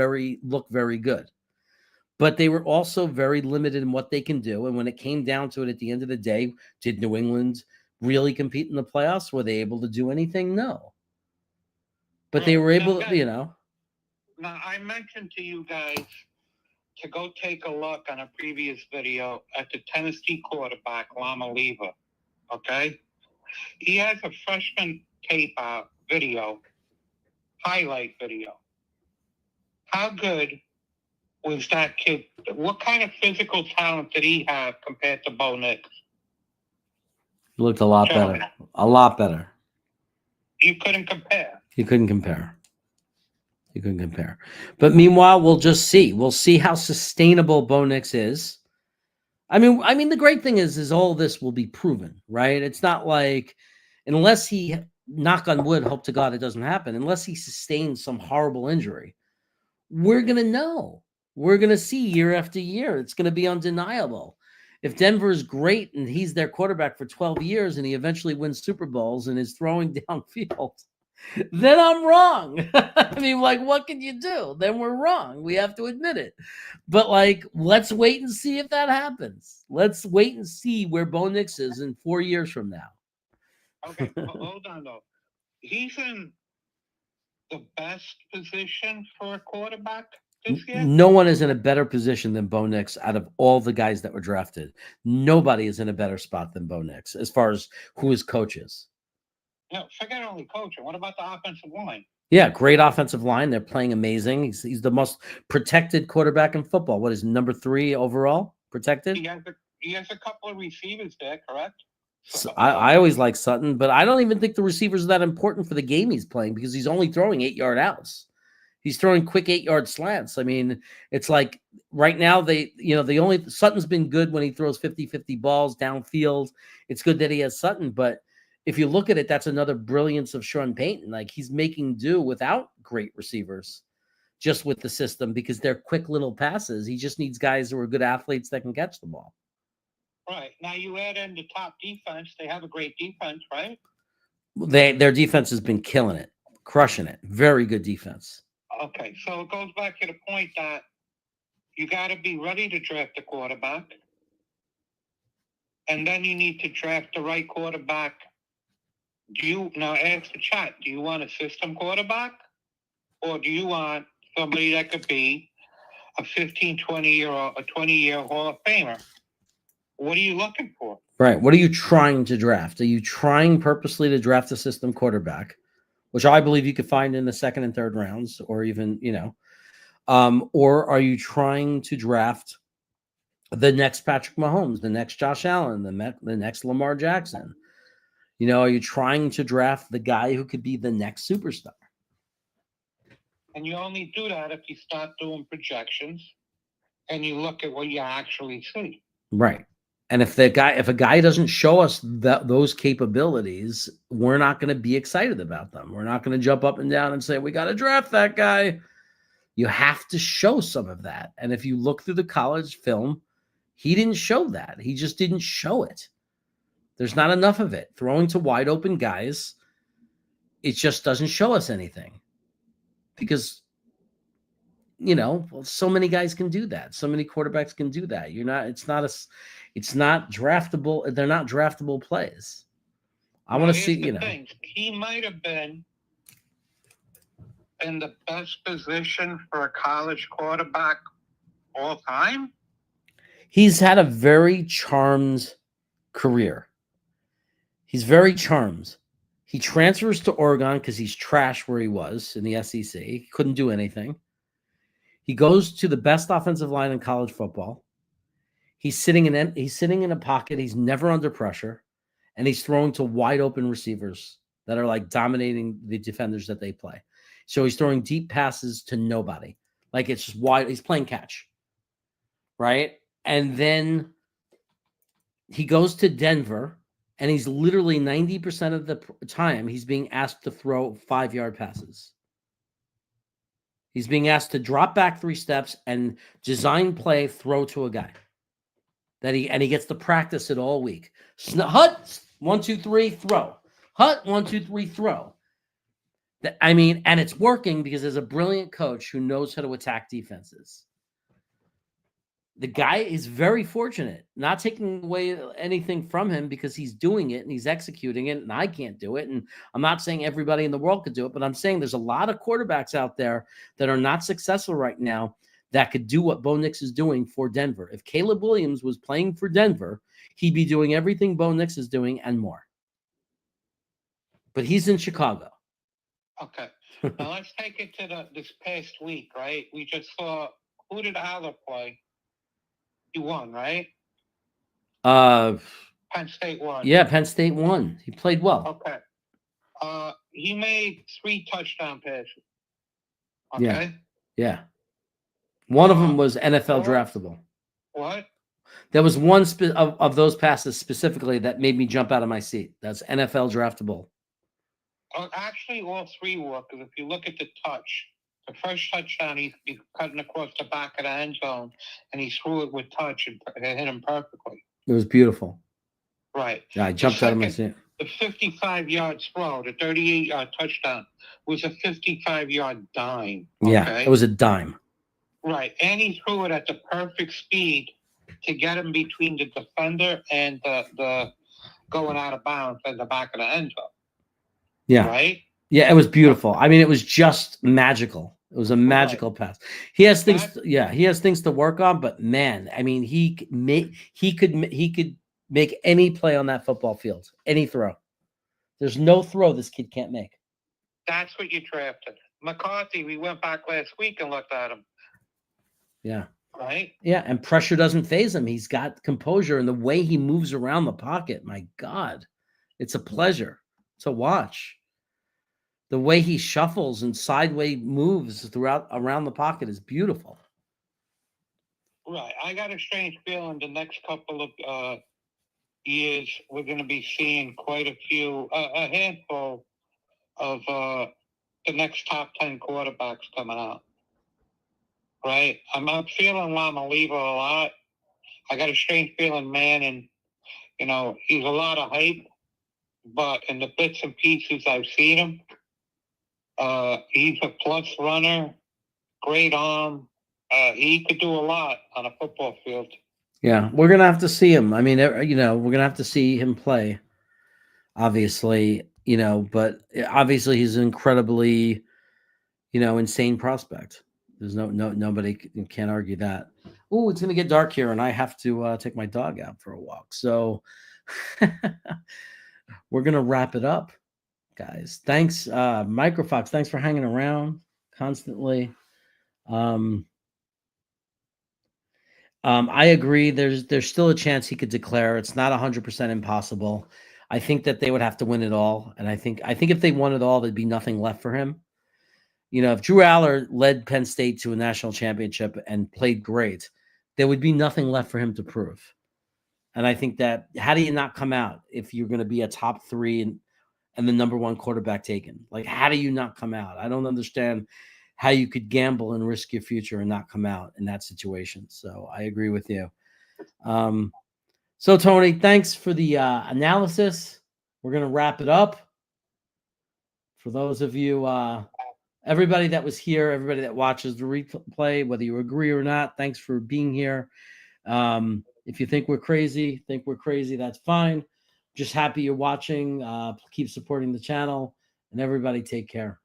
look very good. But they were also very limited in what they can do. And when it came down to it, at the end of the day, did New England really compete in the playoffs? Were they able to do anything? No. But they were able to, Now, I mentioned to you guys to go take a look on a previous video at the Tennessee quarterback, Lama Leva. Okay? He has a freshman tape highlight video. How good was that kid? What kind of physical talent did he have compared to Bo Nix? He looked a lot better. A lot better. You couldn't compare. You couldn't compare. But meanwhile, we'll just see. We'll see how sustainable Bo Nix is. I mean, the great thing is all this will be proven, right? It's not like, unless he, knock on wood, hope to God it doesn't happen, unless he sustains some horrible injury, we're going to know. We're going to see year after year. It's going to be undeniable. If Denver is great and he's their quarterback for 12 years and he eventually wins Super Bowls and is throwing downfield, then I'm wrong. I mean, like, what can you do? Then we're wrong. We have to admit it. But, like, let's wait and see if that happens. Let's wait and see where Bo Nix is in 4 years from now. Okay, hold on, though. He's in the best position for a quarterback this year? No one is in a better position than Bo Nix out of all the guys that were drafted. Nobody is in a better spot than Bo Nix as far as who his coach is. No, forget only coaching. What about the offensive line? Yeah, great offensive line. They're playing amazing. He's the most protected quarterback in football. What is number 3 overall protected? He has a couple of receivers there, correct? So I always like Sutton, but I don't even think the receivers are that important for the game he's playing because he's only throwing 8-yard outs. He's throwing quick 8-yard slants. I mean, it's like right now Sutton's been good when he throws 50-50 balls downfield. It's good that he has Sutton, but if you look at it, that's another brilliance of Sean Payton. Like he's making do without great receivers, just with the system because they're quick little passes. He just needs guys who are good athletes that can catch the ball. Right. Now you add in the top defense. They have a great defense, right? Their defense has been killing it, crushing it. Very good defense. Okay, so it goes back to the point that you got to be ready to draft a quarterback, and then you need to draft the right quarterback. Now ask the chat, do you want a system quarterback, or do you want somebody that could be a 15, 20-year or a 20-year Hall of Famer? What are you looking for? Right. What are you trying to draft? Are you trying purposely to draft a system quarterback, which I believe you could find in the second and third rounds, or even, or are you trying to draft the next Patrick Mahomes, the next Josh Allen, the next Lamar Jackson? Are you trying to draft the guy who could be the next superstar? And you only do that if you start doing projections and you look at what you actually see. Right. And if a guy doesn't show us those capabilities, we're not going to be excited about them. We're not going to jump up and down and say, we got to draft that guy. You have to show some of that. And if you look through the college film, he didn't show that. He just didn't show it. There's not enough of it. Throwing to wide open guys, it just doesn't show us anything. Because, so many guys can do that. So many quarterbacks can do that. It's not draftable. They're not draftable plays. I want to see, thing. He might have been in the best position for a college quarterback all time. He's had a very charmed career. He's very charmed. He transfers to Oregon because he's trash where he was in the SEC. He couldn't do anything. He goes to the best offensive line in college football. He's sitting in a pocket. He's never under pressure, and he's throwing to wide open receivers that are like dominating the defenders that they play. So he's throwing deep passes to nobody. Like it's just wide. He's playing catch, right? And then he goes to Denver, and he's literally 90% of the time he's being asked to throw 5-yard passes. He's being asked to drop back 3 steps and design play, throw to a guy. He gets to practice it all week. Hut, 1, 2, 3, throw. Hut, 1, 2, 3, throw. And it's working because there's a brilliant coach who knows how to attack defenses. The guy is very fortunate, not taking away anything from him because he's doing it and he's executing it, and I can't do it. And I'm not saying everybody in the world could do it, but I'm saying there's a lot of quarterbacks out there that are not successful right now that could do what Bo Nix is doing for Denver. If Caleb Williams was playing for Denver, he'd be doing everything Bo Nix is doing and more. But he's in Chicago. Okay. Now let's take it to this past week, right? We just saw, who did Aller play? He won, right? Penn State won. Yeah, Penn State won. He played well. Okay. He made 3 touchdown passes. Okay. Yeah. One of them was NFL draftable. What? There was one of those passes specifically that made me jump out of my seat. That's NFL draftable. Actually, all 3 were, because if you look at the touch, the first touchdown, he's cutting across the back of the end zone, and he threw it with touch and hit him perfectly. It was beautiful. Right. Yeah, I jumped out of my seat. The 55-yard throw, the 38-yard touchdown, was a 55-yard dime. Yeah, it was a dime. Right, and he threw it at the perfect speed to get him between the defender and the going out of bounds at the back of the end zone. Yeah. Right? Yeah, it was beautiful. I mean, it was just magical. It was a magical pass. He has things. Yeah, he has things to work on. But man, I mean, he could make any play on that football field, any throw. There's no throw this kid can't make. That's what you drafted. McCarthy, we went back last week and looked at him. Yeah. Right? Yeah, and pressure doesn't faze him. He's got composure, and the way he moves around the pocket, my God, it's a pleasure to watch. The way he shuffles and sideways moves around the pocket is beautiful. Right. I got a strange feeling the next couple of years we're going to be seeing quite a handful of the next top 10 quarterbacks coming out. Right? I'm feeling Lamaliva a lot. I got a strange feeling Manning, he's a lot of hype, but in the bits and pieces I've seen him, he's a plus runner, great arm. He could do a lot on a football field. Yeah, we're going to have to see him. I mean, we're going to have to see him play, obviously, but obviously he's an incredibly, insane prospect. There's nobody can't argue that. Oh, it's going to get dark here, and I have to take my dog out for a walk. So we're going to wrap it up, guys. Thanks, Microfox. Thanks for hanging around constantly. I agree. There's still a chance he could declare. It's not 100% impossible. I think that they would have to win it all, and I think if they won it all, there'd be nothing left for him. If Drew Aller led Penn State to a national championship and played great, there would be nothing left for him to prove. And I think that how do you not come out if you're going to be a top 3 and the number 1 quarterback taken? Like, how do you not come out? I don't understand how you could gamble and risk your future and not come out in that situation. So I agree with you. So Tony, thanks for the analysis. We're going to wrap it up. For those of you, everybody that was here, everybody that watches the replay, whether you agree or not, thanks for being here. If you think we're crazy, that's fine. Just happy you're watching. Keep supporting the channel, and everybody take care.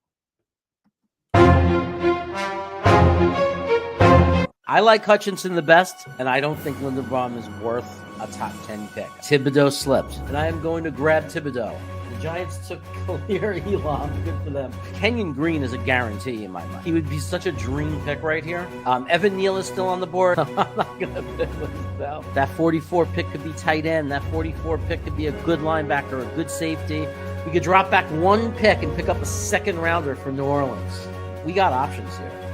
I like Hutchinson the best, and I don't think Linderbaum is worth a top 10 pick. Thibodeau slipped, and I am going to grab Thibodeau. The Giants took Khalil Elam. Good for them. Kenyon Green is a guarantee in my mind. He would be such a dream pick right here. Evan Neal is still on the board. I'm not going to pick him now. That 44 pick could be tight end. That 44 pick could be a good linebacker, a good safety. We could drop back 1 pick and pick up a second rounder for New Orleans. We got options here.